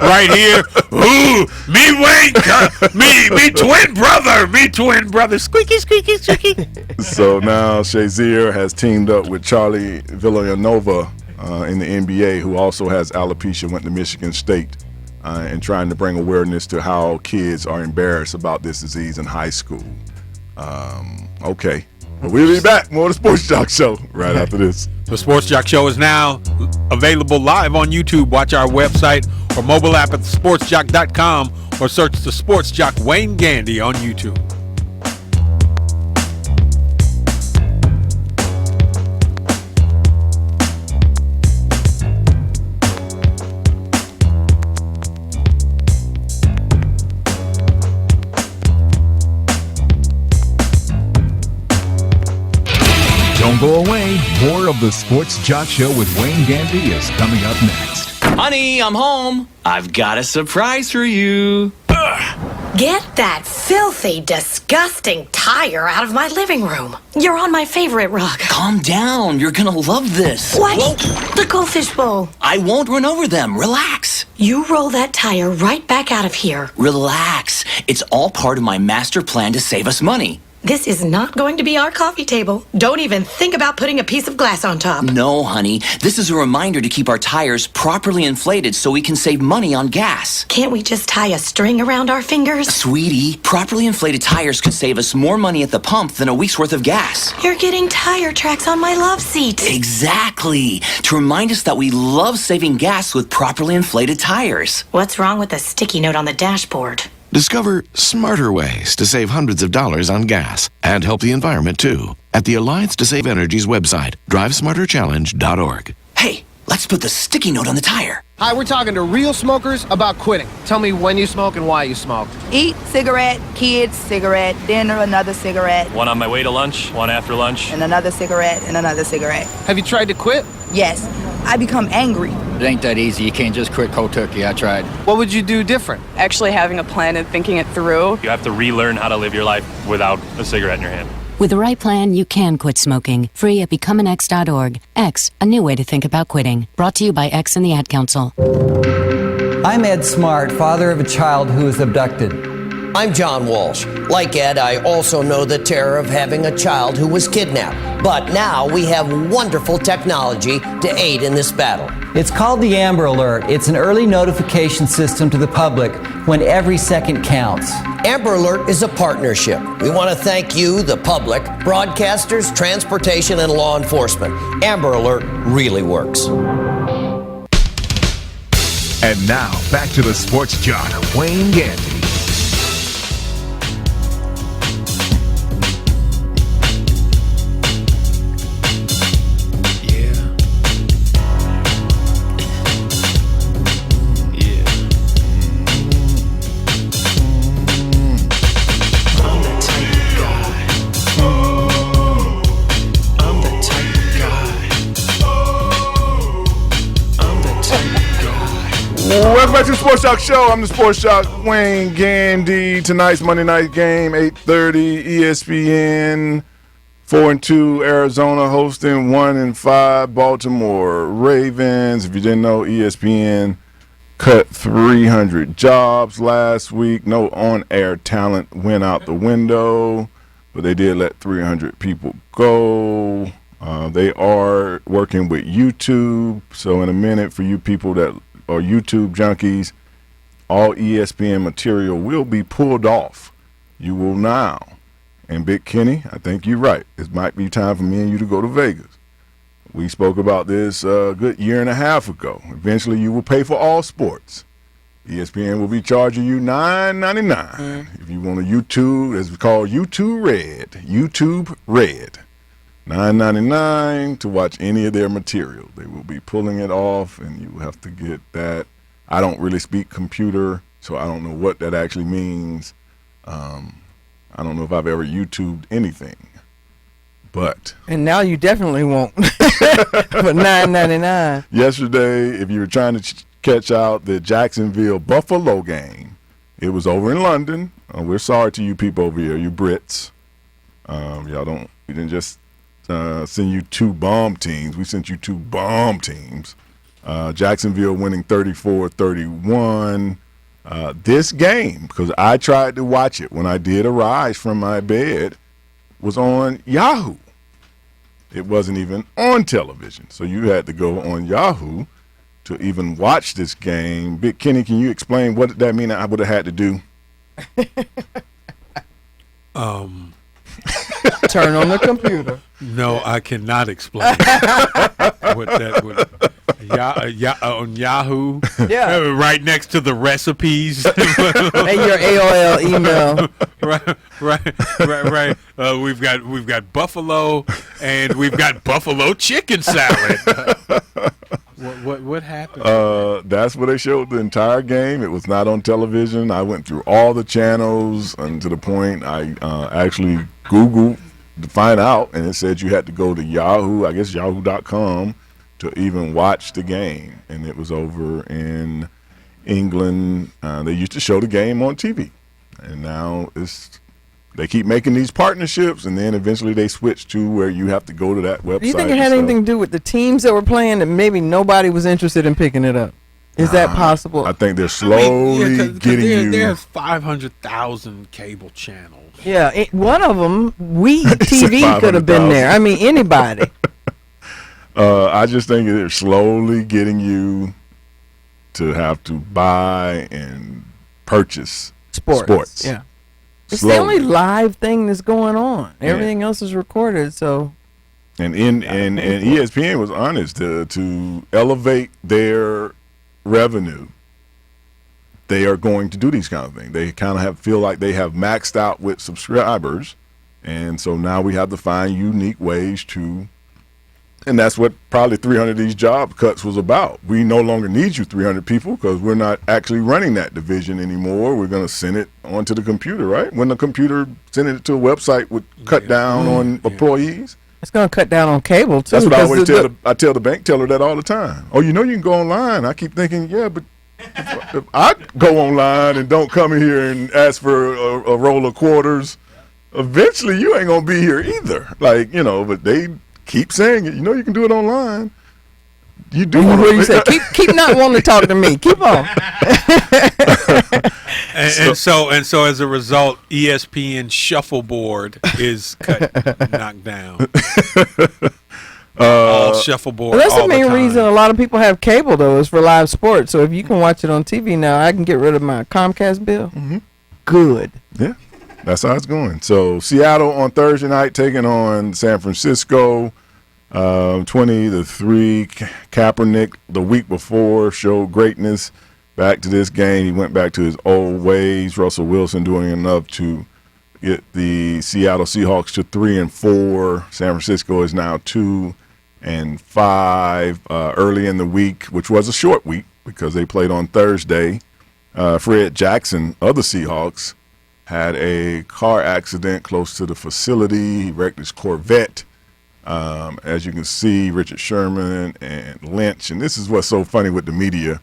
Right here. Ooh, me Wayne, me twin brother. Squeaky, squeaky, squeaky. So now Shazier has teamed up with Charlie Villanueva in the NBA who also has alopecia, went to Michigan State and trying to bring awareness to how kids are embarrassed about this disease in high school. Okay. But we'll be back. More of the Sports Joc Show right after this. The Sports Joc Show is now available live on YouTube. Watch our website or mobile app at sportsjoc.com or search the Sports Joc Wayne Gandy on YouTube. Don't go away. More of the Sports Joc Show with Wayne Gandy is coming up next. Honey, I'm home. I've got a surprise for you. Get that filthy, disgusting tire out of my living room. You're on my favorite rug. Calm down. You're gonna love this. What? Whoa. The goldfish bowl. I won't run over them. Relax. You roll that tire right back out of here. Relax. It's all part of my master plan to save us money. This is not going to be our coffee table. Don't even think about putting a piece of glass on top. No, honey. This is a reminder to keep our tires properly inflated so we can save money on gas. Can't we just tie a string around our fingers? Sweetie, properly inflated tires could save us more money at the pump than a week's worth of gas. You're getting tire tracks on my love seat. Exactly. To remind us that we love saving gas with properly inflated tires. What's wrong with the sticky note on the dashboard? Discover smarter ways to save hundreds of dollars on gas and help the environment too at the Alliance to Save Energy's website, drivesmarterchallenge.org. Hey, let's put the sticky note on the tire. Hi, we're talking to real smokers about quitting. Tell me when you smoke and why you smoke. Eat, cigarette, kids, cigarette, dinner, another cigarette. One on my way to lunch, one after lunch. And another cigarette, and another cigarette. Have you tried to quit? Yes. I become angry. It ain't that easy. You can't just quit cold turkey. I tried. What would you do different? Actually having a plan and thinking it through. You have to relearn how to live your life without a cigarette in your hand. With the right plan, you can quit smoking. Free at becomeanx.org. X, a new way to think about quitting. Brought to you by X and the Ad Council. I'm Ed Smart, father of a child who was abducted. I'm John Walsh. Like Ed, I also know the terror of having a child who was kidnapped. But now we have wonderful technology to aid in this battle. It's called the Amber Alert. It's an early notification system to the public when every second counts. Amber Alert is a partnership. We want to thank you, the public, broadcasters, transportation, and law enforcement. Amber Alert really works. And now, back to the Sports Joc, Wayne Gandy. Welcome back to the Sports Joc Show. I'm the Sports Joc Wayne Gandy. Tonight's Monday night game, 8:30, ESPN. 4-2 Arizona hosting 1-5 Baltimore Ravens. If you didn't know, ESPN cut 300 jobs last week. No on-air talent went out the window, but they did let 300 people go. They are working with YouTube. So in a minute, for you people that are YouTube junkies, all ESPN material will be pulled off. You will now. And Big Kenny, I think you're right. It might be time for me and you to go to Vegas. We spoke about this a good year and a half ago. Eventually, you will pay for all sports. ESPN will be charging you $9.99 if you want a YouTube, as we call YouTube Red. YouTube Red. $9.99 to watch any of their material. They will be pulling it off, and you have to get that. I don't really speak computer, so I don't know what that actually means. I don't know if I've ever YouTubed anything, but. And now you definitely won't. For $9.99. Yesterday, if you were trying to catch out the Jacksonville Buffalo game, it was over in London. We're sorry to you people over here, you Brits. We didn't just send you two bomb teams. We sent you two bomb teams. Jacksonville winning 34-31. This game, because I tried to watch it when I did arise from my bed, was on Yahoo. it wasn't even on television. So you had to go on Yahoo to even watch this game. Big Kenny, can you explain what did that mean I would have had to do? Turn on the computer. No, I cannot explain what that would. On Yahoo, right next to the recipes, and your AOL email. right. We've got buffalo, and we've got buffalo chicken salad. What happened? That's where they showed the entire game. It was not on television. I went through all the channels, and to the point I actually Googled to find out, and it said you had to go to Yahoo, I guess yahoo.com, to even watch the game. And it was over in England. They used to show the game on TV, and now they keep making these partnerships, and then eventually they switch to where you have to go to that website. Do you think it had anything to do with the teams that were playing that maybe nobody was interested in picking it up? Is that possible? I think they're slowly getting you. There's 500,000 cable channels. Yeah, one of them, TV could have been there. I mean, anybody. I just think they're slowly getting you to have to buy and purchase sports. Yeah. It's the only live thing that's going on. Everything else is recorded, so. And ESPN was honest to elevate their revenue. They are going to do these kind of things. They kind of feel like they have maxed out with subscribers, and so now we have to find unique ways to. And that's what probably 300 of these job cuts was about. We no longer need you 300 people because we're not actually running that division anymore. We're going to send it onto the computer, right? When the computer sending it to a website would cut down on employees. It's going to cut down on cable, too. That's what I always tell the bank teller that all the time. Oh, you can go online. I keep thinking, yeah, but if I go online and don't come in here and ask for a roll of quarters, eventually you ain't going to be here either. But they keep saying it. You can do it online. You do. What you say? Keep not wanting to talk to me. Keep on. and so as a result, ESPN shuffleboard is knocked down. All shuffleboard. Well, that's all the main time. reason a lot of people have cable, though, is for live sports. So if you can watch it on TV now, I can get rid of my Comcast bill. Mm-hmm. Good. Yeah, that's how it's going. So Seattle on Thursday night taking on San Francisco. 20-3. Kaepernick the week before showed greatness. Back to this game, he went back to his old ways. Russell Wilson doing enough to get the Seattle Seahawks to 3-4. San Francisco is now 2-5. Early in the week, which was a short week because they played on Thursday. Fred Jackson of the Seahawks had a car accident close to the facility. He wrecked his Corvette. As you can see, Richard Sherman and Lynch, and this is what's so funny with the media.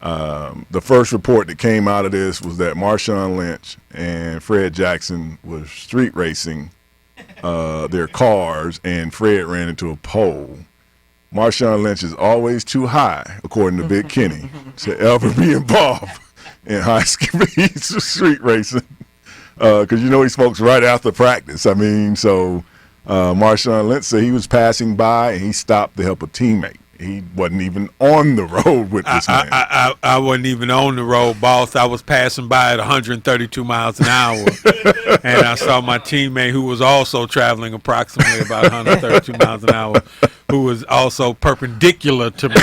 The first report that came out of this was that Marshawn Lynch and Fred Jackson was street racing their cars, and Fred ran into a pole. Marshawn Lynch is always too high, according to Big Kenny, to ever be involved in high-speed street racing because he smokes right after practice. Marshawn Lynch said he was passing by and he stopped to help a teammate. He wasn't even on the road with this man. I wasn't even on the road, boss. I was passing by at 132 miles an hour, and I saw my teammate who was also traveling approximately about 132 miles an hour, who was also perpendicular to me,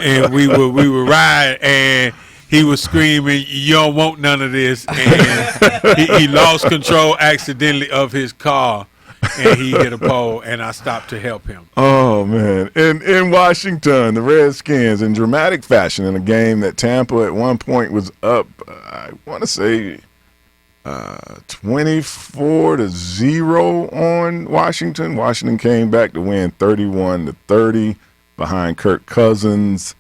and we were riding, and he was screaming, "You don't want none of this," and he lost control accidentally of his car. And he hit a pole, and I stopped to help him. Oh, man. In Washington, the Redskins, in dramatic fashion, in a game that Tampa at one point was up, I want to say 24-0 on Washington. Washington came back to win 31-30 behind Kirk Cousins.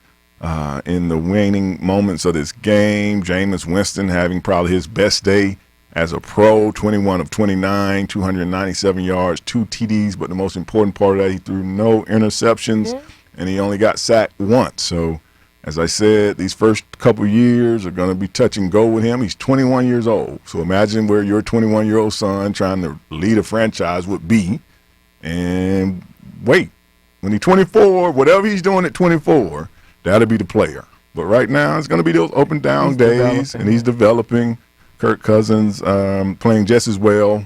In the waning moments of this game, Jameis Winston having probably his best day as a pro, 21 of 29, 297 yards, 2 TDs, but the most important part of that, he threw no interceptions, and he only got sacked once. So, as I said, these first couple years are going to be touch and go with him. He's 21 years old. So imagine where your 21-year-old son trying to lead a franchise would be. and wait. When he's 24, whatever he's doing at 24, that'll be the player. But right now, it's going to be those up and down days, and he's developing. Kirk Cousins playing just as well.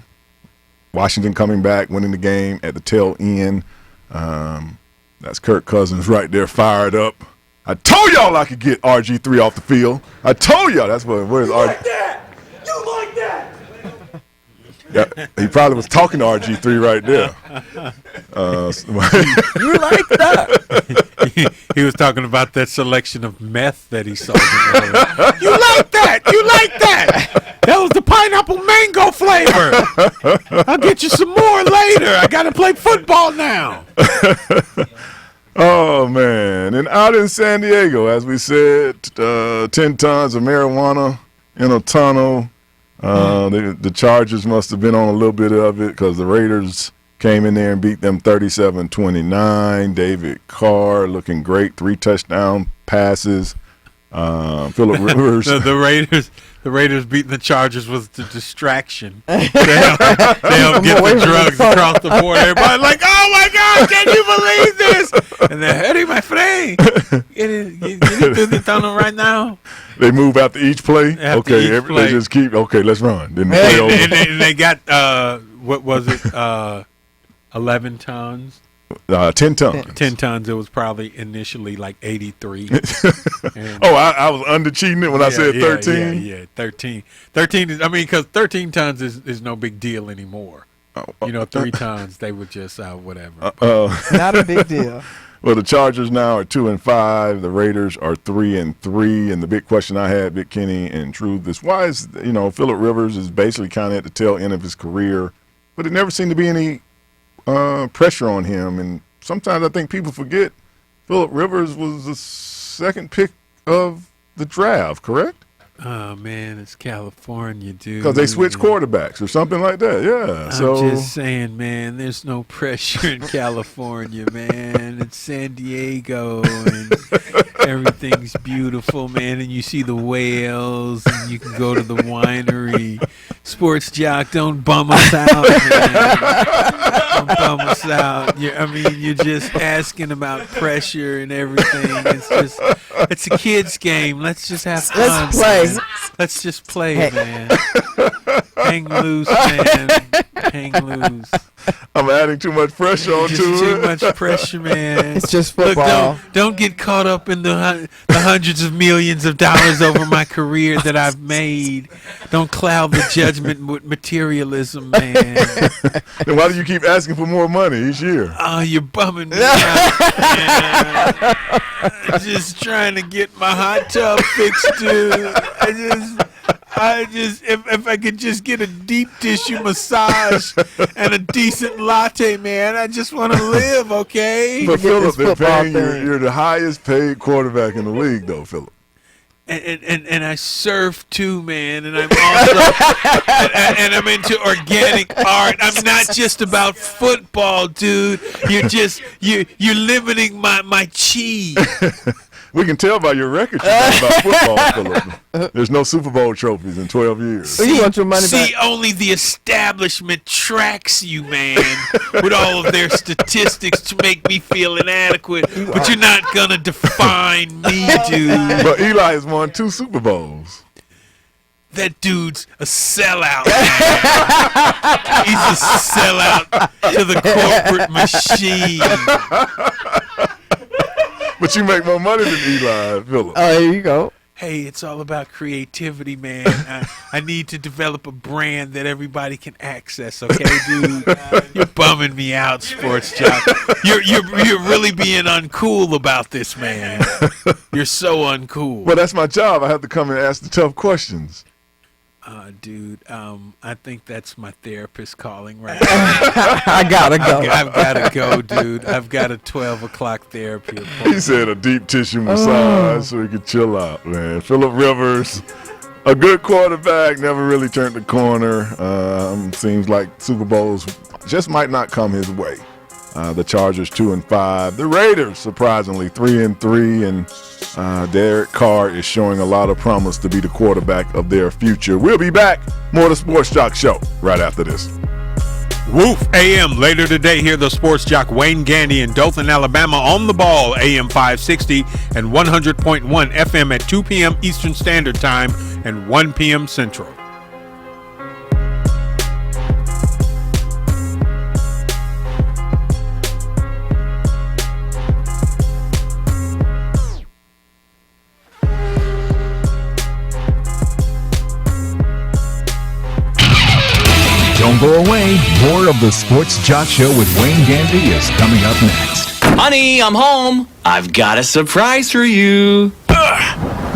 Washington coming back, winning the game at the tail end. That's Kirk Cousins right there, fired up. I told y'all I could get RG3 off the field. I told y'all that's where's RG. Like that! You like that! Yeah, he probably was talking to RG3 right there. You like that? He was talking about that selection of meth that he saw. You like that? You like that? That was the pineapple mango flavor. I'll get you some more later. I got to play football now. Oh, man. And out in San Diego, as we said, 10 tons of marijuana in a tunnel. The Chargers must have been on a little bit of it because the Raiders came in there and beat them 37-29. David Carr looking great, 3 touchdown passes. Phillip Rivers. The Raiders beating the Chargers was the distraction. They help get the drugs across the board. Everybody like, oh my God, can you believe this? And they're hurting my friend. Get through the tunnel right now. They move after each play. Play. They just keep. Okay, let's run. Then the play over. And they got what was it? 11 tons. 10 tons. 10 tons. It was probably initially like 83. I was under cheating it when I said 13? Yeah, 13. 13 is, because 13 tons is no big deal anymore. 3 tons, they would just, whatever. Not a big deal. Well, the Chargers now are 2-5. The Raiders are 3-3. And the big question I had, Big Kenny and Truth, is why is, Phillip Rivers is basically kind of at the tail end of his career, but it never seemed to be any pressure on him. And sometimes I think people forget Phillip Rivers was the second pick of the draft, correct? Oh, man, it's California, dude. Because they switched quarterbacks or something like that, yeah. I'm just saying, man, there's no pressure in California, man. It's San Diego, and everything's beautiful, man. And you see the whales, and you can go to the winery. Sports Joc, don't bum us out, man. Don't bum us out. You're just asking about pressure and everything. It's a kid's game. Let's just have fun. Let's play. Let's just play, man. Hang loose, man. Hang loose. I'm adding too much pressure onto it. Too much pressure, man. It's just football. Look, don't get caught up in the hundreds of millions of dollars over my career that I've made. Don't cloud the judgment with materialism, man. Then why do you keep asking for more money each year? Oh, you're bumming me out, man. I'm just trying to get my hot tub fixed, dude. If I could just get a deep tissue massage and a decent latte, man, I just want to live, okay? But Phillip, they're paying you. You're the highest paid quarterback in the league, though, Phillip. And I surf too, man, and I'm also and I'm into organic art. I'm not just about football, dude. You're limiting my chi. We can tell by your record you're not about football, Phillip. There's no Super Bowl trophies in 12 years. You want your money back? See, only the establishment tracks you, man, with all of their statistics to make me feel inadequate. But you're not going to define me, dude. But Eli has won 2 Super Bowls. That dude's a sellout, man. He's a sellout to the corporate machine. But you make more money than Eli, Phillip. Oh, here you go. Hey, it's all about creativity, man. I need to develop a brand that everybody can access, okay, dude? You're bumming me out, Sports Joc. You're really being uncool about this, man. You're so uncool. Well, that's my job. I have to come and ask the tough questions. Dude, I think that's my therapist calling right now. I gotta go. I've gotta go, dude. I've got a 12 o'clock therapy appointment. He said a deep tissue massage so he could chill out, man. Phillip Rivers, a good quarterback, never really turned the corner. Seems like Super Bowls just might not come his way. The Chargers 2-5. The Raiders, surprisingly, 3-3, and Derek Carr is showing a lot of promise to be the quarterback of their future. We'll be back. More of the Sports Joc Show right after this. Woof AM. Later today, hear the sports jock Wayne Gandy in Dothan, Alabama on the ball, AM 560 and 100.1 FM at 2 p.m. Eastern Standard Time and 1 p.m. Central. Don't go away. More of the Sports Joc Show with Wayne Gandy is coming up next. Honey, I'm home. I've got a surprise for you.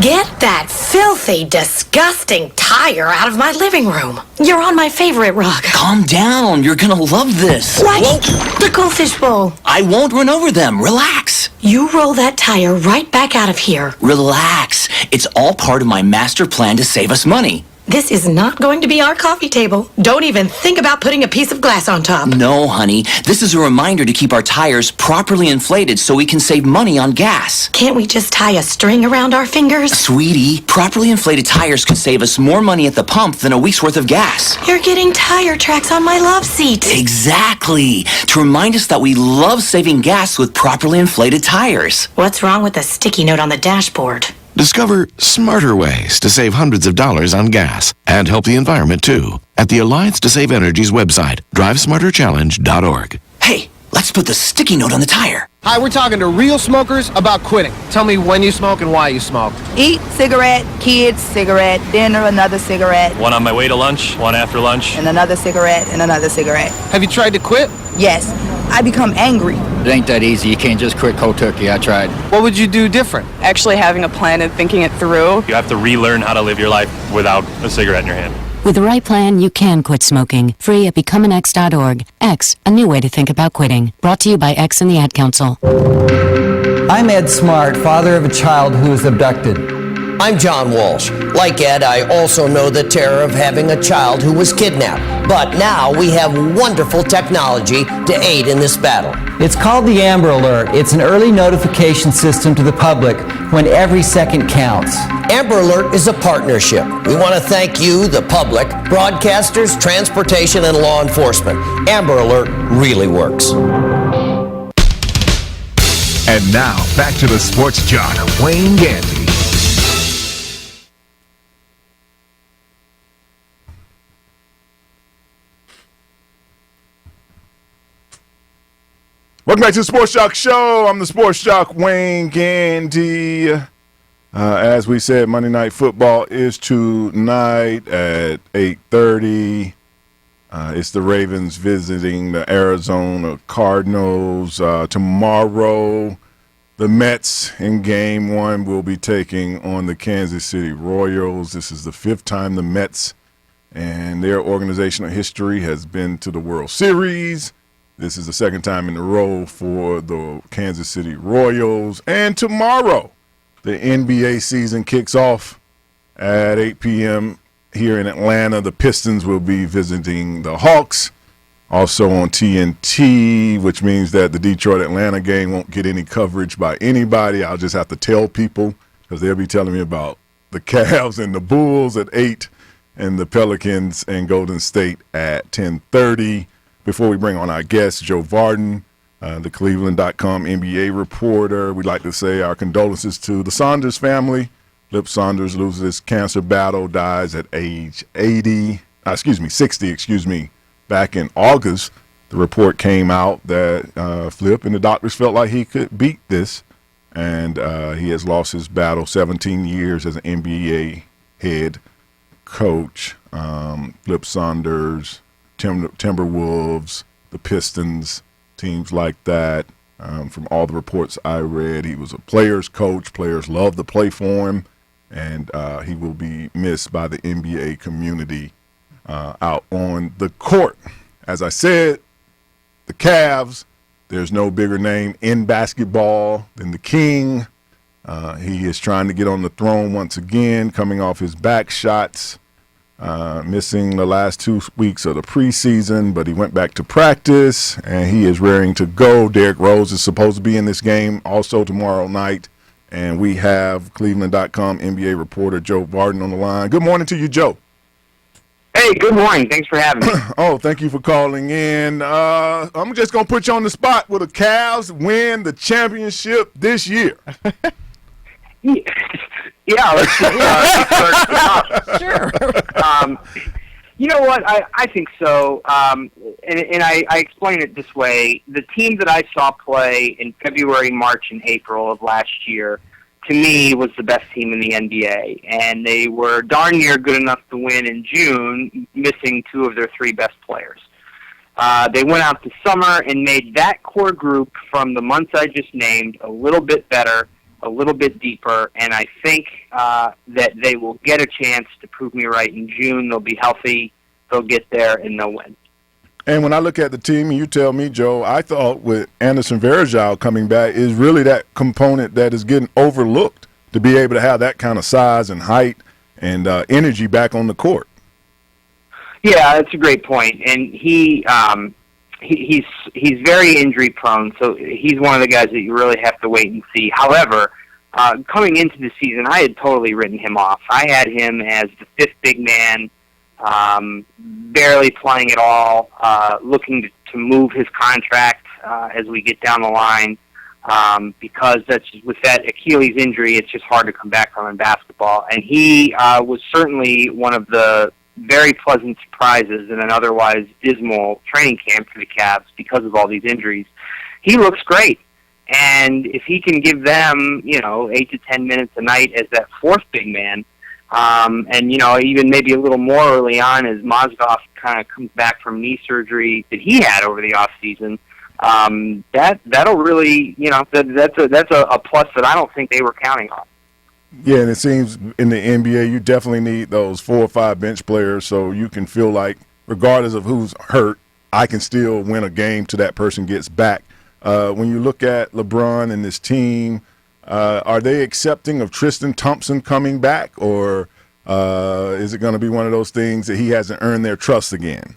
Get that filthy, disgusting tire out of my living room. You're on my favorite rug. Calm down. You're gonna love this. What? The goldfish bowl. I won't run over them. Relax. You roll that tire right back out of here. Relax. It's all part of my master plan to save us money. This is not going to be our coffee table. Don't even think about putting a piece of glass on top. No, honey. This is a reminder to keep our tires properly inflated so we can save money on gas. Can't we just tie a string around our fingers? Sweetie, properly inflated tires can save us more money at the pump than a week's worth of gas. You're getting tire tracks on my love seat. Exactly. To remind us that we love saving gas with properly inflated tires. What's wrong with the sticky note on the dashboard? Discover smarter ways to save hundreds of dollars on gas and help the environment too at the Alliance to Save Energy's website, drivesmarterchallenge.org. Hey, let's put the sticky note on the tire. Hi, we're talking to real smokers about quitting. Tell me when you smoke and why you smoke. Eat, cigarette, kids, cigarette, dinner, another cigarette, One on my way to lunch, one after lunch. and another cigarette, and another cigarette. Have you tried to quit? Yes, I become angry. It ain't that easy. You can't just quit cold turkey. I tried. What would you do different? Actually having a plan and thinking it through. You have to relearn how to live your life without a cigarette in your hand. With the right plan, you can quit smoking. Free at becomeanx.org. X, a new way to think about quitting. Brought to you by X and the Ad Council. I'm Ed Smart, father of a child who was abducted. I'm John Walsh. Like Ed, I also know the terror of having a child who was kidnapped. But now we have wonderful technology to aid in this battle. It's called the Amber Alert. It's an early notification system to the public when every second counts. Amber Alert is a partnership. We want to thank you, the public, broadcasters, transportation, and law enforcement. Amber Alert really works. And now, back to the Sports Joc, Wayne Gandy. Welcome back to the Sports Joc Show. I'm the Sports Joc, Wayne Gandy. As we said, Monday Night Football is tonight at 8:30. It's the Ravens visiting the Arizona Cardinals. Tomorrow, the Mets in Game 1 will be taking on the Kansas City Royals. This is the 5th time the Mets and their organizational history has been to the World Series. This is the 2nd time in a row for the Kansas City Royals. And tomorrow, the NBA season kicks off at 8 p.m. here in Atlanta. The Pistons will be visiting the Hawks. Also on TNT, which means that the Detroit-Atlanta game won't get any coverage by anybody. I'll just have to tell people because they'll be telling me about the Cavs and the Bulls at 8 and the Pelicans and Golden State at 10:30. Before we bring on our guest, Joe Vardon, the Cleveland.com NBA reporter, we'd like to say our condolences to the Saunders family. Flip Saunders loses his cancer battle, dies at age 60, back in August. The report came out that Flip and the doctors felt like he could beat this, and he has lost his battle. 17 years as an NBA head coach. Flip Saunders, Timberwolves, the Pistons, teams like that. From all the reports I read, he was a player's coach. Players loved to play for him, and he will be missed by the NBA community out on the court. As I said, the Cavs, there's no bigger name in basketball than the King. He is trying to get on the throne once again, coming off his back shots. Missing the last 2 weeks of the preseason, but he went back to practice, and he is raring to go. Derrick Rose is supposed to be in this game also tomorrow night, and we have Cleveland.com NBA reporter Joe Vardon on the line. Good morning to you, Joe. Hey, Hey, good morning. Thanks for having me. Oh, thank you for calling in. I'm just going to put you on the spot. Will the Cavs win the championship this year? Yeah, let's just Sure. You know what? I think so. And I explain it this way. The team that I saw play in February, March, and April of last year, to me, was the best team in the NBA. And they were darn near good enough to win in June, missing 2 of their 3 best players. They went out this summer and made that core group from the months I just named a little bit better, a little bit deeper, and I think that they will get a chance to prove me right in June. They'll be healthy, they'll get there, and they'll win. And when I look at the team, and you tell me, Joe, I thought with Anderson Varejao coming back is really that component that is getting overlooked to be able to have that kind of size and height and energy back on the court. Yeah, that's a great point. And he's very injury prone, so he's one of the guys that you really have to wait and see. However, coming into the season, I had totally written him off. I had him as the 5th big man, barely playing at all, looking to move his contract as we get down the line, because with that Achilles injury, it's just hard to come back from in basketball. And he was certainly one of the very pleasant surprises in an otherwise dismal training camp for the Cavs because of all these injuries. He looks great. And if he can give them, 8 to 10 minutes a night as that 4th big man, and, even maybe a little more early on as Mozgov kind of comes back from knee surgery that he had over the off season, that'll really, that's a plus that I don't think they were counting on. Yeah, and it seems in the NBA you definitely need those 4 or 5 bench players so you can feel like regardless of who's hurt, I can still win a game till that person gets back. When you look at LeBron and this team, are they accepting of Tristan Thompson coming back, or is it going to be one of those things that he hasn't earned their trust again?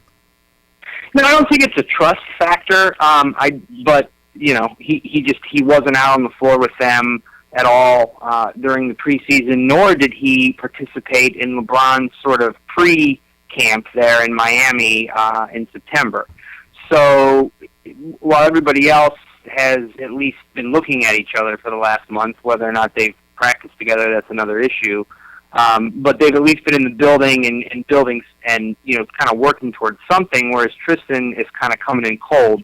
No, I don't think it's a trust factor. But he wasn't out on the floor with them at all during the preseason, nor did he participate in LeBron's sort of pre-camp there in Miami in September. So while everybody else has at least been looking at each other for the last month, whether or not they've practiced together, that's another issue. But they've at least been in the building and buildings and, kind of working towards something, whereas Tristan is kind of coming in cold.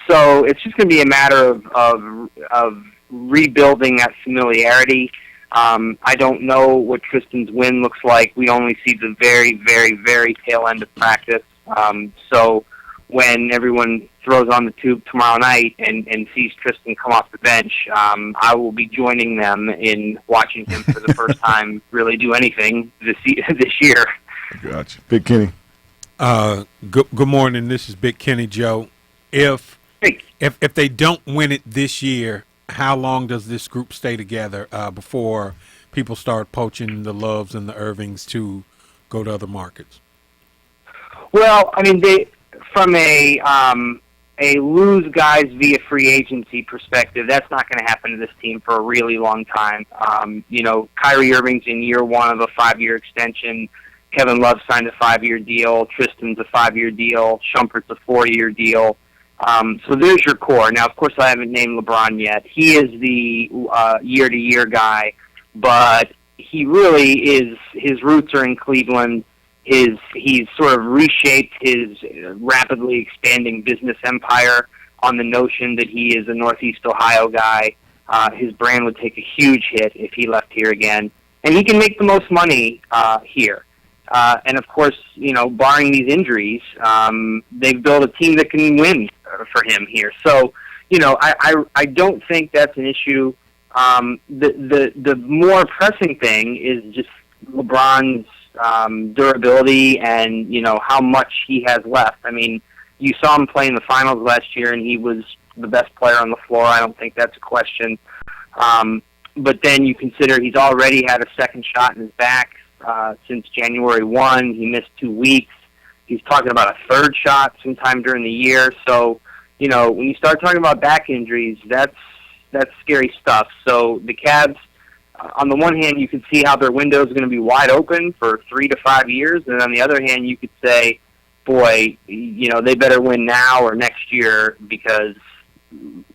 So it's just going to be a matter of rebuilding that familiarity. I don't know what Tristan's win looks like. We only see the very, very, very tail end of practice. So when everyone throws on the tube tomorrow night and sees Tristan come off the bench, I will be joining them in watching him for the first time really do anything this year. Gotcha. Big Kenny. Good morning. This is Big Kenny, Joe. If they don't win it this year, how long does this group stay together before people start poaching the Loves and the Irvings to go to other markets? Well, I mean, from a lose guys via free agency perspective, that's not going to happen to this team for a really long time. Kyrie Irving's in year 1 of a 5-year extension. Kevin Love signed a 5-year deal. Tristan's a 5-year deal. Shumpert's a 4-year deal. So there's your core. Now, of course, I haven't named LeBron yet. He is the year-to-year guy, but he really is. His roots are in Cleveland. He's sort of reshaped his rapidly expanding business empire on the notion that he is a Northeast Ohio guy. His brand would take a huge hit if he left here again, and he can make the most money here. And of course, barring these injuries, they've built a team that can win for him here. So, I don't think that's an issue. The more pressing thing is just LeBron's durability and how much he has left. I mean, you saw him play in the finals last year, and he was the best player on the floor. I don't think that's a question. But then you consider he's already had a second shot in his back since January 1. He missed 2 weeks. He's talking about a third shot sometime during the year. So, when you start talking about back injuries, that's scary stuff. So the Cavs, on the one hand, you could see how their window is going to be wide open for 3 to 5 years, and on the other hand, you could say, boy, they better win now or next year because,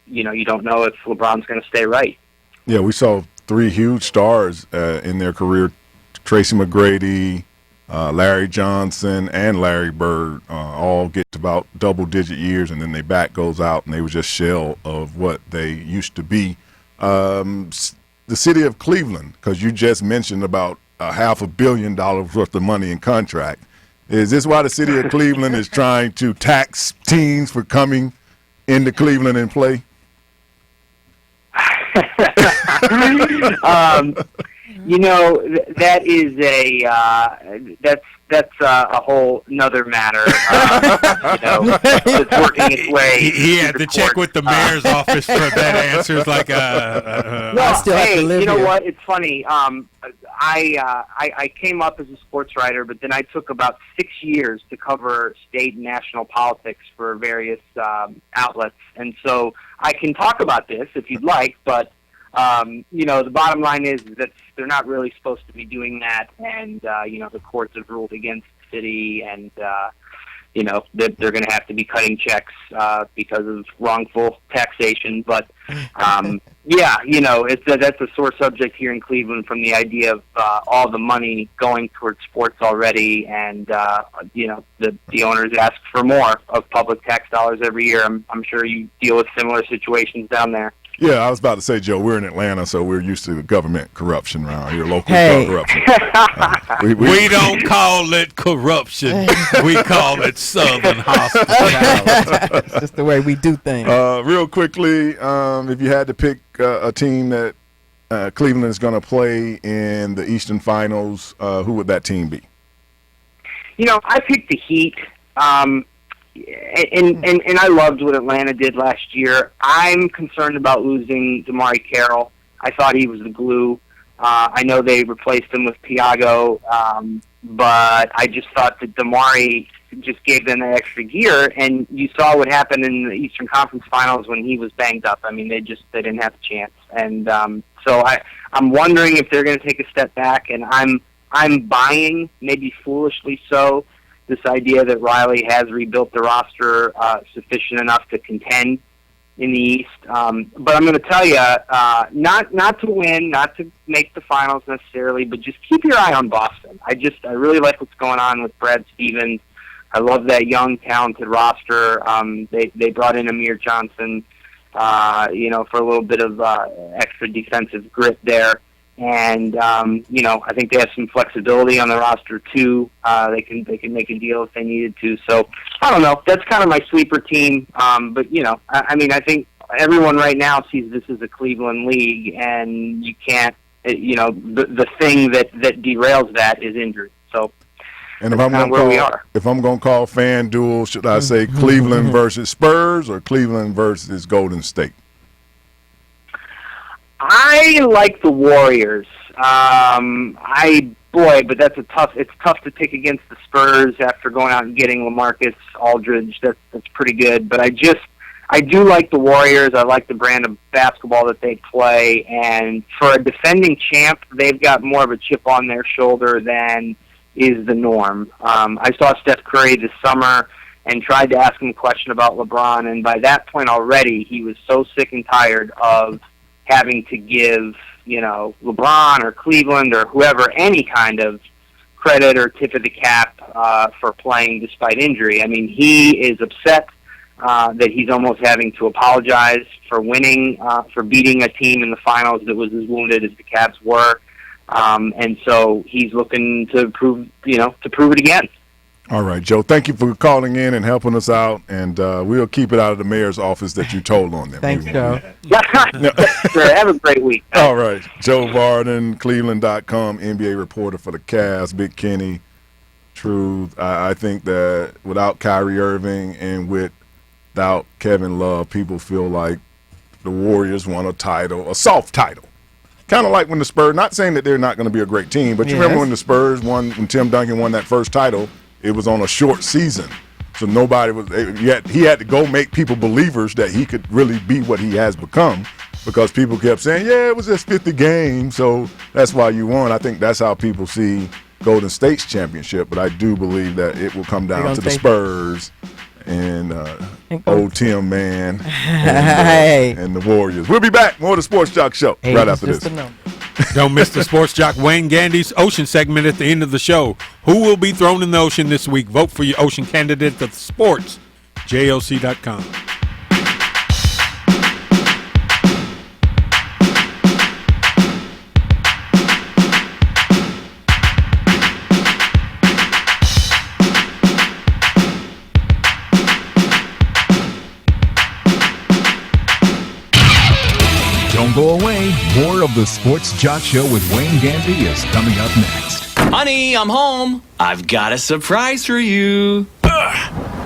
you don't know if LeBron's going to stay right. Yeah, we saw 3 huge stars in their career, Tracy McGrady, Larry Johnson, and Larry Bird, all get to about double-digit years, and then their back goes out, and they were just shell of what they used to be. The city of Cleveland, because you just mentioned about $500 million worth of money in contract. Is this why the city of Cleveland is trying to tax teams for coming into Cleveland and play? That is that's a whole another matter. It's working its way. He had to check with the mayor's office for that answer. It's like, what? It's funny. I came up as a sports writer, but then I took about 6 years to cover state and national politics for various outlets, and so I can talk about this if you'd like, but. The bottom line is that they're not really supposed to be doing that, and the courts have ruled against the city, and that they're going to have to be cutting checks because of wrongful taxation. But that's a sore subject here in Cleveland, from the idea of all the money going towards sports already, and the owners ask for more of public tax dollars every year. I'm sure you deal with similar situations down there. Yeah, I was about to say, Joe, we're in Atlanta, so we're used to government corruption around here, local corruption. We don't call it corruption. We call it Southern hospitality. It's just the way we do things. Real quickly, if you had to pick a team that Cleveland is going to play in the Eastern Finals, who would that team be? I picked the Heat. And I loved what Atlanta did last year. I'm concerned about losing DeMarre Carroll. I thought he was the glue. I know they replaced him with Piago, but I just thought that DeMarre just gave them that extra gear. And you saw what happened in the Eastern Conference Finals when he was banged up. I mean, they didn't have a chance. And so I'm wondering if they're going to take a step back. And I'm buying, maybe foolishly so, this idea that Riley has rebuilt the roster sufficient enough to contend in the East. But I'm going to tell you, not to win, not to make the finals necessarily, but just keep your eye on Boston. I really like what's going on with Brad Stevens. I love that young, talented roster. They brought in Amir Johnson, for a little bit of extra defensive grit there. And I think they have some flexibility on the roster too. They can make a deal if they needed to. So I don't know. That's kind of my sleeper team. But I think everyone right now sees this as a Cleveland league, and you can't. The thing that derails that is injury. So. And if I'm going to call FanDuel, should I say Cleveland versus Spurs or Cleveland versus Golden State? I like the Warriors. But it's tough to pick against the Spurs after going out and getting LaMarcus Aldridge. That's pretty good. But I do like the Warriors. I like the brand of basketball that they play. And for a defending champ, they've got more of a chip on their shoulder than is the norm. I saw Steph Curry this summer and tried to ask him a question about LeBron. And by that point already, he was so sick and tired of having to give, LeBron or Cleveland or whoever any kind of credit or tip of the cap for playing despite injury. I mean, he is upset that he's almost having to apologize for winning, for beating a team in the finals that was as wounded as the Cavs were. And so he's looking to prove it again. All right, Joe, thank you for calling in and helping us out, and we'll keep it out of the mayor's office that you told on them. Thanks, Joe. Sure, have a great week. All right, Joe Varden, Cleveland.com, NBA reporter for the Cavs, Big Kenny, Truth. I think that without Kyrie Irving and without Kevin Love, people feel like the Warriors won a title, a soft title. Kind of like when the Spurs, not saying that they're not going to be a great team, but you remember when the Spurs won, when Tim Duncan won that first title, it was on a short season. So he had to go make people believers that he could really be what he has become. because people kept saying, yeah, it was just 50 games, so that's why you won. I think that's how people see Golden State's championship, but I do believe that it will come down to the Spurs and old Tim, man, and the Warriors. We'll be back. More of the Sports Joc Show right after this. Don't miss the Sports Joc Wayne Gandy's Ocean segment at the end of the show. Who will be thrown in the ocean this week? Vote for your ocean candidate at sportsjoc.com. Don't go away. More of the Sports Joc Show with Wayne Gandy is coming up next. Honey, I'm home. I've got a surprise for you.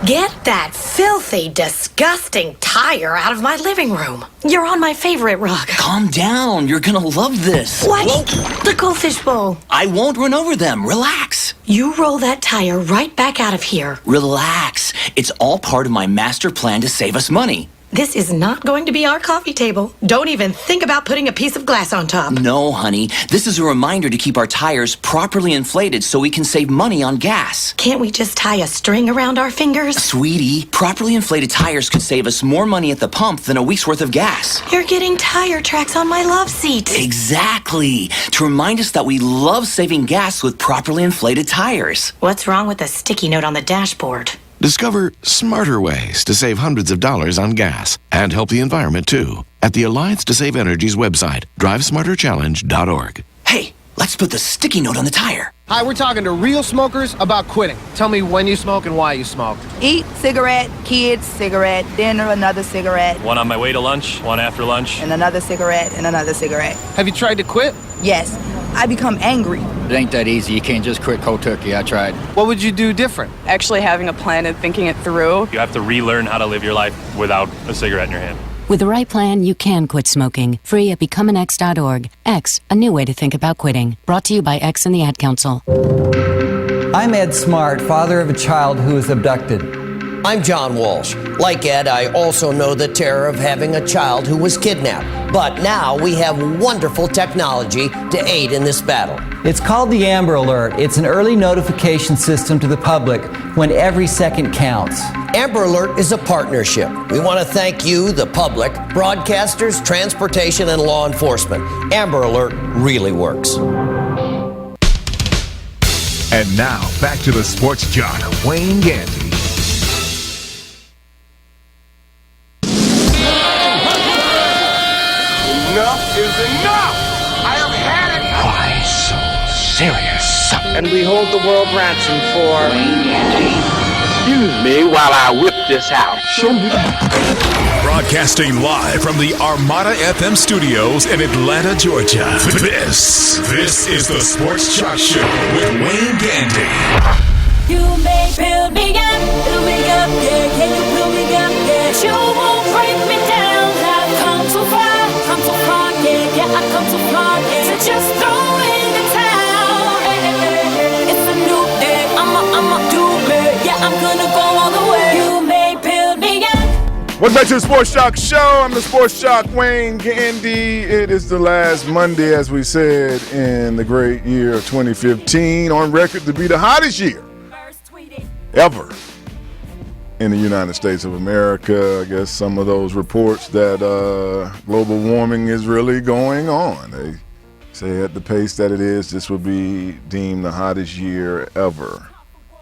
Get that filthy, disgusting tire out of my living room. You're on my favorite rug. Calm down. You're gonna love this. What? The goldfish bowl. I won't run over them. Relax. You roll that tire right back out of here. Relax. It's all part of my master plan to save us money. This is not going to be our coffee table. Don't even think about putting a piece of glass on top. No, honey. This is a reminder to keep our tires properly inflated so we can save money on gas. Can't we just tie a string around our fingers? Sweetie, properly inflated tires could save us more money at the pump than a week's worth of gas. You're getting tire tracks on my love seat. Exactly. To remind us that we love saving gas with properly inflated tires. What's wrong with the sticky note on the dashboard? Discover smarter ways to save hundreds of dollars on gas and help the environment too at the Alliance to Save Energy's website, drivesmarterchallenge.org. Hey, let's put the sticky note on the tire. Hi, we're talking to real smokers about quitting. Tell me when you smoke and why you smoke. Eat, cigarette, kids, cigarette, dinner, another cigarette, One on my way to lunch, one after lunch. and another cigarette, and another cigarette. Have you tried to quit? Yes, I become angry. It ain't that easy. You can't just quit cold turkey. I tried. What would you do different? Actually having a plan and thinking it through. You have to relearn how to live your life without a cigarette in your hand. With the right plan, you can quit smoking. Free at becomeanx.org. X, a new way to think about quitting. Brought to you by X and the Ad Council. I'm Ed Smart, father of a child who was abducted. I'm John Walsh. Like Ed, I also know the terror of having a child who was kidnapped. But now we have wonderful technology to aid in this battle. It's called the Amber Alert. It's an early notification system to the public when every second counts. Amber Alert is a partnership. We want to thank you, the public, broadcasters, transportation, and law enforcement. Amber Alert really works. And now, back to the Sports Joc, Wayne Gandy. Enough is enough! I have had it! Why so serious? And we hold the world ransom for... Excuse me while I whip this out. Show me. Broadcasting live from the Armada FM studios in Atlanta, Georgia. This is the Sports Joc Show with Wayne Gandy. You may build me up, yeah, can you build me up, yeah. You won't break me down, I've come too far, yeah, I've come too far, yeah. So just throw in the towel, it's a new day, I'ma do it, yeah, I'm gonna go all the way. You may build me up. Welcome back to the Sports Joc Show. I'm the Sports Joc, Wayne Gandy. It is the last Monday, as we said, in the great year of 2015, on record to be the hottest year ever in the United States of America. I guess some of those reports that global warming is really going on. They say at the pace that it is, this will be deemed the hottest year ever.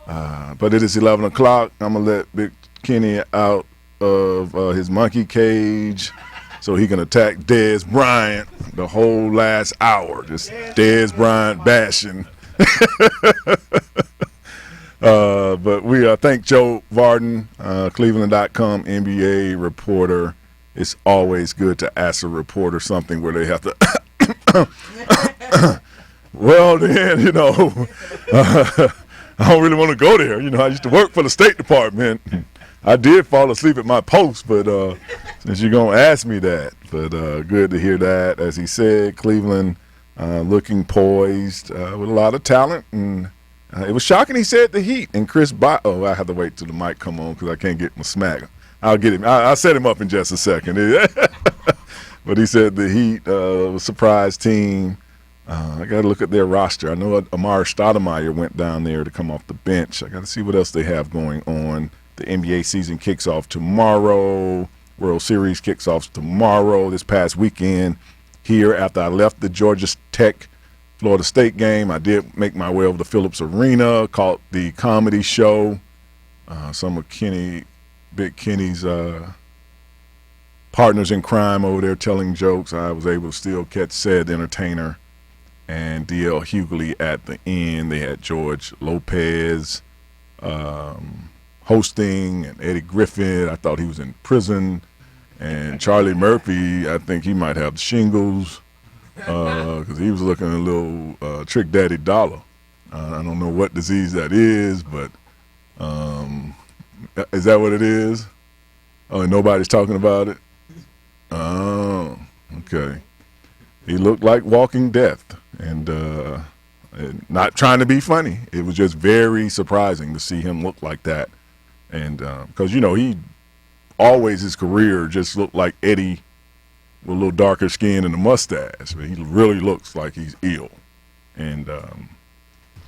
But it is 11 o'clock. I'm going to let Big Kenny out of his monkey cage so he can attack Dez Bryant the whole last hour. Just Dez Bryant bashing. But we thank Joe Varden, Cleveland.com NBA reporter. It's always good to ask a reporter something where they have to well, then, I don't really want to go there. I used to work for the State Department. I did fall asleep at my post, but since you're going to ask me that. But good to hear that. As he said, Cleveland looking poised with a lot of talent. And it was shocking he said the Heat. And Chris I have to wait till the mic come on because I can't get my smack. I'll get him. I'll set him up in just a second. But he said the Heat was a surprise team. I got to look at their roster. I know Amari Stoudemire went down there to come off the bench. I got to see what else they have going on. The NBA season kicks off tomorrow. World Series kicks off tomorrow. This past weekend here, after I left the Georgia Tech Florida State game, I did make my way over to Phillips Arena, caught the comedy show. Some of Big Kenny's partners in crime over there telling jokes. I was able to still catch said entertainer and D.L. Hughley at the end. They had George Lopez hosting, and Eddie Griffin. I thought he was in prison. And Charlie Murphy, I think he might have the shingles because he was looking a little Trick Daddy Dollar. I don't know what disease that is, but is that what it is? Oh, and nobody's talking about it? Oh, okay. He looked like walking death, and not trying to be funny. It was just very surprising to see him look like that. And because, he always, his career just looked like Eddie with a little darker skin and a mustache. But he really looks like he's ill. And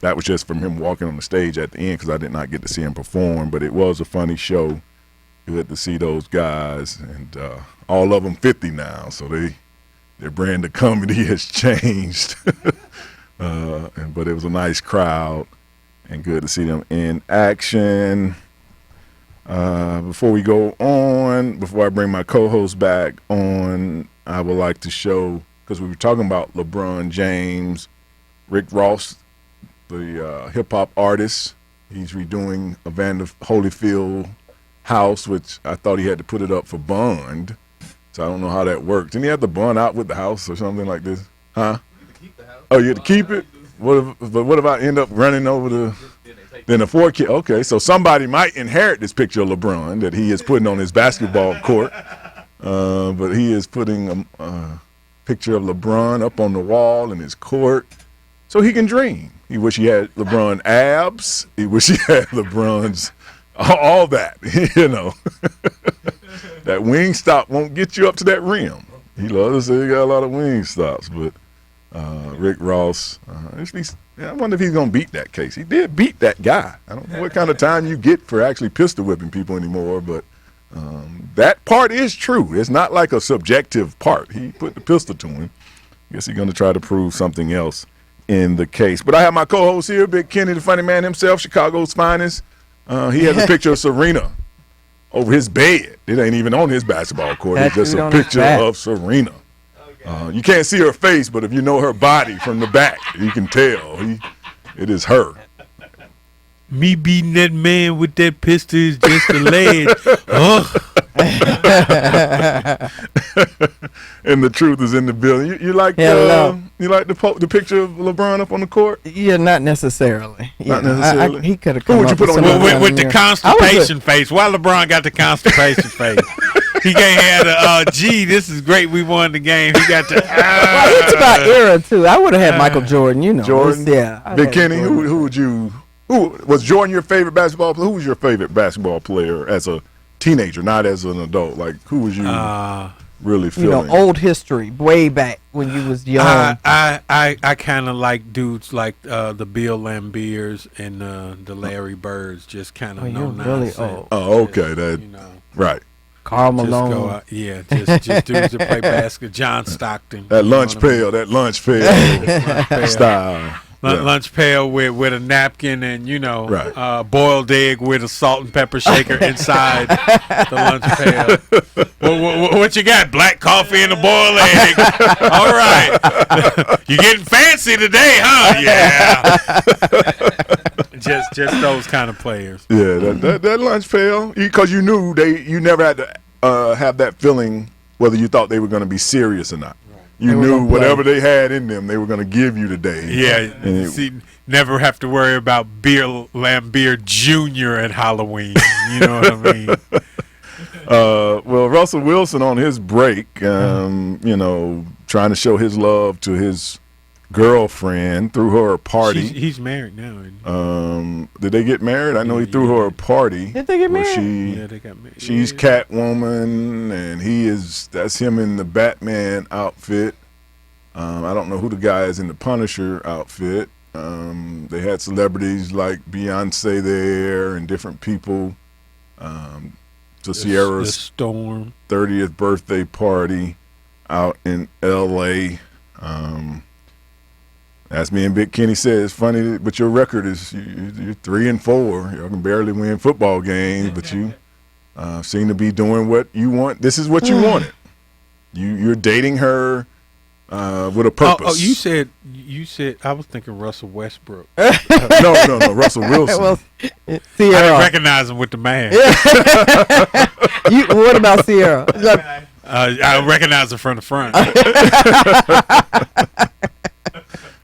that was just from him walking on the stage at the end, because I did not get to see him perform. But it was a funny show. You had to see those guys, and all of them 50 now, so their brand of comedy has changed. But it was a nice crowd and good to see them in action. Before we go on, before I bring my co-host back on, I would like to show, because we were talking about LeBron James, Rick Ross, the hip-hop artist. He's redoing Evander Holyfield house, which I thought he had to put it up for bond. So I don't know how that worked. Didn't he have to bond out with the house or something like this? Huh? Oh, you had to keep it? What if I end up running over then the 4 kids? Okay, so somebody might inherit this picture of LeBron that he is putting on his basketball court. But he is putting a picture of LeBron up on the wall in his court so he can dream. He wish he had LeBron abs. He wish he had LeBron's all that, That wing stop won't get you up to that rim. He loves to say he got a lot of wing stops, but Rick Ross, I wonder if he's going to beat that case. He did beat that guy. I don't know what kind of time you get for actually pistol whipping people anymore, but that part is true. It's not like a subjective part. He put the pistol to him. I guess he's going to try to prove something else in the case. But I have my co-host here, Big Kenny, the funny man himself, Chicago's finest. He has a picture of Serena over his bed. It ain't even on his basketball court. It's just a picture of Serena. You can't see her face, but if you know her body from the back, you can tell. It is her. Me beating that man with that pistol is just a leg. And the truth is in the building. You like the picture of LeBron up on the court? Yeah, not necessarily. Not necessarily. He could have come. Who would you put on with the constipation face? Why LeBron got the constipation face? He can't have the gee, this is great. We won the game. He got the. Well, it's about era too. I would have had Michael Jordan. Jordan. Yeah. Big Kenny. Who would you? Who was Jordan your favorite basketball player? Who was your favorite basketball player as a teenager, not as an adult? Like, who was you really feeling? Old history, way back when you was young. I kind of like dudes like the Bill Lambiers and the Larry Birds, just kind of no nonsense. Really old. Oh, okay, right. Karl Malone. Just dudes that play basketball. John Stockton. That lunch pail style. Lunch pail with a napkin and right. Boiled egg with a salt and pepper shaker inside the lunch pail. What you got? Black coffee and a boiled egg. All right, you getting fancy today, huh? Yeah. just those kind of players. Yeah, that lunch pail, because you knew you never had to have that feeling whether you thought they were going to be serious or not. You knew whatever they had in them, they were going to give you today. Yeah, never have to worry about Bill Lambier Jr. at Halloween. You know what I mean? Well, Russell Wilson on his break, trying to show his love to his girlfriend threw her a party. He's married now. Isn't he? Did they get married? I know he threw her a party. Did they get married? Yeah, they got married. She's Catwoman, and that's him in the Batman outfit. I don't know who the guy is in the Punisher outfit. They had celebrities like Beyonce there and different people. To Sierra's Storm 30th birthday party out in L.A. As me and Big Kenny said, it's funny, but your record is you're 3-4. You can barely win football games, but you seem to be doing what you want. This is what you wanted. You're dating her with a purpose. Oh, you said. I was thinking Russell Westbrook. No, Russell Wilson. Well, I Sierra. didn't recognize him with the man. What about Sierra? I recognize her from the front.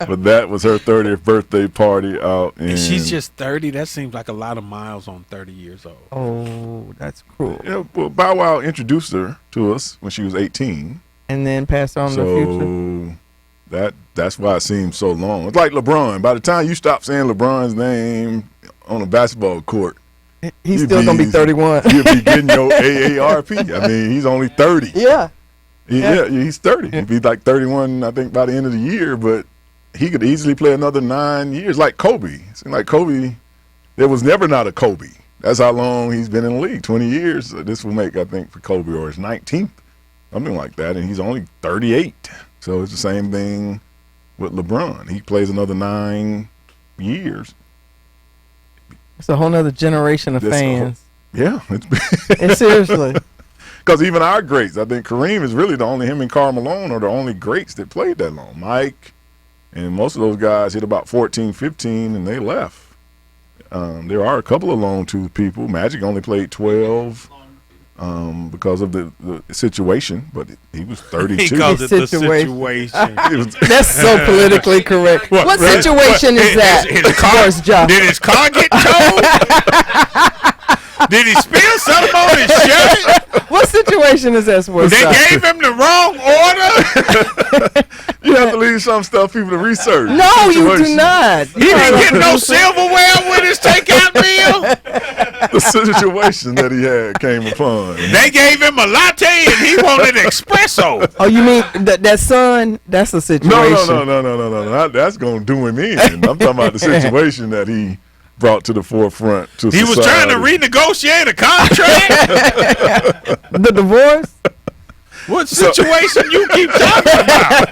But that was her 30th birthday party out in. And she's just 30. That seems like a lot of miles on 30 years old. Oh, that's cool. Yeah, well, Bow Wow introduced her to us when she was 18. And then passed on the future. That's why it seems so long. It's like LeBron. By the time you stop saying LeBron's name on a basketball court, he's still going to be 31. He'll be getting your AARP. I mean, he's only 30. Yeah. Yeah, he's 30. He'll be like 31, I think, by the end of the year, but he could easily play another 9 years like Kobe. It seemed like Kobe, there was never not a Kobe. That's how long he's been in the league, 20 years. This will make, I think, for Kobe or his 19th, something like that, and he's only 38. So it's the same thing with LeBron. He plays another 9 years. It's a whole nother generation of fans. And seriously. Because even our greats, I think Kareem is really him and Karl Malone are the only greats that played that long. Mike and most of those guys hit about 14, 15, and they left. There are a couple of long-tooth people. Magic only played 12 because of the situation, but he was 32. Because of the situation. That's so politically correct. What situation is that? Sports Joc. Did his car get towed? Did he spill something on his shirt? What situation is that? Sports They Joc? gave him the wrong order? You have to leave some stuff people to research. No, you do not. He didn't get no silverware with his takeout meal? The situation that he had came upon. They gave him a latte and he wanted espresso. Oh, you mean that son? That's a situation. No. That's going to do him in. I'm talking about the situation that he brought to the forefront to He society. was trying to renegotiate a contract? The divorce? What situation you keep talking about?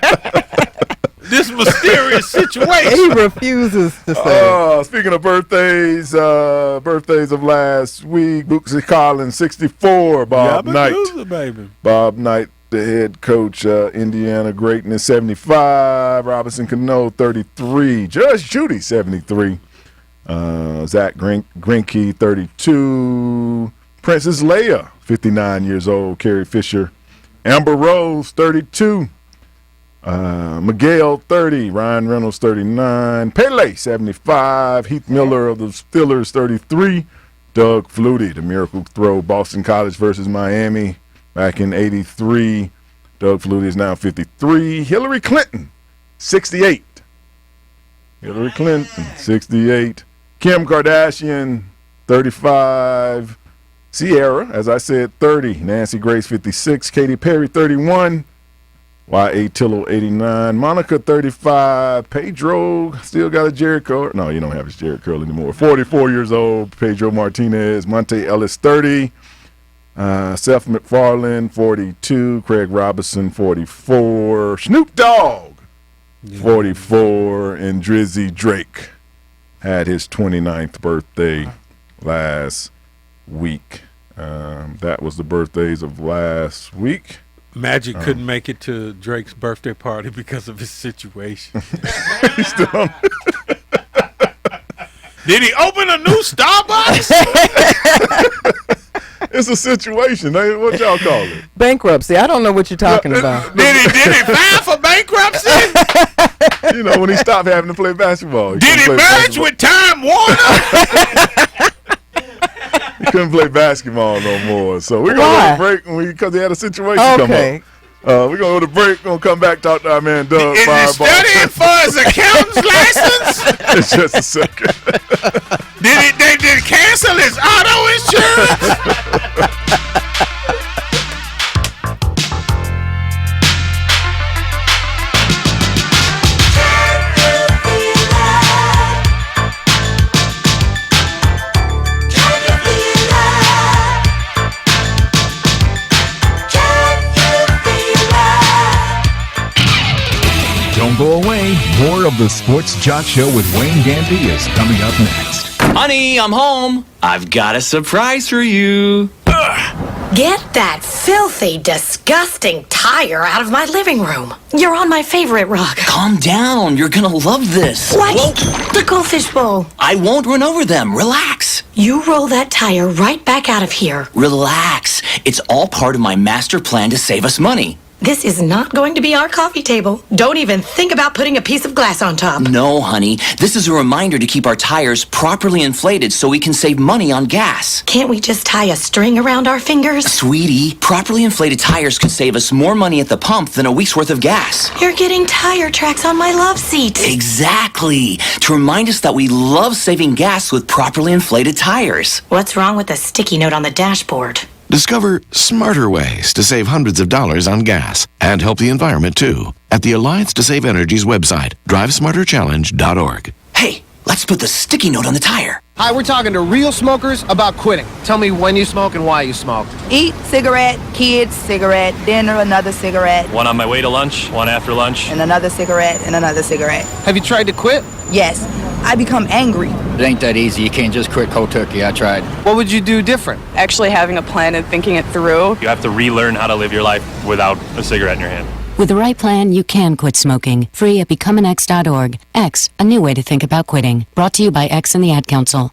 This mysterious situation. He refuses to say. Speaking of birthdays of last week, Bootsy Collins, 64, Bob Knight. Bob Knight, the head coach, Indiana Greatness, 75, Robinson Cano, 33, Judge Judy, 73, Zach Greinke, 32, Princess Leia, 59 years old, Carrie Fisher, Amber Rose, 32, Miguel, 30, Ryan Reynolds, 39, Pele, 75, Heath Miller of the Steelers, 33, Doug Flutie, the miracle throw, Boston College versus Miami back in 83. Doug Flutie is now 53. Hillary Clinton, 68. Hillary Clinton, 68. Kim Kardashian, 35. Sierra, as I said, 30. Nancy Grace, 56. Katy Perry, 31. Y.A. Tillo, 89. Monica, 35. Pedro, still got a Jerry curl. No, you don't have his Jerry curl anymore. 44 years old. Pedro Martinez. Monte Ellis, 30. Seth MacFarlane, 42. Craig Robinson, 44. Snoop Dogg, 44. And Drizzy Drake had his 29th birthday last week. That was the birthdays of last week. Magic couldn't make it to Drake's birthday party because of his situation. Did he open a new Starbucks? It's a situation. What y'all call it? Bankruptcy. I don't know what you're talking about. Did he file for bankruptcy? You know, when he stopped having to play basketball. Did he merge with Time Warner? He couldn't play basketball no more. So we're going to break because he had a situation come up. We're going to go to break. We're going to come back, talk to our man Doug. Is he Fireball. studying for his accountant's license? It's just a second. Did they cancel his auto insurance? Don't go away. More of the Sports Joc Show with Wayne Gandy is coming up next. Honey, I'm home. I've got a surprise for you. Get that filthy, disgusting tire out of my living room. You're on my favorite rug. Calm down. You're gonna love this. What? Whoa. The goldfish bowl. I won't run over them. Relax. You roll that tire right back out of here. Relax. It's all part of my master plan to save us money. This is not going to be our coffee table. Don't even think about putting a piece of glass on top. No, honey. This is a reminder to keep our tires properly inflated so we can save money on gas. Can't we just tie a string around our fingers? Sweetie, properly inflated tires could save us more money at the pump than a week's worth of gas. You're getting tire tracks on my love seat. Exactly. To remind us that we love saving gas with properly inflated tires. What's wrong with the sticky note on the dashboard? Discover smarter ways to save hundreds of dollars on gas and help the environment too at the Alliance to Save Energy's website, drivesmarterchallenge.org. Hey, let's put the sticky note on the tire. Hi, we're talking to real smokers about quitting. Tell me when you smoke and why you smoke. Eat, cigarette, kids, cigarette, dinner, another cigarette, One on my way to lunch, one after lunch. and another cigarette, and another cigarette. Have you tried to quit? Yes, I become angry. It ain't that easy. You can't just quit cold turkey. I tried. What would you do different? Actually having a plan and thinking it through. You have to relearn how to live your life without a cigarette in your hand. With the right plan, you can quit smoking. Free at becomeanx.org. X, a new way to think about quitting. Brought to you by X and the Ad Council.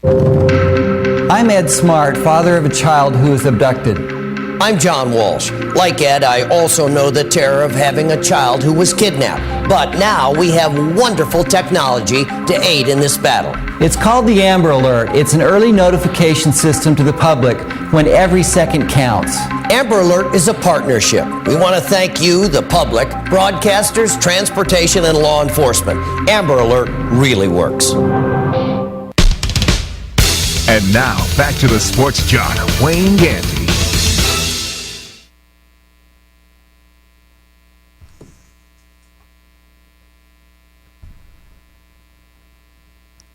I'm Ed Smart, father of a child who was abducted. I'm John Walsh. Like Ed, I also know the terror of having a child who was kidnapped. But now we have wonderful technology to aid in this battle. It's called the Amber Alert. It's an early notification system to the public when every second counts. Amber Alert is a partnership. We want to thank you, the public, broadcasters, transportation, and law enforcement. Amber Alert really works. And now, back to the Sports Joc, Wayne Gandy.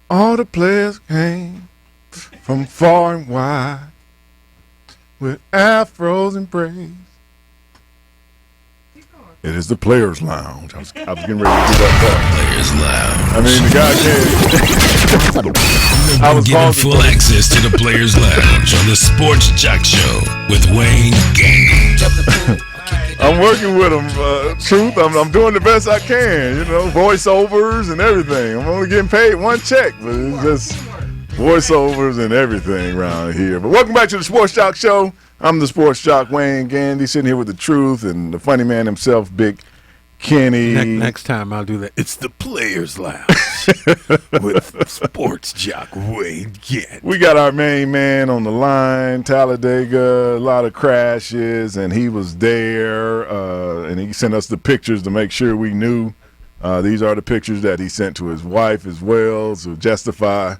All the players came from far and wide with afros and braids. It is the Players Lounge. I was getting ready to do that part. Players Lounge. I mean, the guy can't. I was Giving full access to the Players Lounge on the Sports Joc Show with Wayne Gandy. I'm working with him, Truth. I'm doing the best I can, you know, voiceovers and everything. I'm only getting paid one check, but it's just voiceovers and everything around here. But welcome back to the Sports Joc Show. I'm the Sports Joc, Wayne Gandy, sitting here with the Truth and the funny man himself, Big Kenny. Next time I'll do that. It's the Players Lounge with Sports Joc Wayne Gandy. We got our main man on the line, Talladega, a lot of crashes, and he was there, and he sent us the pictures to make sure we knew. These are the pictures that he sent to his wife as well to justify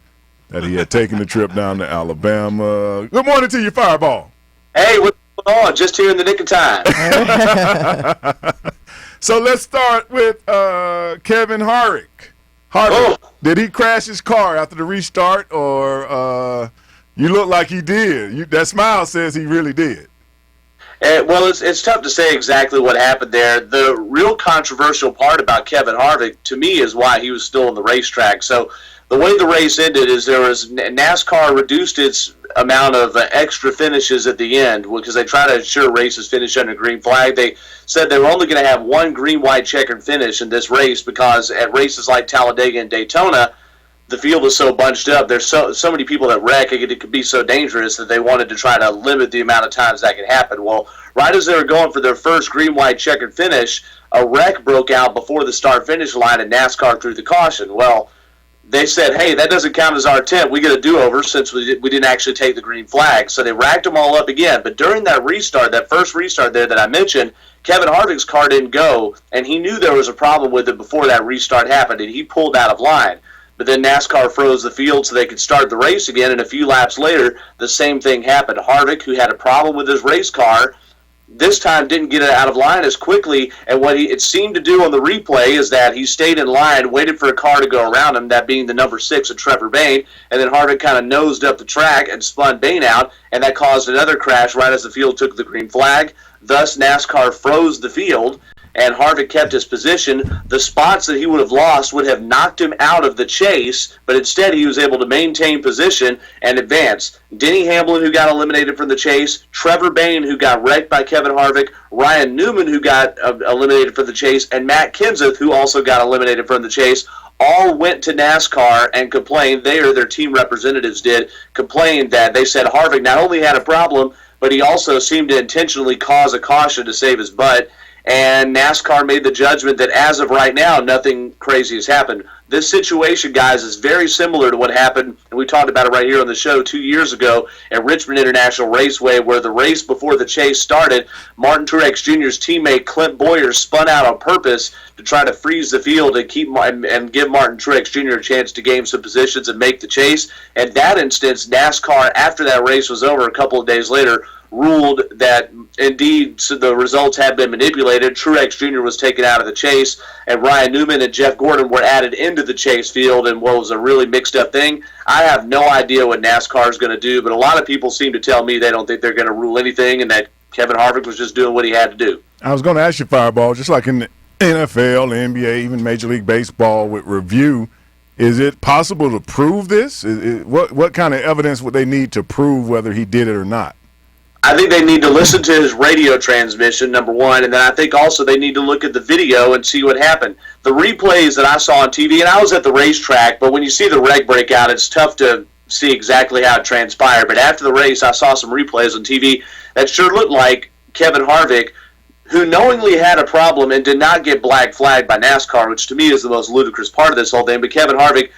that he had taken the trip down to Alabama. Good morning to you, Fireball. Hey, what's going on? Just here in the nick of time. So let's start with Kevin Harvick. Did he crash his car after the restart, or you look like he did? That smile says he really did. Well, it's tough to say exactly what happened there. The real controversial part about Kevin Harvick, to me, is why he was still on the racetrack. So the way the race ended is NASCAR reduced its amount of extra finishes at the end because they try to ensure races finish under green flag. They said they were only going to have one green, white, checkered finish in this race because at races like Talladega and Daytona, the field is so bunched up. There's so many people that wreck. It could be so dangerous that they wanted to try to limit the amount of times that could happen. Well, right as they were going for their first green, white, checkered finish, a wreck broke out before the start-finish line and NASCAR threw the caution. Well, they said, hey, that doesn't count as our attempt. We get a do-over since we didn't actually take the green flag. So they racked them all up again. But during that restart, that first restart there that I mentioned, Kevin Harvick's car didn't go, and he knew there was a problem with it before that restart happened, and he pulled out of line. But then NASCAR froze the field so they could start the race again, and a few laps later, the same thing happened. Harvick, who had a problem with his race car, this time didn't get it out of line as quickly, and what it seemed to do on the replay is that he stayed in line, waited for a car to go around him, that being the number 6 of Trevor Bayne, and then Harvick kind of nosed up the track and spun Bayne out, and that caused another crash right as the field took the green flag. Thus, NASCAR froze the field, and Harvick kept his position. The spots that he would have lost would have knocked him out of the chase, but instead he was able to maintain position and advance. Denny Hamlin, who got eliminated from the chase, Trevor Bayne, who got wrecked by Kevin Harvick, Ryan Newman, who got eliminated from the chase, and Matt Kenseth, who also got eliminated from the chase, all went to NASCAR and complained, their team representatives did, complained that they said Harvick not only had a problem, but he also seemed to intentionally cause a caution to save his butt. And NASCAR made the judgment that as of right now, nothing crazy has happened. This situation, guys, is very similar to what happened, and we talked about it right here on the show 2 years ago at Richmond International Raceway, where the race before the chase started, Martin Truex Jr.'s teammate Clint Boyer spun out on purpose to try to freeze the field and give Martin Truex Jr. a chance to gain some positions and make the chase. In that instance, NASCAR, after that race was over a couple of days later, ruled that indeed the results had been manipulated. Truex Jr. was taken out of the chase, and Ryan Newman and Jeff Gordon were added into the chase field in what was a really mixed up thing. I have no idea what NASCAR is going to do, but a lot of people seem to tell me they don't think they're going to rule anything and that Kevin Harvick was just doing what he had to do. I was going to ask you, Fireball, just like in the NFL, the NBA, even Major League Baseball with review, is it possible to prove this? What kind of evidence would they need to prove whether he did it or not? I think they need to listen to his radio transmission, number one, and then I think also they need to look at the video and see what happened. The replays that I saw on TV, and I was at the racetrack, but when you see the wreck breakout, it's tough to see exactly how it transpired. But after the race, I saw some replays on TV that sure looked like Kevin Harvick, who knowingly had a problem and did not get black flagged by NASCAR, which to me is the most ludicrous part of this whole thing, but Kevin Harvick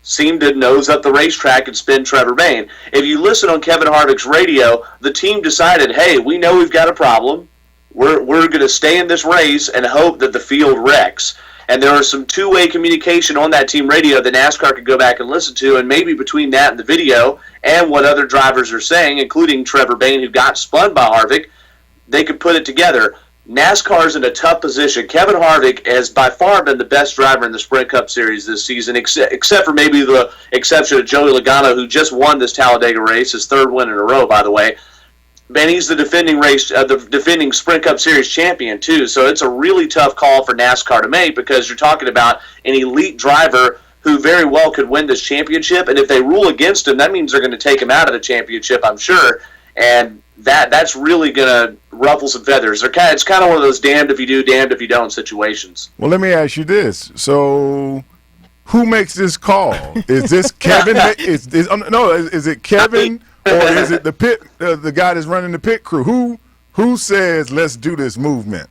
seemed to nose up the racetrack and spin Trevor Bayne. If you listen on Kevin Harvick's radio, the team decided, hey, we know we've got a problem. We're going to stay in this race and hope that the field wrecks. And there was some two-way communication on that team radio that NASCAR could go back and listen to, and maybe between that and the video and what other drivers are saying, including Trevor Bayne, who got spun by Harvick, they could put it together. NASCAR's in a tough position. Kevin Harvick has by far been the best driver in the Sprint Cup Series this season, except for maybe the exception of Joey Logano, who just won this Talladega race, his third win in a row, by the way. And he's the defending Sprint Cup Series champion, too. So it's a really tough call for NASCAR to make because you're talking about an elite driver who very well could win this championship. And if they rule against him, that means they're going to take him out of the championship, I'm sure. And that's really going to ruffle some feathers. It's kind of one of those damned if you do, damned if you don't situations. Well, let me ask you this. So who makes this call? Is this Kevin? Is it Kevin or is it the guy that's running the pit crew? Who says let's do this movement?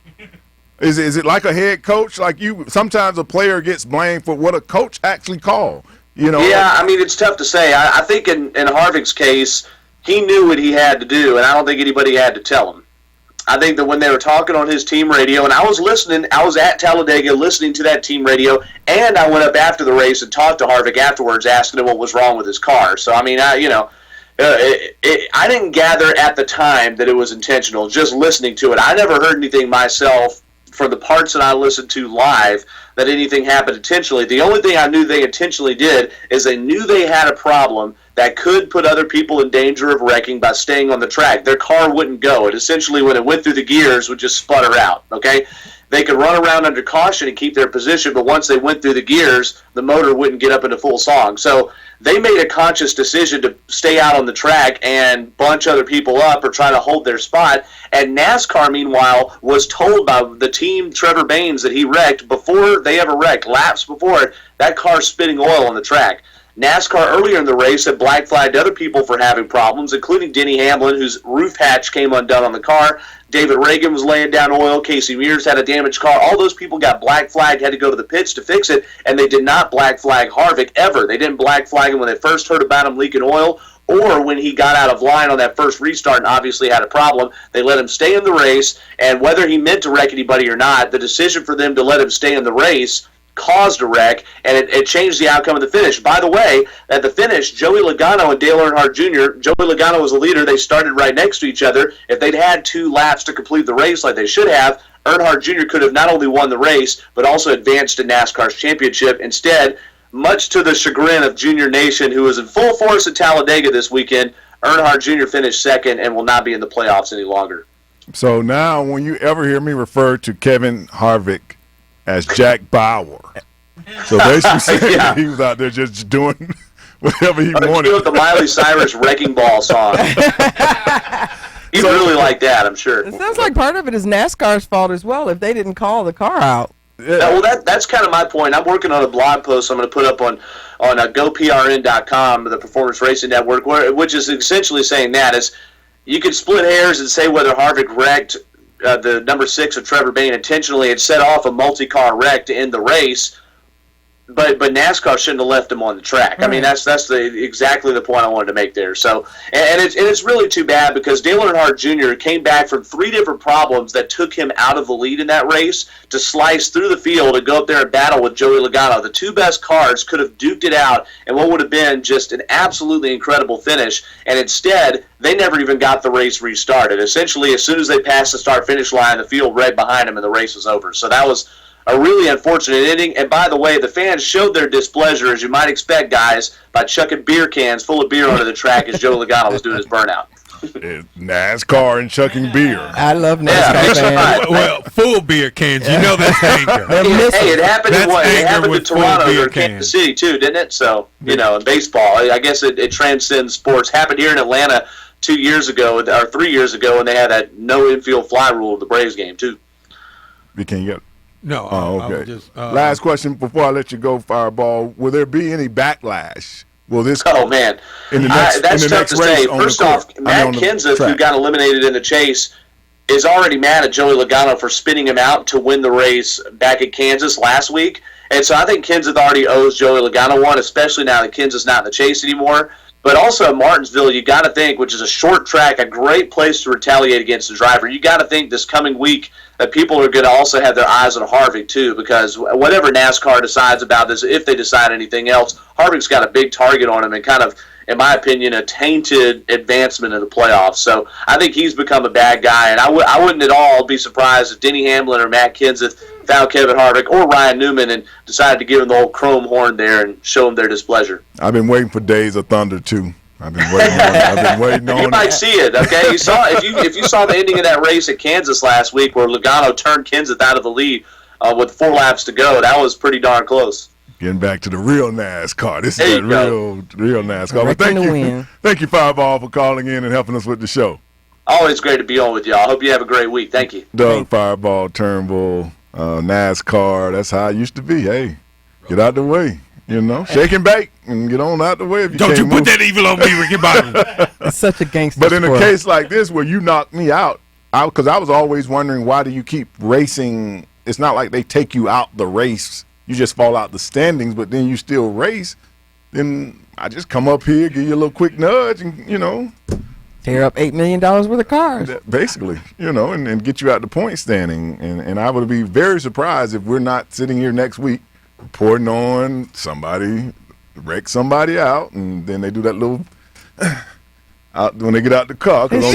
Is it like a head coach? Like sometimes a player gets blamed for what a coach actually called. Yeah, I mean, it's tough to say. I think in Harvick's case, he knew what he had to do, and I don't think anybody had to tell him. I think that when they were talking on his team radio, and I was listening, I was at Talladega listening to that team radio, and I went up after the race and talked to Harvick afterwards, asking him what was wrong with his car. So, I mean, I didn't gather at the time that it was intentional, just listening to it. I never heard anything myself from the parts that I listened to live that anything happened intentionally. The only thing I knew they intentionally did is they knew they had a problem that could put other people in danger of wrecking by staying on the track. Their car wouldn't go. It essentially, when it went through the gears, would just sputter out, okay? They could run around under caution and keep their position, but once they went through the gears, the motor wouldn't get up into full song. So they made a conscious decision to stay out on the track and bunch other people up or try to hold their spot. And NASCAR, meanwhile, was told by the team, Trevor Baynes, that he wrecked before they ever wrecked, laps before it, that car's spitting oil on the track. NASCAR earlier in the race had black flagged other people for having problems, including Denny Hamlin, whose roof hatch came undone on the car. David Reagan was laying down oil. Casey Mears had a damaged car. All those people got black flagged, had to go to the pits to fix it, and they did not black flag Harvick ever. They didn't black flag him when they first heard about him leaking oil, or when he got out of line on that first restart and obviously had a problem. They let him stay in the race, and whether he meant to wreck anybody or not, the decision for them to let him stay in the race caused a wreck, and it changed the outcome of the finish. By the way, at the finish, Joey Logano and Dale Earnhardt Jr., Joey Logano was the leader. They started right next to each other. If they'd had 2 laps to complete the race like they should have, Earnhardt Jr. could have not only won the race, but also advanced to NASCAR's championship. Instead, much to the chagrin of Junior Nation, who was in full force at Talladega this weekend, Earnhardt Jr. finished second and will not be in the playoffs any longer. So now when you ever hear me refer to Kevin Harvick as Jack Bauer, so basically saying he was out there just doing whatever he wanted. With the Miley Cyrus Wrecking Ball song. He really liked that, I'm sure. It sounds like part of it is NASCAR's fault as well if they didn't call the car out. Yeah. Well, that's kind of my point. I'm working on a blog post I'm going to put up on GoPRN.com, the Performance Racing Network, which is essentially saying that is you could split hairs and say whether Harvick wrecked the number 6 of Trevor Bayne intentionally and set off a multi-car wreck to end the race, but NASCAR shouldn't have left him on the track. I mean, that's exactly the point I wanted to make there. So, and it's really too bad because Dale Earnhardt Jr. came back from 3 different problems that took him out of the lead in that race to slice through the field and go up there and battle with Joey Logano. The 2 best cars could have duked it out and what would have been just an absolutely incredible finish, and instead they never even got the race restarted. Essentially, as soon as they passed the start-finish line, the field red behind them and the race was over. So that was a really unfortunate ending. And by the way, the fans showed their displeasure, as you might expect, guys, by chucking beer cans full of beer onto the track as Joe Logano was doing his burnout. NASCAR and chucking beer. I love NASCAR fans. Well, full beer cans. You know that's anger. Hey, it happened in what? It happened in Toronto or Kansas City too, didn't it? So, you know, in baseball, I guess it transcends sports. Happened here in Atlanta 2 years ago or 3 years ago when they had that no infield fly rule of the Braves game too. Can you get? No. Oh, okay. Last question before I let you go, Fireball. Will there be any backlash? Will this? Oh man, in the next, that's in the tough next to say. First off, Matt Kenseth, who got eliminated in the chase, is already mad at Joey Logano for spinning him out to win the race back at Kansas last week. And so I think Kenseth already owes Joey Logano one, especially now that Kenseth's not in the chase anymore. But also at Martinsville, you got to think, which is a short track, a great place to retaliate against the driver. You got to think this coming week that people are going to also have their eyes on Harvick too, because whatever NASCAR decides about this, if they decide anything else, Harvick's got a big target on him and kind of, in my opinion, a tainted advancement in the playoffs. So I think he's become a bad guy, and I wouldn't at all be surprised if Denny Hamlin or Matt Kenseth found Kevin Harvick or Ryan Newman and decided to give him the old chrome horn there and show him their displeasure. I've been waiting for Days of Thunder too. I've been waiting on You might see it, okay? You saw if you saw the ending of that race at Kansas last week where Logano turned Kenseth out of the lead with 4 laps to go. That was pretty darn close. Getting back to the real NASCAR. This is that real NASCAR. Well, thank you, Fireball, for calling in and helping us with the show. Always great to be on with y'all. I hope you have a great week. Thank you. Doug Fireball Turnbull, NASCAR. That's how it used to be. Hey, get out the way. You know, shake and bake and get on out the way. If you Don't can't you move. put that evil on me, Ricky Bobby. It's such a gangster But in a sport. case like this where you knocked me out, because I was always wondering, why do you keep racing? It's not like they take you out the race. You just fall out the standings, but then you still race. Then I just come up here, give you a little quick nudge, and, you know. Tear up $8 million worth of cars. Basically, you know, and get you out the point standing. And I would be very surprised if we're not sitting here next week reporting on somebody wreck somebody out, and then they do that little out when they get out the car, because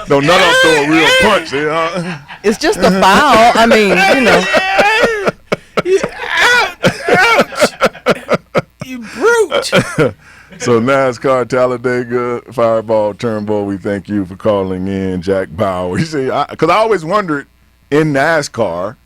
don't none of them throw a real punch. You know? It's just a foul. I mean, you know. Ouch! You brute! So NASCAR Talladega Fireball Turnbull, we thank you for calling in, Jack Bauer. You see, because I always wondered in NASCAR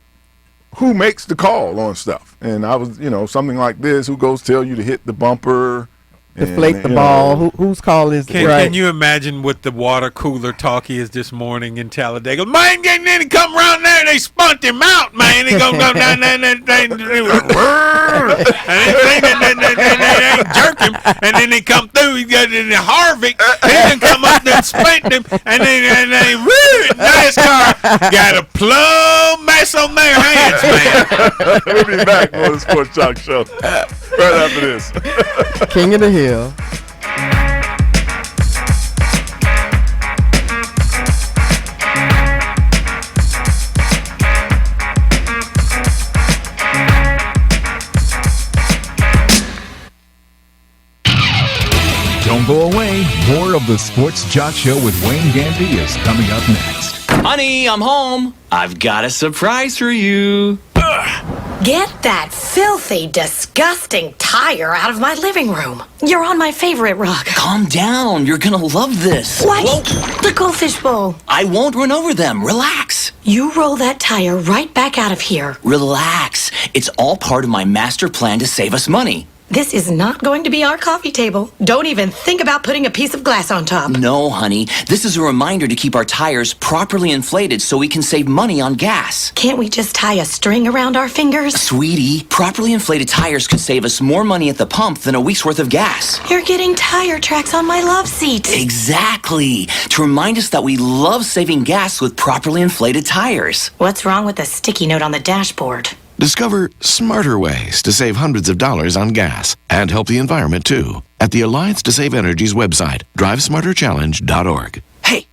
who makes the call on stuff, and I was, you know, something like this, who goes tell you to hit the bumper, Deflate the ball. Whose call is it? Can you imagine what the water cooler talk is this morning in Talladega? Man, getting in and come around there, they spunt him out, man. They gonna go down there and they ain't jerk him, and then they come through. He got in the Harvick, he done come up there and spanked him, and they NASCAR got a plum mess on their hands, man. We'll be back on the Sports Joc Show right after this. King of the Hill. Don't go away. More of the Sports Joc Show with Wayne Gandy is coming up next. Honey, I'm home. I've got a surprise for you. Get that filthy, disgusting tire out of my living room. You're on my favorite rug. Calm down. You're gonna love this. What? Whoa. The goldfish bowl. I won't run over them. Relax. You roll that tire right back out of here. Relax. It's all part of my master plan to save us money. This is not going to be our coffee table. Don't even think about putting a piece of glass on top. No, honey. This is a reminder to keep our tires properly inflated so we can save money on gas. Can't we just tie a string around our fingers? Sweetie, properly inflated tires could save us more money at the pump than a week's worth of gas. You're getting tire tracks on my love seat. Exactly. To remind us that we love saving gas with properly inflated tires. What's wrong with the sticky note on the dashboard? Discover smarter ways to save hundreds of dollars on gas and help the environment too at the Alliance to Save Energy's website, drivesmarterchallenge.org. Hey!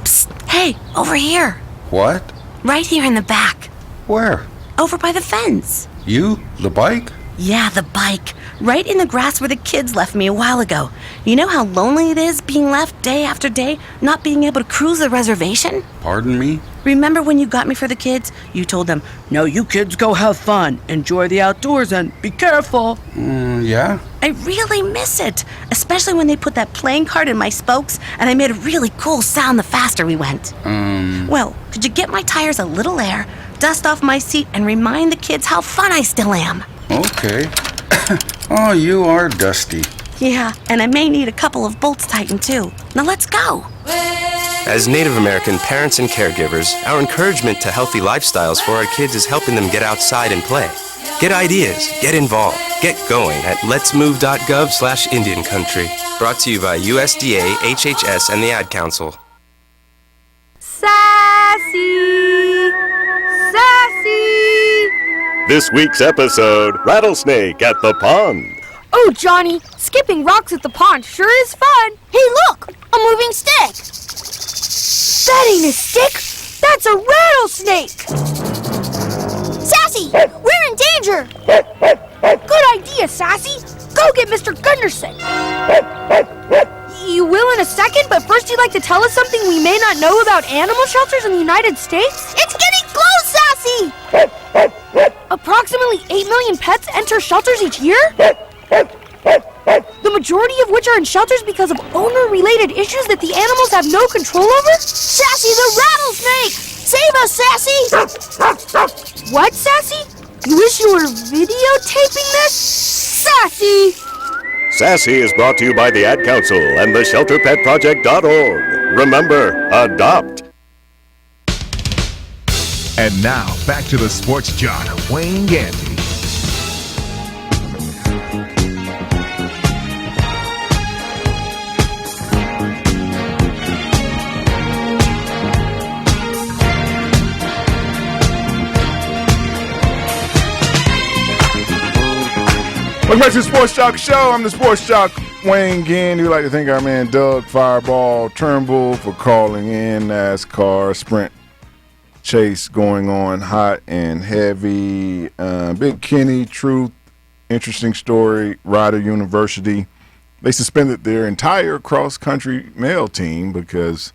Psst, hey, over here. What? Right here in the back. Where? Over by the fence. You? The bike? Yeah, the bike. Right in the grass where the kids left me a while ago. You know how lonely it is being left day after day, not being able to cruise the reservation? Pardon me? Remember when you got me for the kids? You told them, no, you kids go have fun, enjoy the outdoors, and be careful. Yeah? I really miss it, especially when they put that playing card in my spokes and I made a really cool sound the faster we went. Well, could you get my tires a little air, dust off my seat, and remind the kids how fun I still am? Okay. Oh, you are dusty. Yeah, and I may need a couple of bolts tightened too. Now let's go. As Native American parents and caregivers, our encouragement to healthy lifestyles for our kids is helping them get outside and play. Get ideas, get involved, get going at letsmove.gov/Indian Country. Brought to you by USDA, HHS, and the Ad Council. Sassy! Sassy! This week's episode, Rattlesnake at the Pond. Oh, Johnny, skipping rocks at the pond sure is fun. Hey, look, a moving stick. That ain't a stick, that's a rattlesnake. Sassy, we're in danger. Good idea, Sassy. Go get Mr. Gunderson. You will in a second, but first you'd like to tell us something we may not know about animal shelters in the United States? It's getting close, Sassy! Approximately 8 million pets enter shelters each year? The majority of which are in shelters because of owner-related issues that the animals have no control over? Sassy the rattlesnake! Save us, Sassy! What, Sassy? You wish you were videotaping this? Sassy! Sassy is brought to you by the Ad Council and the ShelterPetProject.org. Remember, adopt. And now, back to the Sports Joc, Wayne Gandy. Welcome back to the Sports Joc Show. I'm the Sports Joc, Wayne Gandy. We'd like to thank our man Doug Fireball Turnbull for calling in. NASCAR Sprint chase going on hot and heavy. Big Kenny, Truth, interesting story. Rider University, they suspended their entire cross-country male team because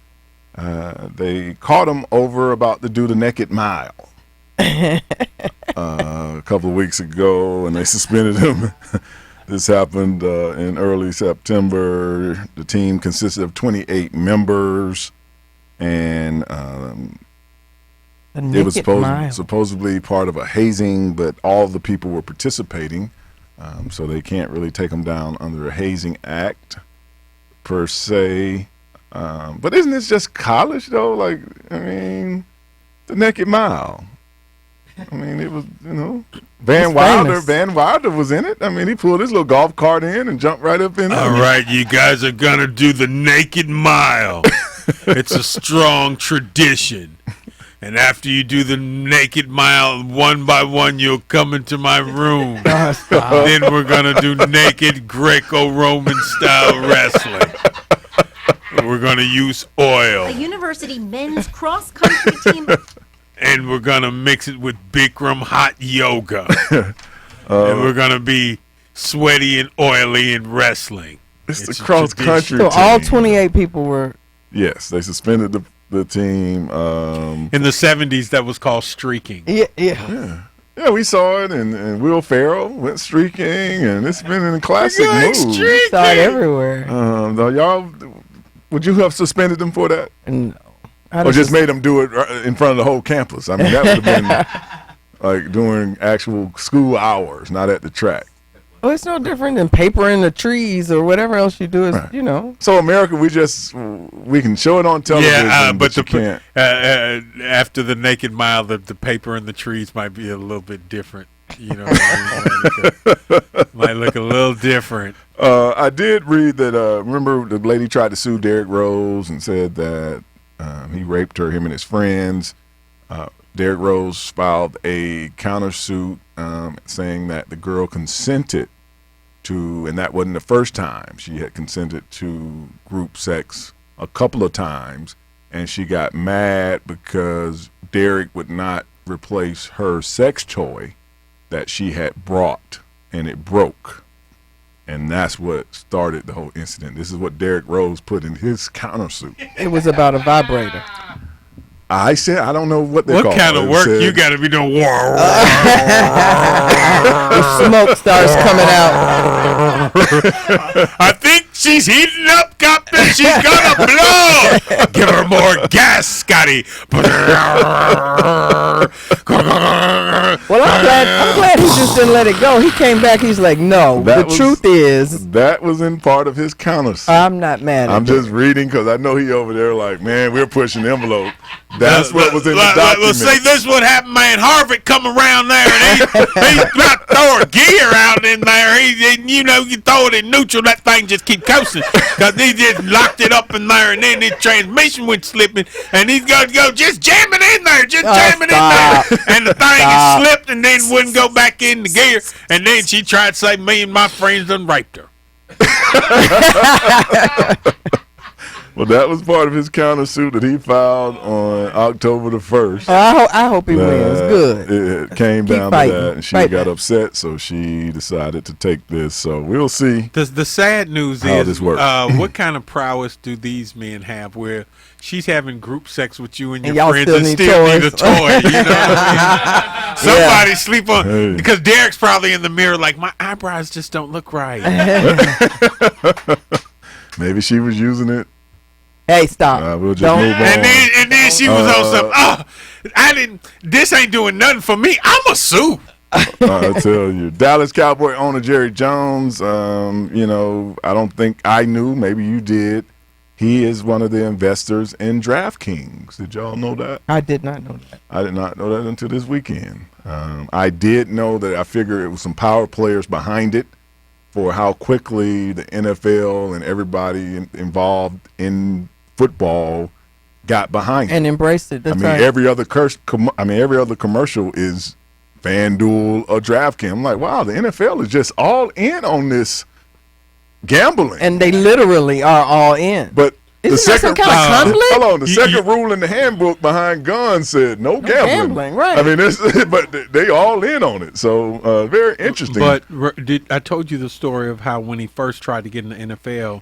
they caught them over about to do the naked mile. A couple of weeks ago, and they suspended him. This happened in early September. The team consisted of 28 members, and it was supposedly part of a hazing, but all the people were participating. So they can't really take them down under a hazing act per se. But isn't this just college though? Like, I mean, the Naked Mile. I mean, it was, Van Wilder was in it. I mean, he pulled his little golf cart in and jumped right up in it. All right, you guys are going to do the Naked Mile. It's a strong tradition. And after you do the Naked Mile, one by one, you'll come into my room. Then we're going to do naked Greco-Roman style wrestling. We're going to use oil. A university men's cross-country team. And we're going to mix it with Bikram hot yoga. And we're going to be sweaty and oily in wrestling. It's the cross-country So team. all 28 people were... Yes, they suspended the team. In the 70s, that was called streaking. Yeah. Yeah, we saw it, and Will Ferrell went streaking, and it's been in a classic move. Saw it everywhere. Y'all, would you have suspended them for that? No. Or just made them do it in front of the whole campus? I mean, that would have been like during actual school hours, not at the track. Well, it's no different than papering the trees or whatever else you do. Is So America, we can show it on television, but you can't. After the Naked Mile, the paper and the trees might be a little bit different. Might look a little different. I did read that. Remember, the lady tried to sue Derrick Rose and said that he raped her, him and his friends. Derrick Rose filed a countersuit saying that the girl consented to, and that wasn't the first time. She had consented to group sex a couple of times, and she got mad because Derrick would not replace her sex toy that she had brought, and it broke. And that's what started the whole incident. This is what Derrick Rose put in his countersuit. It was about a vibrator. I said, I don't know what they call it. What kind of work you got to be doing? The smoke starts coming out. I think she's heating up, Captain. She's gonna blow. Give her more gas, Scotty. Well, I'm glad he just didn't let it go. He came back. He's like, no. Truth is, that was in part of his countersuit. I'm not mad. I'm just reading because I know he over there like, man, we're pushing the envelope. That's what was in the document. Let's say this is what happened, man. Harvick come around there and he's about to throw a gear out in there. You throw it in neutral, that thing just keep coasting because he just locked it up in there, and then his transmission went slipping, and he's going to go just jam it in there, in there, and the thing had slipped and then wouldn't go back in the gear, and then she tried to say me and my friends done raped her. Well, that was part of his countersuit that he filed on October the 1st. I hope he wins. Good. It came down to that, and she got upset, so she decided to take this. So we'll see. The sad news how is, this works. what kind of prowess do these men have where she's having group sex with you and your y'all friends still and need still need a toys. toy? You know what I mean? Somebody sleep on, because Derek's probably in the mirror like, my eyebrows just don't look right. Maybe she was using it. Hey, stop. We'll just move on. And then she was on some, this ain't doing nothing for me. I'm a sue. I tell you, Dallas Cowboy owner Jerry Jones, I don't think I knew, maybe you did. He is one of the investors in DraftKings. Did y'all know that? I did not know that. I did not know that until this weekend. I did know that. I figure it was some power players behind it for how quickly the NFL and everybody involved in football got behind it and embraced it. That's right. every other commercial is FanDuel or DraftKings. I'm like, wow, the NFL is just all in on this gambling, and they literally are all in. But the second, kind of conflict? Hold on, the second rule in the handbook behind guns said no gambling. Right? I mean, but they all in on it. So very interesting. But I told you the story of how when he first tried to get in the NFL,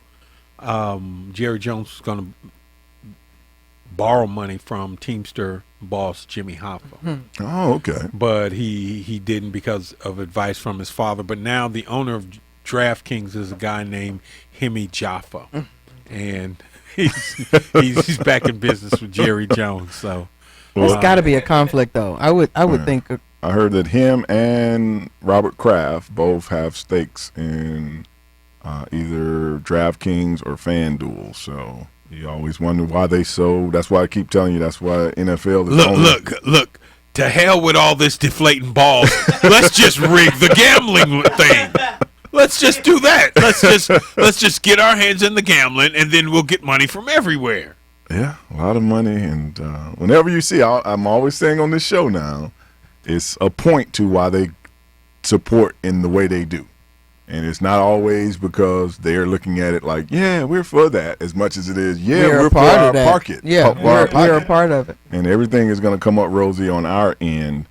Jerry Jones was going to borrow money from Teamster boss Jimmy Hoffa. Oh, okay. But he didn't because of advice from his father. But now the owner of DraftKings is a guy named Hemi Jaffa, and he's back in business with Jerry Jones. So there's got to be a conflict, though. I would think I heard that him and Robert Kraft both have stakes in either DraftKings or FanDuel. So you always wonder why they sold. That's why I keep telling you. That's why NFL is Look. To hell with all this deflating balls. Let's just rig the gambling thing. Let's just do that. Let's just get our hands in the gambling, and then we'll get money from everywhere. Yeah, a lot of money. And whenever you see, I'm always saying on this show now, it's a point to why they support in the way they do. And it's not always because they're looking at it like, yeah, we're for that, as much as it is, yeah, we're for our pocket. Yeah, we're a part of it. And everything is going to come up rosy on our end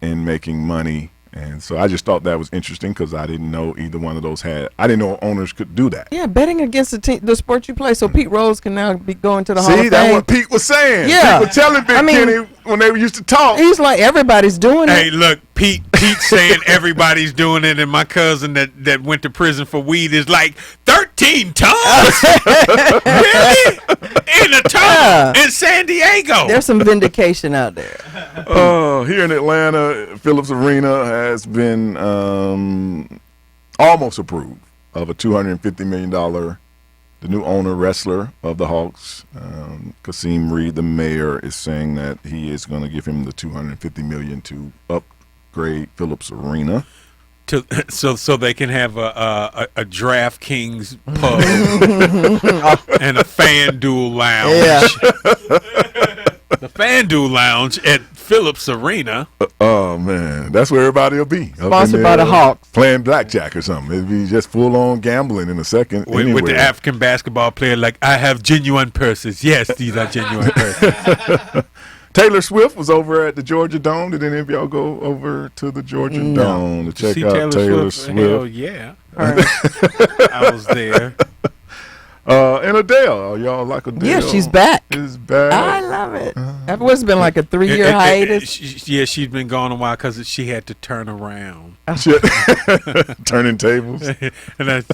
in making money. And so I just thought that was interesting because I didn't know either one of those I didn't know owners could do that. Yeah, betting against the sport you play, so Pete Rose can now be going to the Hall of Fame. See, that's what Pete was saying. Yeah. Pete was telling Big Kenny when they used to talk. He's like, everybody's doing it. Hey, look, Pete's saying everybody's doing it, and my cousin that went to prison for weed is like, 13 tons? Really? In a tunnel in San Diego. There's some vindication out there. Here in Atlanta, Phillips Arena has been almost approved of a $250 million, the new owner, wrestler of the Hawks, Kasim Reed, the mayor, is saying that he is going to give him the $250 million to upgrade Phillips Arena. So they can have a DraftKings pub and a FanDuel lounge. Yeah. The FanDuel lounge at Phillips Arena. Oh man, that's where everybody will be. Sponsored by the Hawks. Playing blackjack or something. It'd be just full on gambling in a second. With the African basketball player, like, I have genuine purses. Yes, these are genuine purses. Taylor Swift was over at the Georgia Dome. Did any of y'all go over to the Georgia Dome to check out Taylor Swift? Hell yeah. I was there. And Adele. Y'all like Adele? Yeah, she's back. She's back. I love it. That was been like a 3-year hiatus. She's been gone a while because she had to turn around. Turning tables. And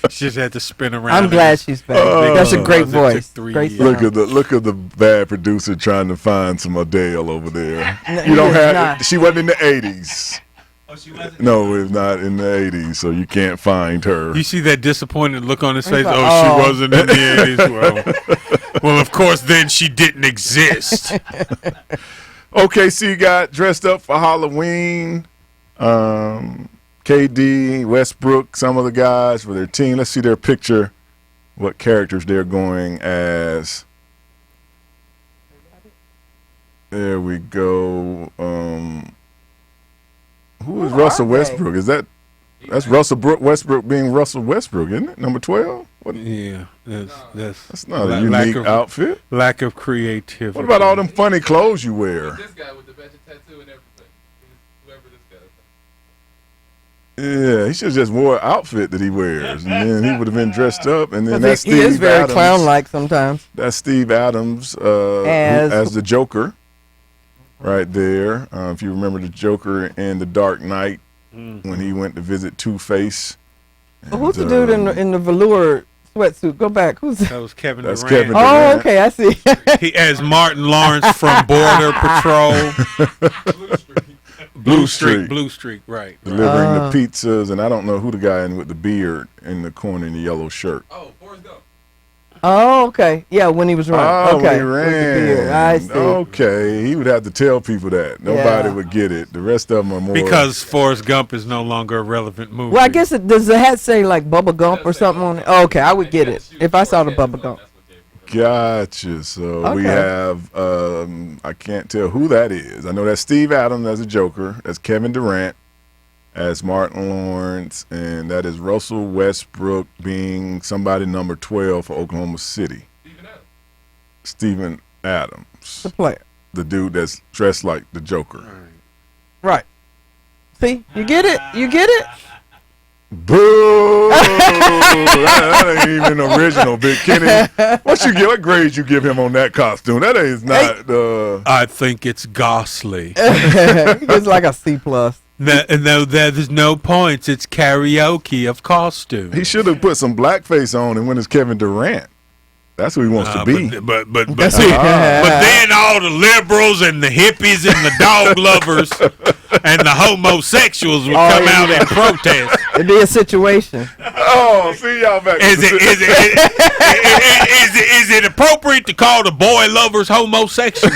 she just had to spin around. I'm glad she's back. That's a great voice. Great look at the bad producer trying to find some Adele over there. You don't have. She wasn't in the 80s. No, it's not in the 80s, so you can't find her. You see that disappointed look on his face? She wasn't in the 80s. Well, of course, then she didn't exist. OKC got dressed up for Halloween. KD, Westbrook, some of the guys for their team. Let's see their picture, what characters they're going as. There we go. Who is Russell Westbrook? That's Russell Westbrook being Russell Westbrook, isn't it? Number 12? What? Yeah, that's not a unique outfit. Lack of creativity. What about all them funny clothes you wear? This guy with the vegetable tattoo and everything. Whoever this guy is. Yeah, he should have just wore an outfit that he wears, and then he would have been dressed up. And then that's Steve He is very Adams. clown-like sometimes. That's Steve Adams as the Joker. Right there. If you remember the Joker in The Dark Knight when he went to visit Two-Face. Who's the dude in the velour sweatsuit? Go back. Who's that? That was Kevin Durant. Kevin Oh, Durant. okay. I see. He as Martin Lawrence from Border Patrol. Blue Streak, right. Delivering the pizzas, and I don't know who the guy with the beard in the corner in the yellow shirt. Oh, Forrest Gump. Oh, okay. Yeah, when he was running. Okay. When he ran. I see. Okay, he would have to tell people that. Nobody would get it. The rest of them are more. Because Forrest Gump is no longer a relevant movie. Well, I guess does the hat say like Bubba Gump or something on it? Oh, okay, I would get it if I saw the Bubba Gump. Gotcha. So we have, I can't tell who that is. I know that's Steve Adams as a Joker. That's Kevin Durant as Martin Lawrence. And that is Russell Westbrook being somebody number 12 for Oklahoma City. Stephen Adams. The player. The dude that's dressed like the Joker. Right. See? You get it? You get it? Boo! that ain't even original, Big Kenny. What grades you give him on that costume? That is not. I think it's ghastly. It's like a C+. No, there's no points. It's karaoke of costume. He should have put some blackface on and went as Kevin Durant. That's who he wants to be. But then all the liberals and the hippies and the dog lovers and the homosexuals will come out and protest. It'd be a situation. Oh, see y'all back. Is it appropriate to call the boy lovers homosexuals?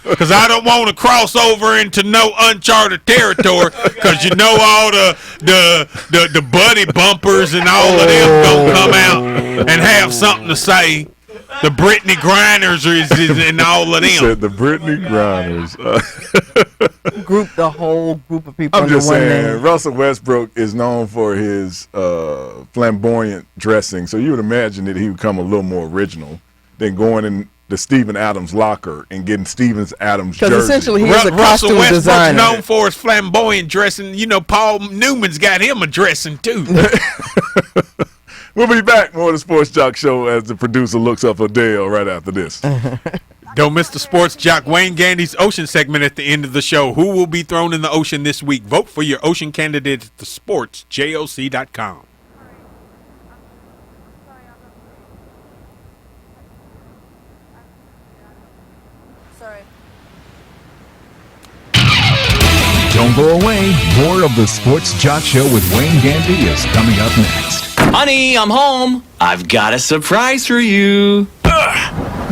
Because I don't want to cross over into no uncharted territory. Because you know all the buddy bumpers and all of them gonna come out and have something to say. The Brittany Grinders and all of them. Said the Brittany Grinders. Group the whole group of people. I'm under just one saying, name. Russell Westbrook is known for his flamboyant dressing, so you would imagine that he would come a little more original than going in the Steven Adams locker and getting Steven Adams jersey. Because essentially he's a Russell costume Westbrook's designer. known for his flamboyant dressing. You know, Paul Newman's got him a dressing too. We'll be back more of the Sports Joc Show as the producer looks up Adele right after this. Don't miss the Sports Joc Wayne Gandy's Ocean segment at the end of the show. Who will be thrown in the ocean this week? Vote for your ocean candidate at thesportsjoc.com. Don't go away. More of the Sports Joc Show with Wayne Gandy is coming up next. Honey, I'm home. I've got a surprise for you.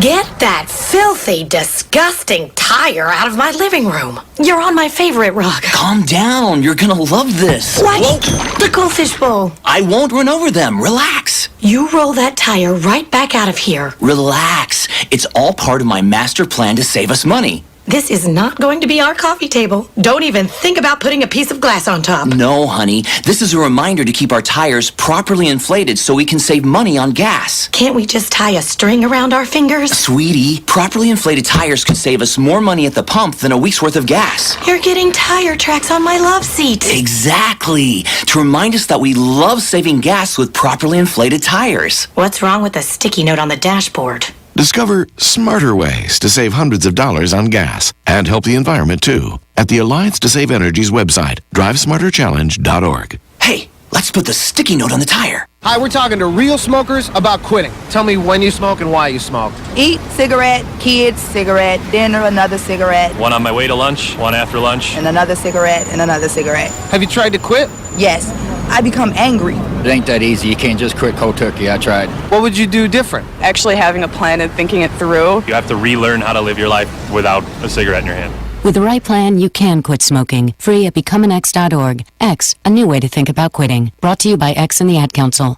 Get that filthy, disgusting tire out of my living room. You're on my favorite rug. Calm down. You're gonna love this. What? The goldfish bowl. I won't run over them. Relax. You roll that tire right back out of here. Relax. It's all part of my master plan to save us money. This is not going to be our coffee table. Don't even think about putting a piece of glass on top. No, honey. This is a reminder to keep our tires properly inflated so we can save money on gas. Can't we just tie a string around our fingers? Sweetie, properly inflated tires could save us more money at the pump than a week's worth of gas. You're getting tire tracks on my love seat. Exactly. To remind us that we love saving gas with properly inflated tires. What's wrong with the sticky note on the dashboard? Discover smarter ways to save hundreds of dollars on gas and help the environment too at the Alliance to Save Energy's website, drivesmarterchallenge.org. Hey, let's put the sticky note on the tire. Hi, we're talking to real smokers about quitting. Tell me when you smoke and why you smoke. Eat, cigarette, kids, cigarette, dinner, another cigarette, One on my way to lunch, one after lunch. and another cigarette, and another cigarette. Have you tried to quit? Yes, I become angry. It ain't that easy. You can't just quit cold turkey. I tried. What would you do different? Actually having a plan and thinking it through. You have to relearn how to live your life without a cigarette in your hand. With the right plan, you can quit smoking. Free at becomeanx.org. X, a new way to think about quitting. Brought to you by X and the Ad Council.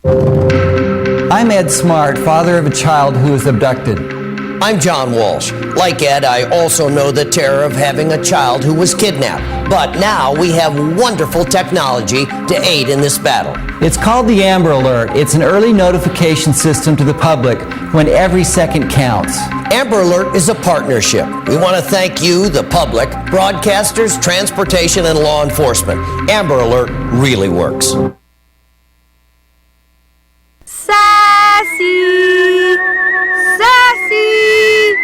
I'm Ed Smart, father of a child who was abducted. I'm John Walsh. Like Ed, I also know the terror of having a child who was kidnapped. But now we have wonderful technology to aid in this battle. It's called the Amber Alert. It's an early notification system to the public when every second counts. Amber Alert is a partnership. We want to thank you, the public, broadcasters, transportation, and law enforcement. Amber Alert really works. Sassy! Sassy!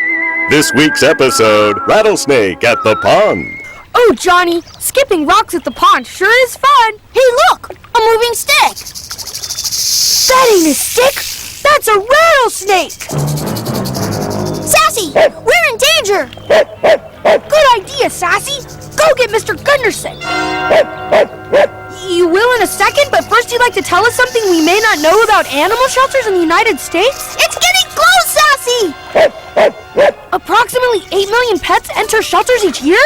This week's episode, Rattlesnake at the Pond. Oh, Johnny, skipping rocks at the pond sure is fun. Hey, look, a moving stick. That ain't a stick. That's a rattlesnake. Sassy, we're in danger. Good idea, Sassy. Go get Mr. Gunderson. You will in a second, but first you'd like to tell us something we may not know about animal shelters in the United States? It's getting close, Sassy! Approximately 8 million pets enter shelters each year?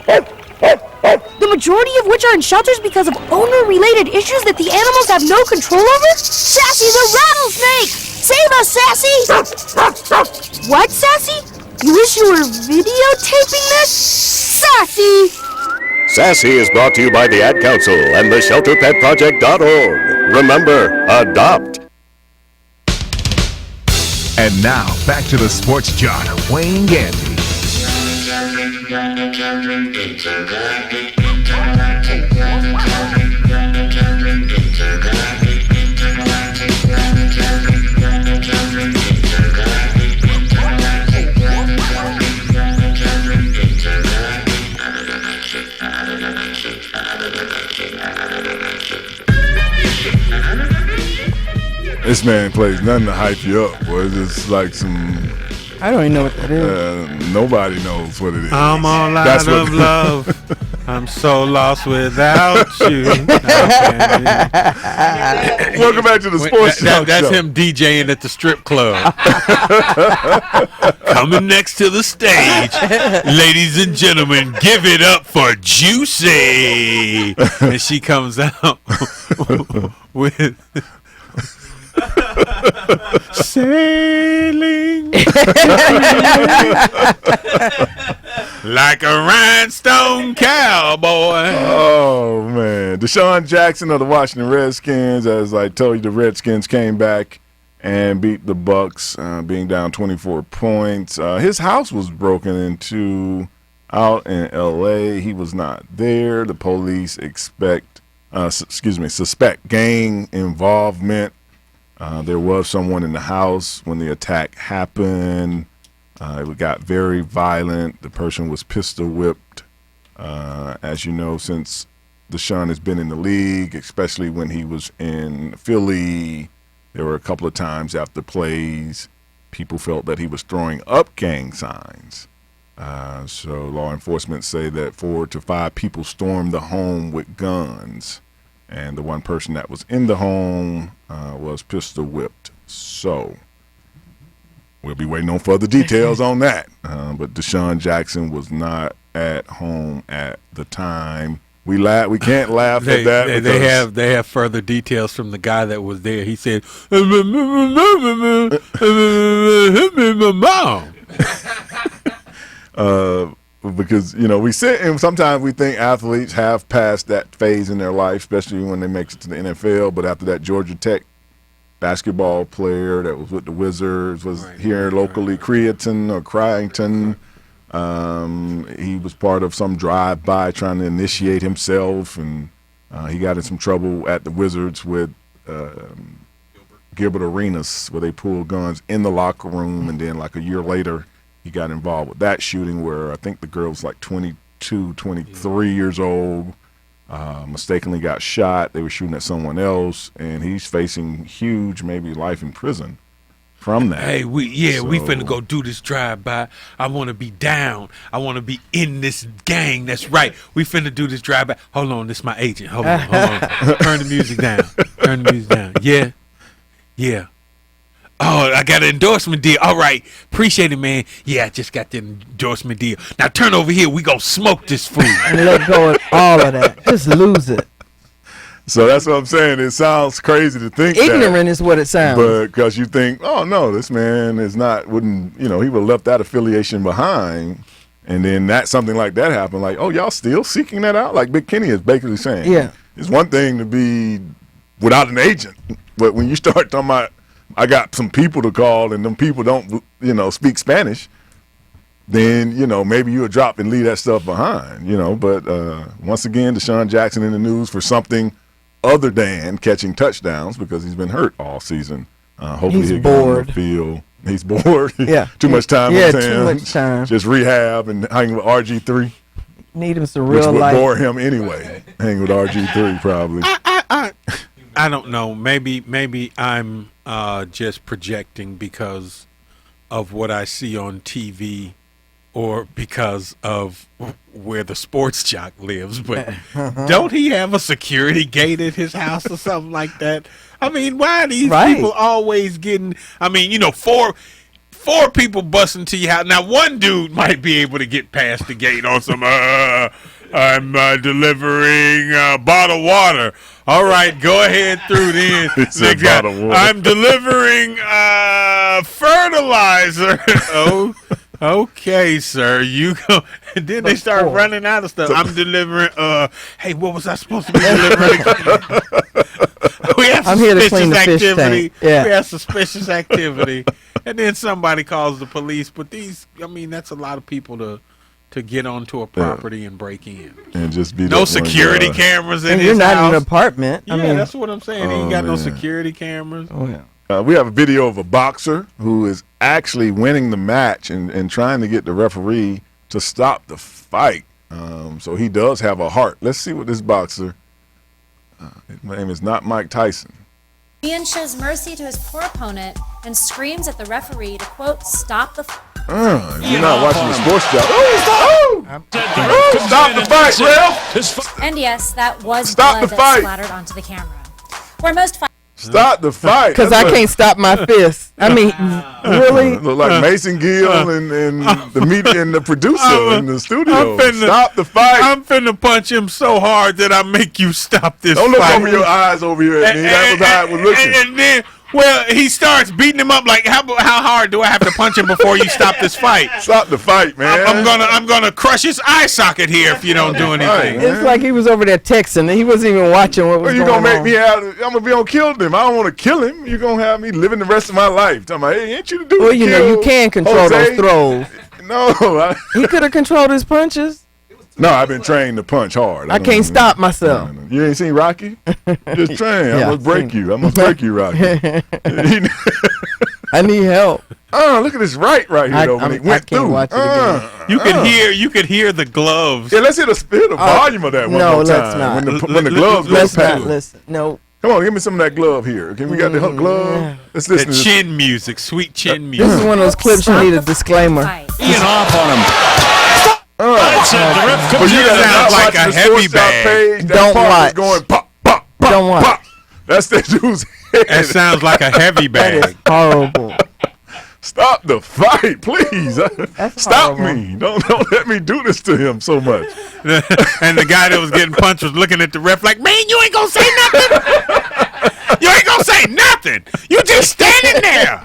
The majority of which are in shelters because of owner-related issues that the animals have no control over? Sassy the rattlesnake! Save us, Sassy! What, Sassy? You wish you were videotaping this? Sassy! Sassy is brought to you by the Ad Council and the ShelterPetProject.org. Remember, adopt. And now, back to the Sports Joc, Wayne Gandy. It's This man plays nothing to hype you up, boy. It's just like some. I don't even know what that is. Nobody knows what it is. I'm all out of love. I'm so lost without you. Welcome back to the Sports Joc That's Show. him DJing at the strip club. Coming next to the stage, ladies and gentlemen, give it up for Juicy. And she comes out with sailing like a rhinestone cowboy. Oh man, Deshaun Jackson of the Washington Redskins. As I told you, the Redskins came back and beat the Bucks, being down 24 points. His house was broken into out in L.A. He was not there. The police suspect gang involvement. There was someone in the house when the attack happened. It got very violent. The person was pistol whipped. As you know, since Deshaun has been in the league, especially when he was in Philly, there were a couple of times after plays, people felt that he was throwing up gang signs. So law enforcement say that 4 to 5 people stormed the home with guns. And the one person that was in the home was pistol whipped. So we'll be waiting on further details on that. But Deshaun Jackson was not at home at the time. We can't laugh at that. They have further details from the guy that was there. He said, "Mom." Because, we sit and sometimes we think athletes have passed that phase in their life, especially when they make it to the NFL. But after that Georgia Tech basketball player that was with the Wizards was here locally, Creaton or Cryington, he was part of some drive-by trying to initiate himself, and he got in some trouble at the Wizards with Gilbert Arenas, where they pulled guns in the locker room, and then like a year later, he got involved with that shooting where I think the girl was like 22, 23 years old, mistakenly got shot. They were shooting at someone else, and he's facing huge, maybe life in prison from that. Hey, we finna go do this drive-by. I want to be down. I want to be in this gang. That's right. We finna do this drive-by. Hold on, this is my agent. Hold on. Turn the music down. Yeah. Oh, I got an endorsement deal. All right. Appreciate it, man. Yeah, I just got the endorsement deal. Now turn over here. We gonna smoke this food. And let go of all of that. Just lose it. So that's what I'm saying. It sounds crazy to think ignorant is what it sounds. But because you think, oh, no, this man he would have left that affiliation behind. And then something like that happened. Like, oh, y'all still seeking that out? Like Big Kenny is basically saying. Yeah. It's one thing to be without an agent. But when you start talking about, I got some people to call, and them people don't, speak Spanish, then, maybe you'll drop and leave that stuff behind, But once again, Deshaun Jackson in the news for something other than catching touchdowns because he's been hurt all season. Hopefully he'll get on the field. He's bored. Yeah. Too much time. Yeah, too much time. Just rehab and hang with RG3. Need him some real life. Which would bore him anyway. Hang with RG3 probably. I don't know. Maybe I'm just projecting because of what I see on TV or because of where the Sports Joc lives. But don't he have a security gate at his house or something like that? I mean, why are these people always getting, four people busting to your house? Now, one dude might be able to get past the gate on some, I'm delivering bottled water. All right, go ahead through then. Next guy, I'm delivering fertilizer. Oh, okay, sir. You go. And then they start running out of stuff. I'm delivering. Hey, what was I supposed to be delivering? We have suspicious activity. Yeah. We have suspicious activity, and then somebody calls the police. But that's a lot of people to get onto a property and break in. And just be no security cameras in his house. You're not in an apartment. Yeah, that's what I'm saying. He ain't got no security cameras. Oh, yeah. We have a video of a boxer who is actually winning the match and trying to get the referee to stop the fight. So he does have a heart. Let's see what this boxer, his name is not Mike Tyson. Ian shows mercy to his poor opponent and screams at the referee to, quote, stop the You're not watching the Sports Joc. Stop the fight, Ralph. And yes, that was Stop blood the that fight. splattered onto the camera. Where most Stop the fight. Because I can't stop my fist. I mean, really? Look like Mason Gill and the media and the producer in the studio. Stop the fight. I'm finna punch him so hard that I make you stop this Don't look fight. over your eyes over here at me. That was how it was looking. And then, well, he starts beating him up like, how hard do I have to punch him before you stop this fight? Stop the fight, man. I'm gonna crush his eye socket here if you don't do anything. It's like he was over there texting and he wasn't even watching what was Well, you going gonna on. make me I'm gonna be on kill him. I don't want to kill him. You're gonna have me living the rest of my life. Talking about, hey, ain't you to do Well, you know, you can control Jose? those throws. No, He could have controlled his punches. no, I've been trained to punch hard. I can't stop myself. You ain't seen Rocky? Just train. Yeah, I'm gonna break you. I'm gonna break you, Rocky. I need help. Look at this right here though when he went can't through. watch it again. You could hear the gloves. Yeah, let's hear the volume of that one no, more time. let's not. When the gloves go Let's past. not listen. No. Come on, give me some of that glove here. Can we got the glove? Let's The listen to this. chin music, sweet chin music. This is one of those clips you need a disclaimer. Ian off on him. Well, you gotta sounds not like watch a the heavy Sports Joc bag. page. That Don't part was watch. going pop, pop, pop, Don't watch. pop. That's that dude's head. That sounds like a heavy That is bag. horrible. Stop the fight, please. Stop horrible. me. Don't let me do this to him so much. And the guy that was getting punched was looking at the ref like, man, you ain't gonna say nothing. You ain't gonna say nothing. You just standing there.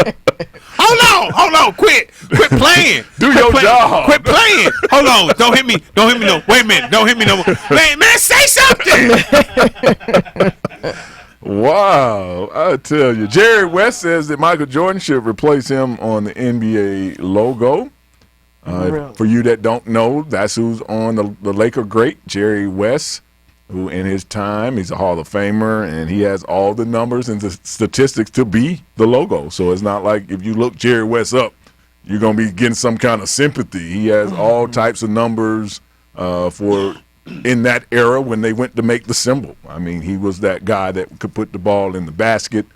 Hold on, quit playing. Do Quit your playing. job. Quit playing. Hold on, don't hit me no. Wait a minute, don't hit me no more. Man, say something. Wow, I tell you. Jerry West says that Michael Jordan should replace him on the NBA logo. Really? For you that don't know, that's who's on the Laker great, Jerry West, who in his time, he's a Hall of Famer, and he has all the numbers and the statistics to be the logo. So it's not like if you look Jerry West up, you're going to be getting some kind of sympathy. He has all types of numbers for in that era when they went to make the symbol. I mean, he was that guy that could put the ball in the basket.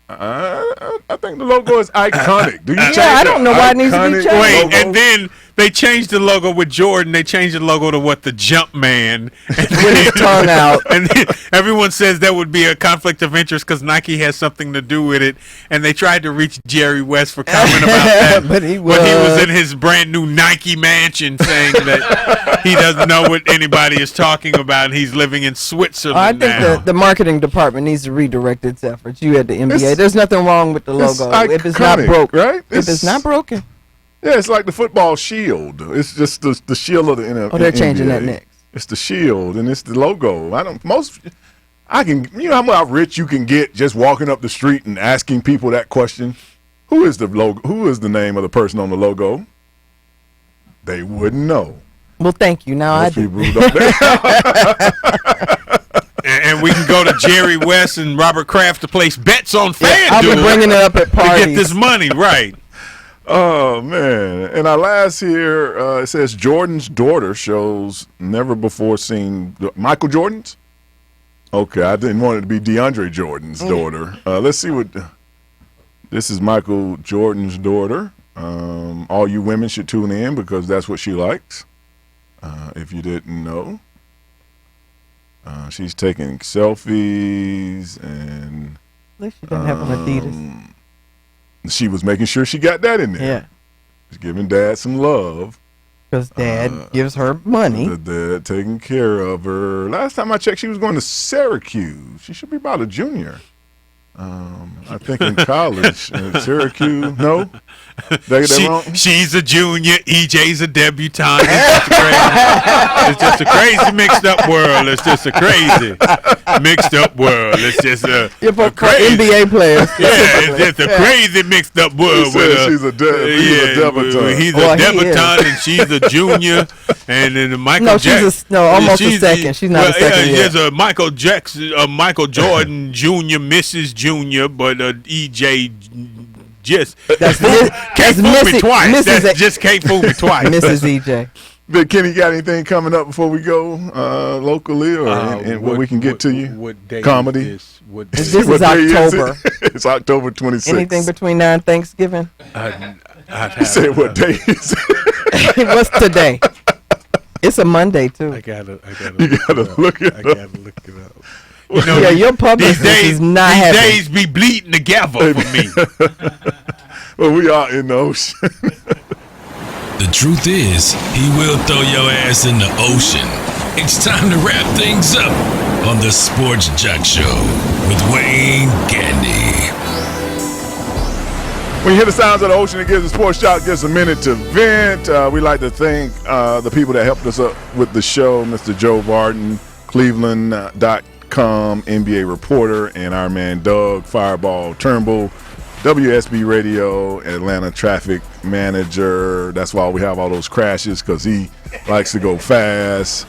I think the logo is iconic. Do you change I don't know why it needs to be iconic changed. Wait, logo? and then they changed the logo with Jordan. They changed the logo to what? The Jump Man. With his tongue out. And then everyone says that would be a conflict of interest because Nike has something to do with it. And they tried to reach Jerry West for comment about that. But he When he was in his brand new Nike mansion saying that he doesn't know what anybody is talking about and he's living in Switzerland I think now. the marketing department needs to redirect its efforts. You at the NBA. It's- There's nothing wrong with the It's logo. If it's not iconic, broke, right? If it's not broken. Yeah, it's like the football shield. It's just the shield of the NFL. Oh, they're changing that next. It's the shield and it's the logo. You know how rich you can get just walking up the street and asking people that question? Who is the logo? Who is the name of the person on the logo? They wouldn't know. Well, thank you. Now Most I do. people don't. And we can go to Jerry West and Robert Kraft to place bets on FanDuel. I'll be bringing it up at to parties. get this money, right? Oh, man. And our last here, it says Jordan's daughter shows never before seen. Michael Jordan's? Okay, I didn't want it to be DeAndre Jordan's daughter. Let's see what. This is Michael Jordan's daughter. All you women should tune in because that's what she likes. If you didn't know. She's taking selfies and. At least she didn't have an Adidas. She was making sure she got that in there. Yeah. She's giving Dad some love. Because Dad gives her money. The dad taking care of her. Last time I checked, she was going to Syracuse. She should be about a junior. I think in college. Syracuse, no? She's a junior. EJ's a debutante. It's just a crazy mixed up world. It's just a crazy mixed up world. It's just a crazy NBA players. Yeah, it's just a crazy mixed up world. She's a debutante. He's a debutante and she's a junior. And then Michael almost a second. She's not a second yet. There's a Michael Jordan Jr., Mrs. Junior, but EJ just can't fool me twice. Just can't fool me twice. Mrs. EJ. Big Kenny, got anything coming up before we go locally or where we can get to you? What day Comedy? Is this? This is October. It's October 26th. Anything between now and Thanksgiving? You said what day is it? What's today? It's a Monday too. I gotta look it up. I gotta look it up. You know, your publicist is not happy. These days be bleeding together for me. Well, we are in the ocean. The truth is, he will throw your ass in the ocean. It's time to wrap things up on the Sports Joc Show with Wayne Gandy. When you hear the sounds of the ocean, it gives the Sports Joc just a minute to vent. We'd like to thank the people that helped us up with the show, Mr. Joe Barton, Cleveland.com NBA reporter, and our man Doug Fireball Turnbull, WSB Radio, Atlanta traffic manager. That's why we have all those crashes, because he likes to go fast.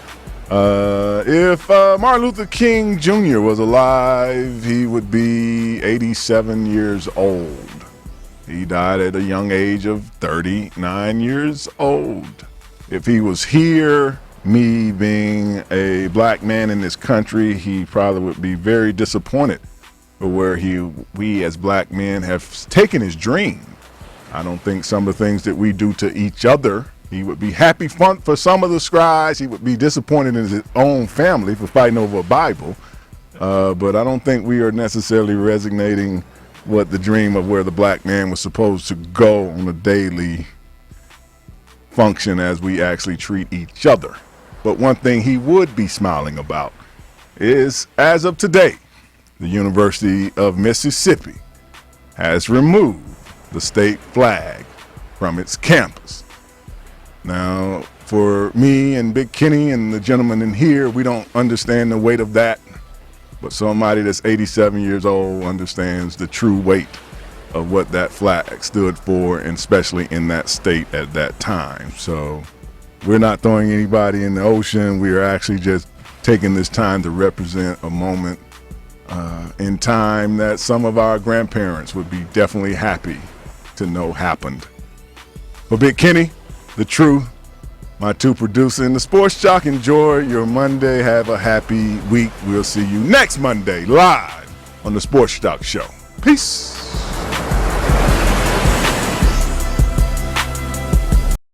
If Martin Luther King Jr. was alive, he would be 87 years old. He died at a young age of 39 years old. If he was here, me being a black man in this country, he probably would be very disappointed for where we as black men have taken his dream. I don't think some of the things that we do to each other, he would be happy for some of the scribes. He would be disappointed in his own family for fighting over a Bible. But I don't think we are necessarily resonating what the dream of where the black man was supposed to go on a daily function as we actually treat each other. But one thing he would be smiling about is, as of today, the University of Mississippi has removed the state flag from its campus. Now, for me and Big Kenny and the gentleman in here, we don't understand the weight of that. But somebody that's 87 years old understands the true weight of what that flag stood for, and especially in that state at that time. So we're not throwing anybody in the ocean. We are actually just taking this time to represent a moment in time that some of our grandparents would be definitely happy to know happened. But Big Kenny, the truth, my two producers in the Sports Joc, enjoy your Monday. Have a happy week. We'll see you next Monday live on the Sports Joc Show. Peace.